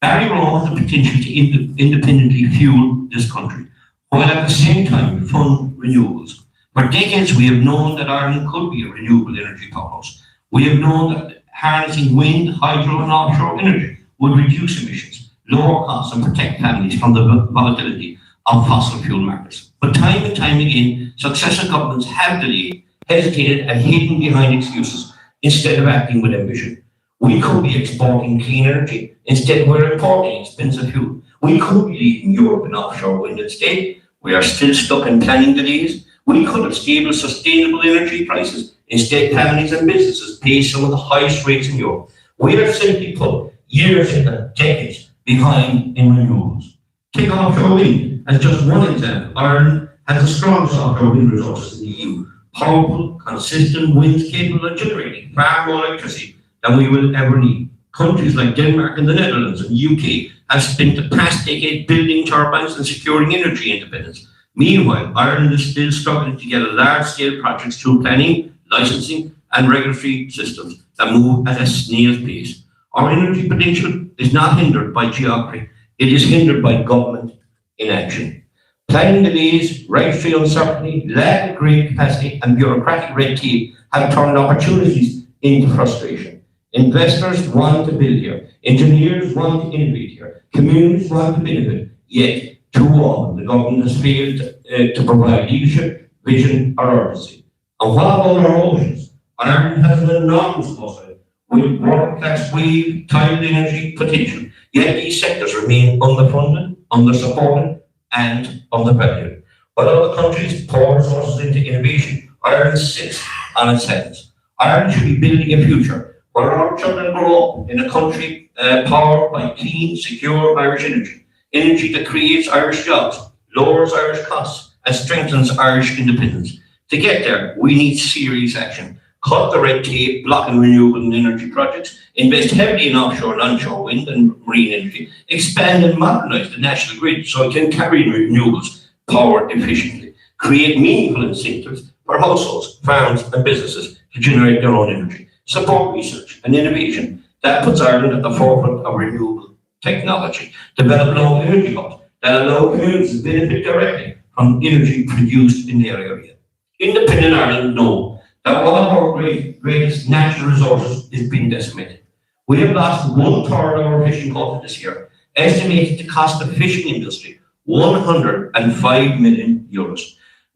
Barry Rowe has the potential to independently fuel this country, while at the same time fund renewables. For decades, we have known that Ireland could be a renewable energy powerhouse. We have known that harnessing wind, hydro, and offshore energy would reduce emissions, lower costs, and protect families from the volatility of fossil fuel markets. But time and time again, successive governments have delayed, hesitated, and hidden behind excuses instead of acting with ambition. We could be exporting clean energy. Instead, we're importing expensive fuel. We could be leading Europe in offshore wind. Instead, we are still stuck in planning delays. We could have stable, sustainable energy prices. Instead, families and businesses pay some of the highest rates in Europe. We are simply put years and decades behind in renewables. Take offshore wind as just one example. Ireland has the strongest offshore wind resources in the EU. Powerful, consistent winds capable of generating far more electricity than we will ever need. Countries like Denmark and the Netherlands and the UK have spent the past decade building turbines and securing energy independence. Meanwhile, Ireland is still struggling to get large-scale projects through planning, licensing, and regulatory systems that move at a snail's pace. Our energy potential is not hindered by geography. It is hindered by government inaction. Planning delays, regulatory uncertainty, lack of grid capacity, and bureaucratic red tape have turned opportunities into frustration. Investors want to build here, engineers want to innovate here, communities want to benefit, yet too often the government has failed to provide leadership, vision, or urgency. And what about our oceans? Ireland has an enormous coastline with world-class wave, tidal energy potential, yet these sectors remain underfunded, undersupported, and undervalued. While other countries pour resources into innovation, Ireland sits on its hands. Ireland should be building a future where our children grow up in a country powered by clean, secure Irish energy. Energy that creates Irish jobs, lowers Irish costs, and strengthens Irish independence. To get there, we need serious action. Cut the red tape blocking renewable energy projects, invest heavily in offshore and onshore wind and marine energy, expand and modernise the national grid so it can carry renewables power efficiently, create meaningful incentives for households, farms and businesses to generate their own energy, support research and innovation that puts Ireland at the forefront of renewable technology, develop local energy hubs that allow communities to benefit directly from energy produced in their area. Independent Ireland know that one of our greatest natural resources is being decimated. We have lost 1/3 of our fishing quota this year, estimated to cost the fishing industry €105 million.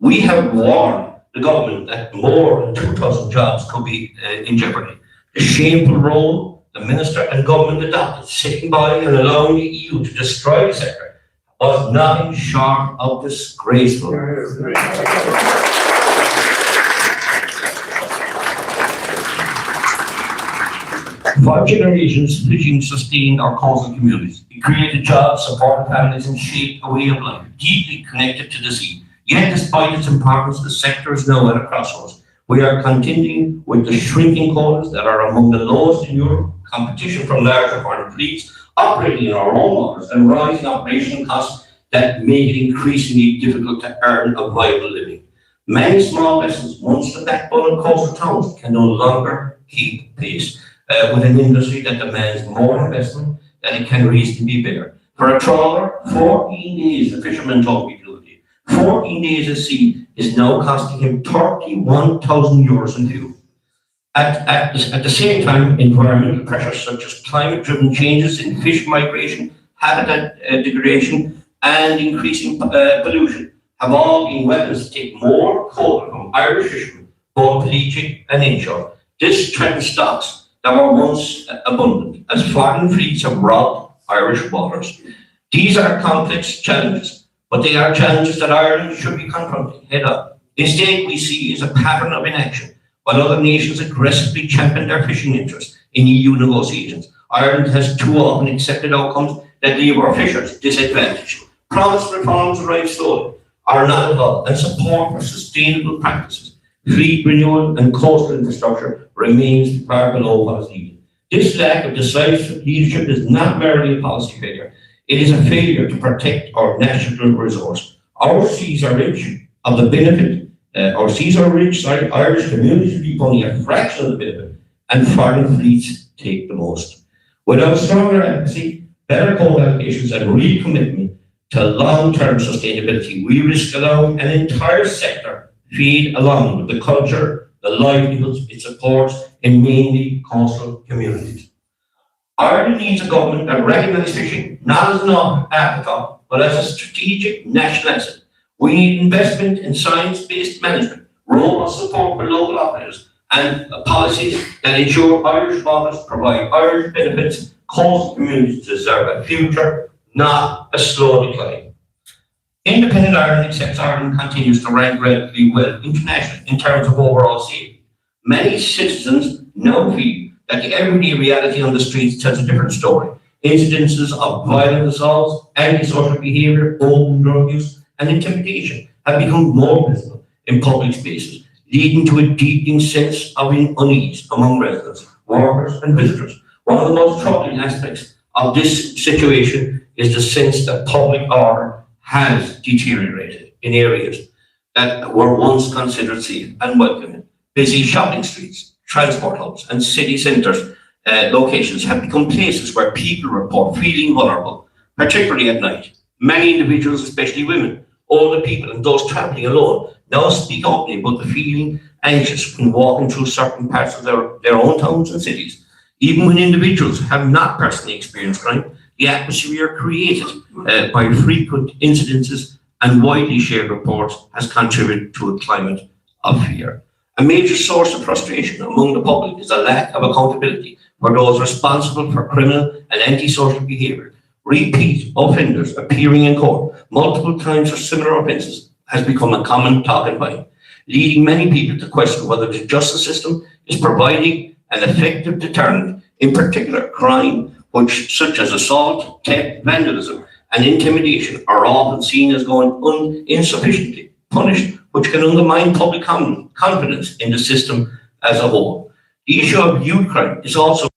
We have warned the government that more than 2,000 jobs could be in jeopardy. The shameful role the minister and government adopted, sitting by and allowing the EU to destroy the sector, was nothing short of disgraceful. For generations, fishing sustained our coastal communities. It created jobs, supported families, and shaped a way of life deeply connected to the sea. Yet, despite its importance, the sector is now at a crossroads. We are contending with the shrinking quotas that are among the lowest in Europe, competition from larger foreign fleets operating in our own waters, and rising operational costs that make it increasingly difficult to earn a viable living. Many small vessels, once the backbone of coastal towns, can no longer keep pace with an industry that demands more investment than it can reasonably bear. For a trawler, 14 days, the fisherman told me the other day, 14 days at sea is now costing him €31,000 in fuel. At the same time, environmental pressures such as climate-driven changes in fish migration, habitat degradation, and increasing pollution have all been weapons to take more quota from Irish fishermen, both pelagic and inshore. This threatens stocks that were once abundant, as foreign fleets have robbed Irish waters. These are complex challenges, but they are challenges that Ireland should be confronting head on. Instead, we see is a pattern of inaction. While other nations aggressively champion their fishing interests in EU negotiations, Ireland has too often accepted outcomes that leave our fishers disadvantaged. Promised reforms arrive slowly, or not at all, and support for sustainable practices, fleet renewal and coastal infrastructure remains far below what is needed. This lack of decisive leadership is not merely a policy failure. It is a failure to protect our national resource. Our seas are rich of the benefit. Irish communities reap only a fraction of the benefit, and foreign fleets take the most. Without stronger advocacy, better code allocations, and recommitment to long-term sustainability, we risk allowing an entire sector feed along with the culture, the livelihoods it supports in mainly coastal communities. Ireland needs a government that recognises fishing not as an afterthought, but as a strategic national asset. We need investment in science-based management, robust support for local operators, and policies that ensure Irish farmers provide Irish benefits. Coastal communities deserve a future, not a slow decline. Independent Ireland accepts Ireland continues to rank relatively well internationally in terms of overall safety. Many citizens now feel that the everyday reality on the streets tells a different story. Incidences of violent assaults, antisocial behaviour, open drug use, and intimidation have become more visible in public spaces, leading to a deepening sense of unease among residents, workers, and visitors. One of the most troubling aspects of this situation is the sense that public order has deteriorated in areas that were once considered safe and welcoming. Busy shopping streets, transport hubs, and city centres locations have become places where people report feeling vulnerable. particularly at night. Many individuals, especially women, older people, and those travelling alone, now speak openly about the feeling anxious when walking through certain parts of their own towns and cities. Even when individuals have not personally experienced crime, the atmosphere created by frequent incidences and widely shared reports has contributed to a climate of fear. A major source of frustration among the public is a lack of accountability for those responsible for criminal and antisocial behaviour. Repeat offenders appearing in court multiple times for similar offences has become a common talking point, leading many people to question whether the justice system is providing an effective deterrent. In particular, crime such as assault, theft, vandalism, and intimidation are often seen as going insufficiently punished, which can undermine public confidence in the system as a whole. The issue of youth crime is also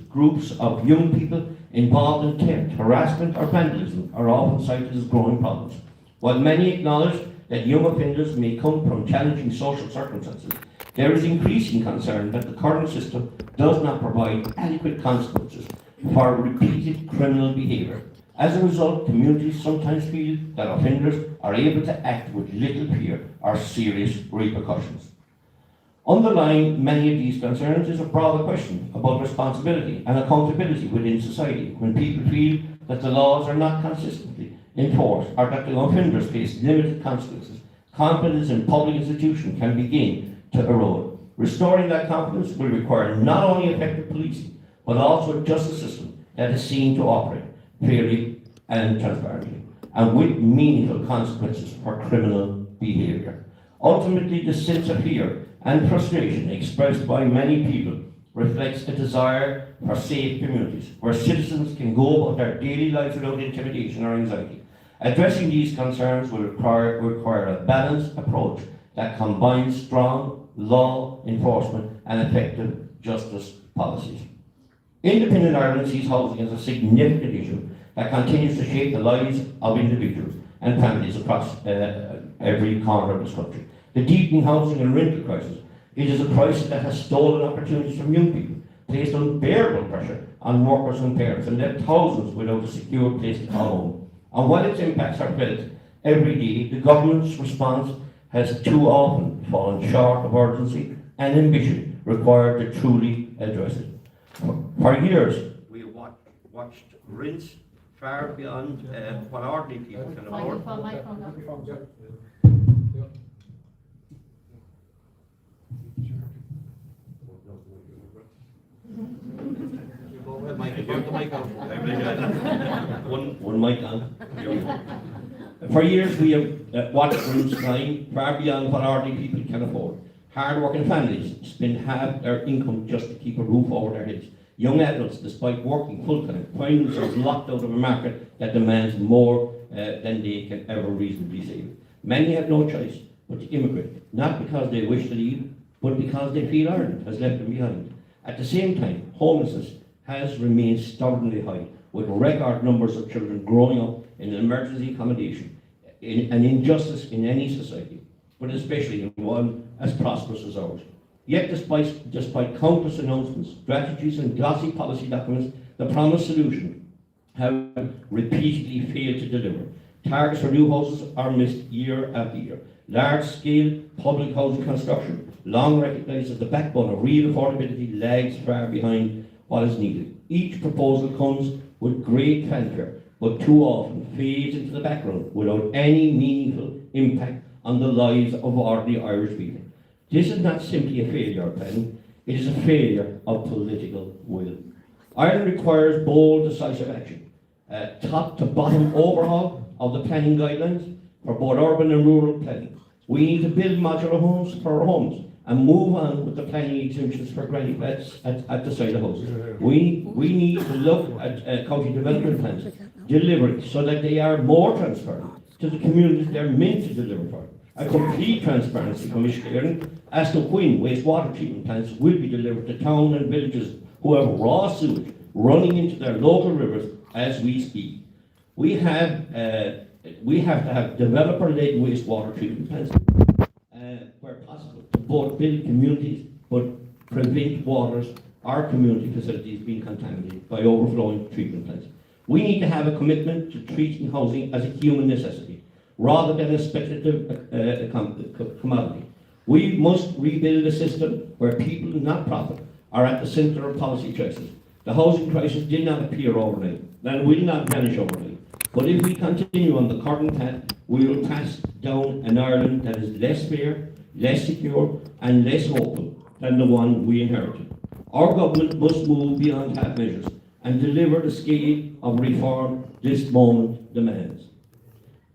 groups of young people involved in theft, harassment, or vandalism are often cited as growing problems. While many acknowledge that young offenders may come from challenging social circumstances, there is increasing concern that the current system does not provide adequate consequences for repeated criminal behaviour. As a result, communities sometimes feel that offenders are able to act with little fear or serious repercussions. Underlying many of these concerns is a broader question about responsibility and accountability within society. When people feel that the laws are not consistently enforced or that the offenders face limited consequences, confidence in public institutions can begin to erode. Restoring that confidence will require not only effective policing, but also a justice system that is seen to operate fairly and transparently, and with meaningful consequences for criminal behaviour. Ultimately, the sense of fear and frustration expressed by many people reflects a desire for safe communities where citizens can go about their daily lives without intimidation or anxiety. Addressing these concerns will require a balanced approach that combines strong law enforcement and effective justice policies. Independent Ireland sees housing as a significant issue that continues to shape the lives of individuals and families across every corner of this country. The deepening housing and rental crisis, it is a crisis that has stolen opportunities from young people, placed unbearable pressure on workers and parents, and left thousands without a secure place to call home. And while its impacts are felt every day, the government's response has too often fallen short of urgency and ambition required to truly address it. For years, we have watched rents far beyond what ordinary people can afford. One mic on. For years, we have watched rents climb far beyond what ordinary people can afford. Hard-working families spend half their income just to keep a roof over their heads. Young adults, despite working full-time, find themselves locked out of a market that demands more than they can ever reasonably save. Many have no choice but to immigrate, not because they wish to leave, but because they feel Ireland has left them behind. At the same time, homelessness has remained stubbornly high, with record numbers of children growing up in emergency accommodation, an injustice in any society, but especially in one as prosperous as ours. Yet, despite countless announcements, strategies, and glossy policy documents, the promised solution have repeatedly failed to deliver. Targets for new houses are missed year after year. Large-scale public housing construction, long recognised as the backbone of real affordability, lags far behind what is needed. Each proposal comes with great fanfare, but too often fades into the background without any meaningful impact on the lives of ordinary Irish people. This is not simply a failure of planning, it is a failure of political will. Ireland requires bold, decisive action. Top to bottom overhaul of the planning guidelines for both urban and rural planning. We need to build modular homes for our homes and move on with the planning exemptions for granny flats at the side of houses. We need to look at county development plans, delivery, so that they are more transparent to the communities they're meant to deliver for. A complete transparency commission as to when wastewater treatment plants will be delivered to town and villages who have raw sewage running into their local rivers as we speak. We have to have developer-led wastewater treatment plants where possible to both build communities but prevent waters or community facilities being contaminated by overflowing treatment plants. We need to have a commitment to treating housing as a human necessity, rather than a speculative commodity. We must rebuild a system where people, not profit, are at the centre of policy choices. The housing crisis did not appear overnight, and will not vanish overnight. But if we continue on the current path, we will pass down an Ireland that is less fair, less secure, and less open than the one we inherited. Our government must move beyond half measures and deliver the scale of reform this moment demands.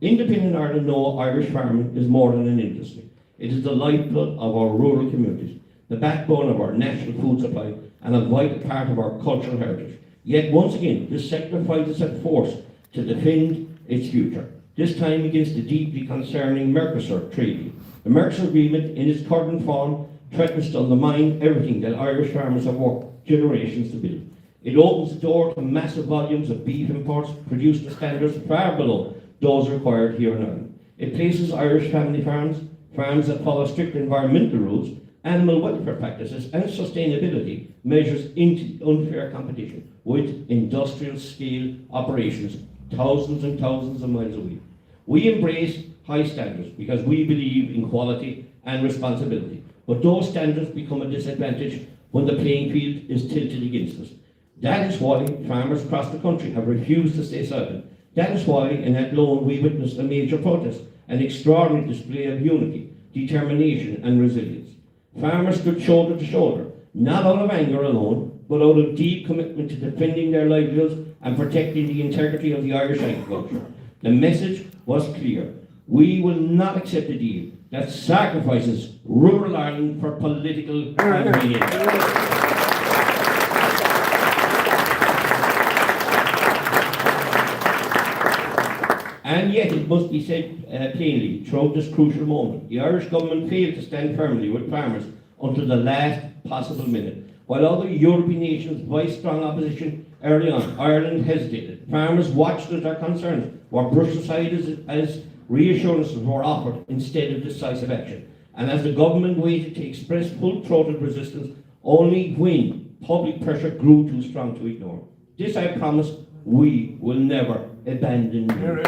Independent Ireland know Irish farming is more than an industry. It is the lifeblood of our rural communities, the backbone of our national food supply, and a vital part of our cultural heritage. Yet once again, this sector finds itself forced to defend its future, this time against the deeply concerning Mercosur Treaty. The Mercosur Agreement, in its current form, threatens to undermine everything that Irish farmers have worked generations to build. It opens the door to massive volumes of beef imports produced to standards far below those required here in Ireland. It places Irish family farms that follow strict environmental rules, animal welfare practices, and sustainability measures into unfair competition with industrial scale operations thousands and thousands of miles away. We embrace high standards because we believe in quality and responsibility, but those standards become a disadvantage when the playing field is tilted against us. That is why farmers across the country have refused to stay silent. That is why in Athlone we witnessed a major protest, an extraordinary display of unity, determination and resilience. Farmers stood shoulder to shoulder, not out of anger alone, but out of deep commitment to defending their livelihoods and protecting the integrity of the Irish agriculture. The message was clear. We will not accept a deal that sacrifices rural Ireland for political convenience. And yet, it must be said plainly, throughout this crucial moment, the Irish government failed to stand firmly with farmers until the last possible minute. While other European nations voiced strong opposition early on, Ireland hesitated. Farmers watched as their concerns were brushed aside as reassurances were offered instead of decisive action. And as the government waited to express full-throated resistance, only when public pressure grew too strong to ignore. This I promise, we will never abandon you.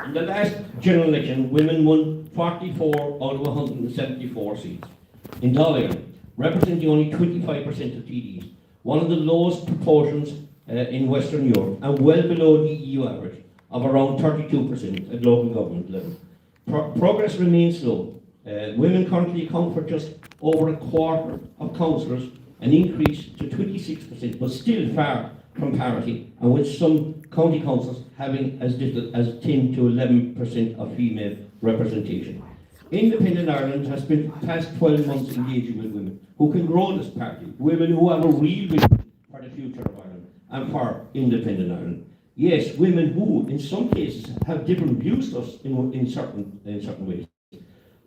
In the last general election, women won 44 out of 174 seats. In Galway, representing only 25% of TDs, one of the lowest proportions in Western Europe, and well below the EU average of around 32% at local government level. Progress remains slow. Women currently account for just over a quarter of councillors, an increase to 26%, but still far from parity, and with some county councils having as little as 10 to 11% of female representation. Independent Ireland has spent the past 12 months engaging with women who can grow this party, women who have a real vision for the future of Ireland and for Independent Ireland. Yes, women who, in some cases, have different views to us in certain ways.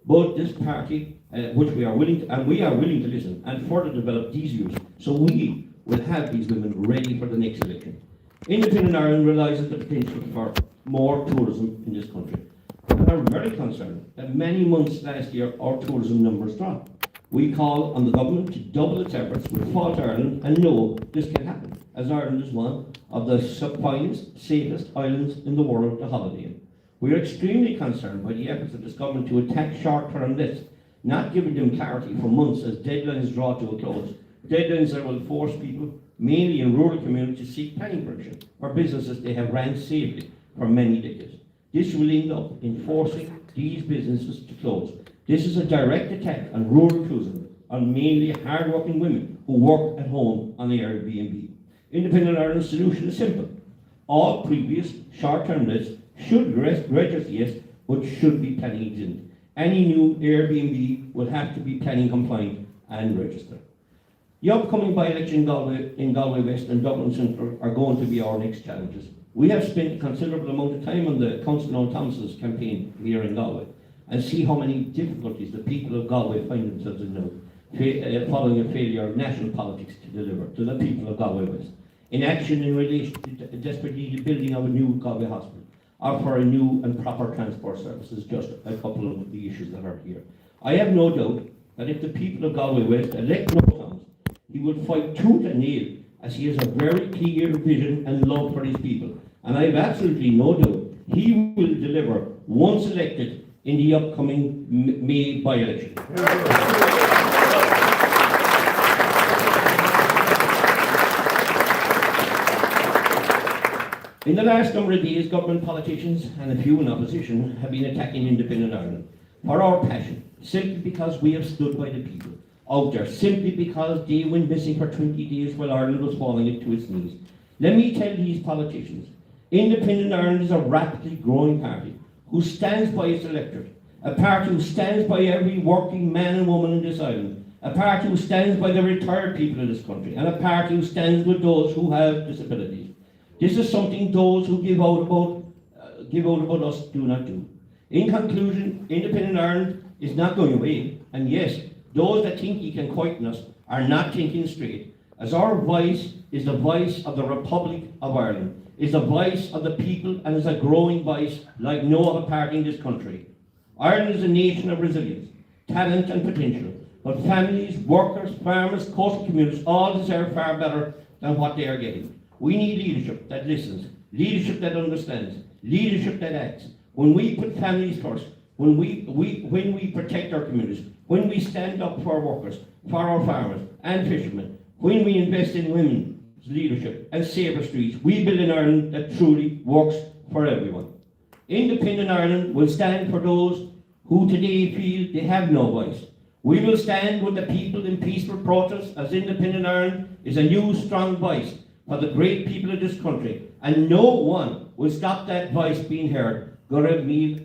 But this party, which we are willing to listen and further develop these views, so we will have these women ready for the next election. Independent Ireland realises the potential for more tourism in this country. We are very concerned that many months last year our tourism numbers dropped. We call on the government to double its efforts with Fault Ireland and know this can happen, as Ireland is one of the finest, safest islands in the world to holiday in. We are extremely concerned by the efforts of this government to attack short-term lists, not giving them clarity for months as deadlines draw to a close. Deadlines that will force people, mainly in rural communities, to seek planning permission for businesses they have ran safely for many decades. This will end up in forcing these businesses to close. This is a direct attack on rural tourism, on mainly hard-working women who work at home on Airbnb. Independent Ireland's solution is simple. All previous short-term lists should register, yes, but should be planning exempt. Any new Airbnb will have to be planning compliant and registered. The upcoming by-election in Galway West and Dublin Central are going to be our next challenges. We have spent a considerable amount of time on the Councillor Thomas's campaign here in Galway and see how many difficulties the people of Galway find themselves in now, following a failure of national politics to deliver to the people of Galway West. Inaction in relation to the desperate needed building of a new Galway hospital, or for a new and proper transport service is just a couple of the issues that are here. I have no doubt that if the people of Galway West elect Noel Thomas, he will fight tooth and nail, as he has a very clear vision and love for his people. And I have absolutely no doubt he will deliver once elected in the upcoming May by-election. In the last number of days, government politicians and a few in opposition have been attacking independent Ireland for our passion, simply because we have stood by the people out there, simply because they went missing for 20 days while Ireland was falling to its knees. Let me tell these politicians, Independent Ireland is a rapidly growing party who stands by its electorate, a party who stands by every working man and woman in this island, a party who stands by the retired people of this country, and a party who stands with those who have disabilities. This is something those who give out about us do not do. In conclusion, Independent Ireland is not going away, and yes, those that think he can quieten us are not thinking straight, as our voice is the voice of the Republic of Ireland, is the voice of the people, and is a growing voice like no other party in this country. Ireland is a nation of resilience, talent and potential, but families, workers, farmers, coastal communities all deserve far better than what they are getting. We need leadership that listens, leadership that understands, leadership that acts. When we put families first, when we protect our communities, when we stand up for our workers, for our farmers and fishermen, when we invest in women's leadership and safer streets, we build an Ireland that truly works for everyone. Independent Ireland will stand for those who today feel they have no voice. We will stand with the people in peaceful protest, as Independent Ireland is a new strong voice for the great people of this country, and no one will stop that voice being heard. Go ahead, me.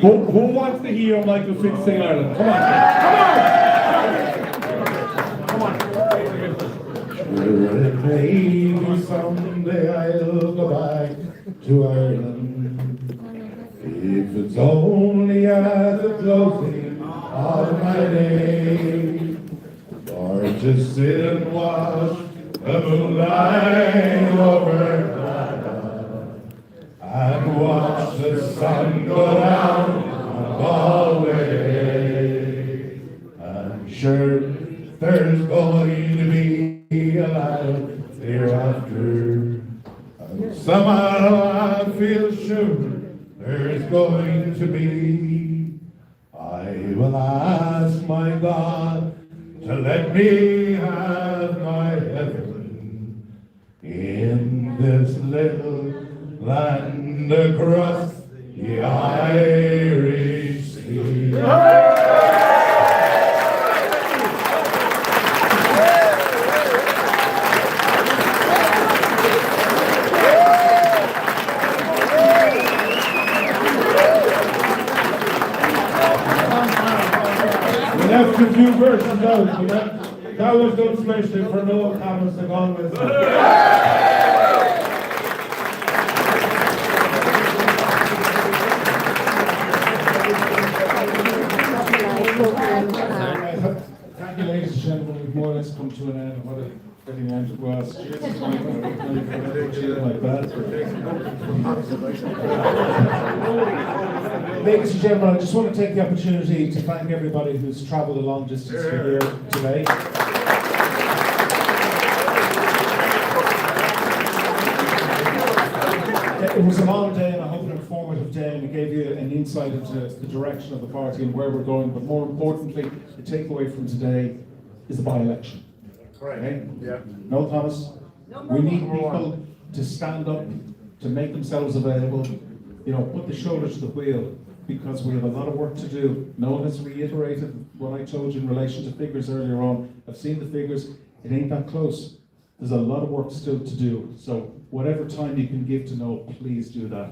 Who wants to hear Michael Fitz sing Ireland? Come on! Come on! Sure, maybe someday I'll go back to Ireland, if it's only at the closing of my day, or just sit and watch the moonlight over and watch the sun go down on Galway. I'm sure there's going to be a life hereafter, and somehow I feel sure there's going to be. I will ask my God to let me have my heaven in this little land across the Irish Sea. We left a few verses out, that was done specially for Noel Thomas to go with. Thank you, ladies and gentlemen. We've more or less come to an end. What a fitting end it was. Ladies and gentlemen, I just want to take the opportunity to thank everybody who's travelled a long distance to here today. It was a long day, and I hope an informative day, and it gave you an insight into the direction of the party and where we're going. But more importantly, the takeaway from today is the by-election. Okay? Yeah. No, Thomas. We need people to stand up, to make themselves available. Put the shoulder to the wheel, because we have a lot of work to do. Noel has reiterated what I told you in relation to figures earlier on. I've seen the figures. It ain't that close. There's a lot of work still to do. So whatever time you can give to know, please do that.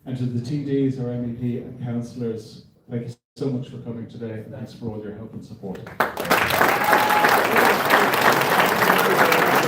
And to the TDs, our MEP and councillors, thank you so much for coming today, and thanks for all your help and support.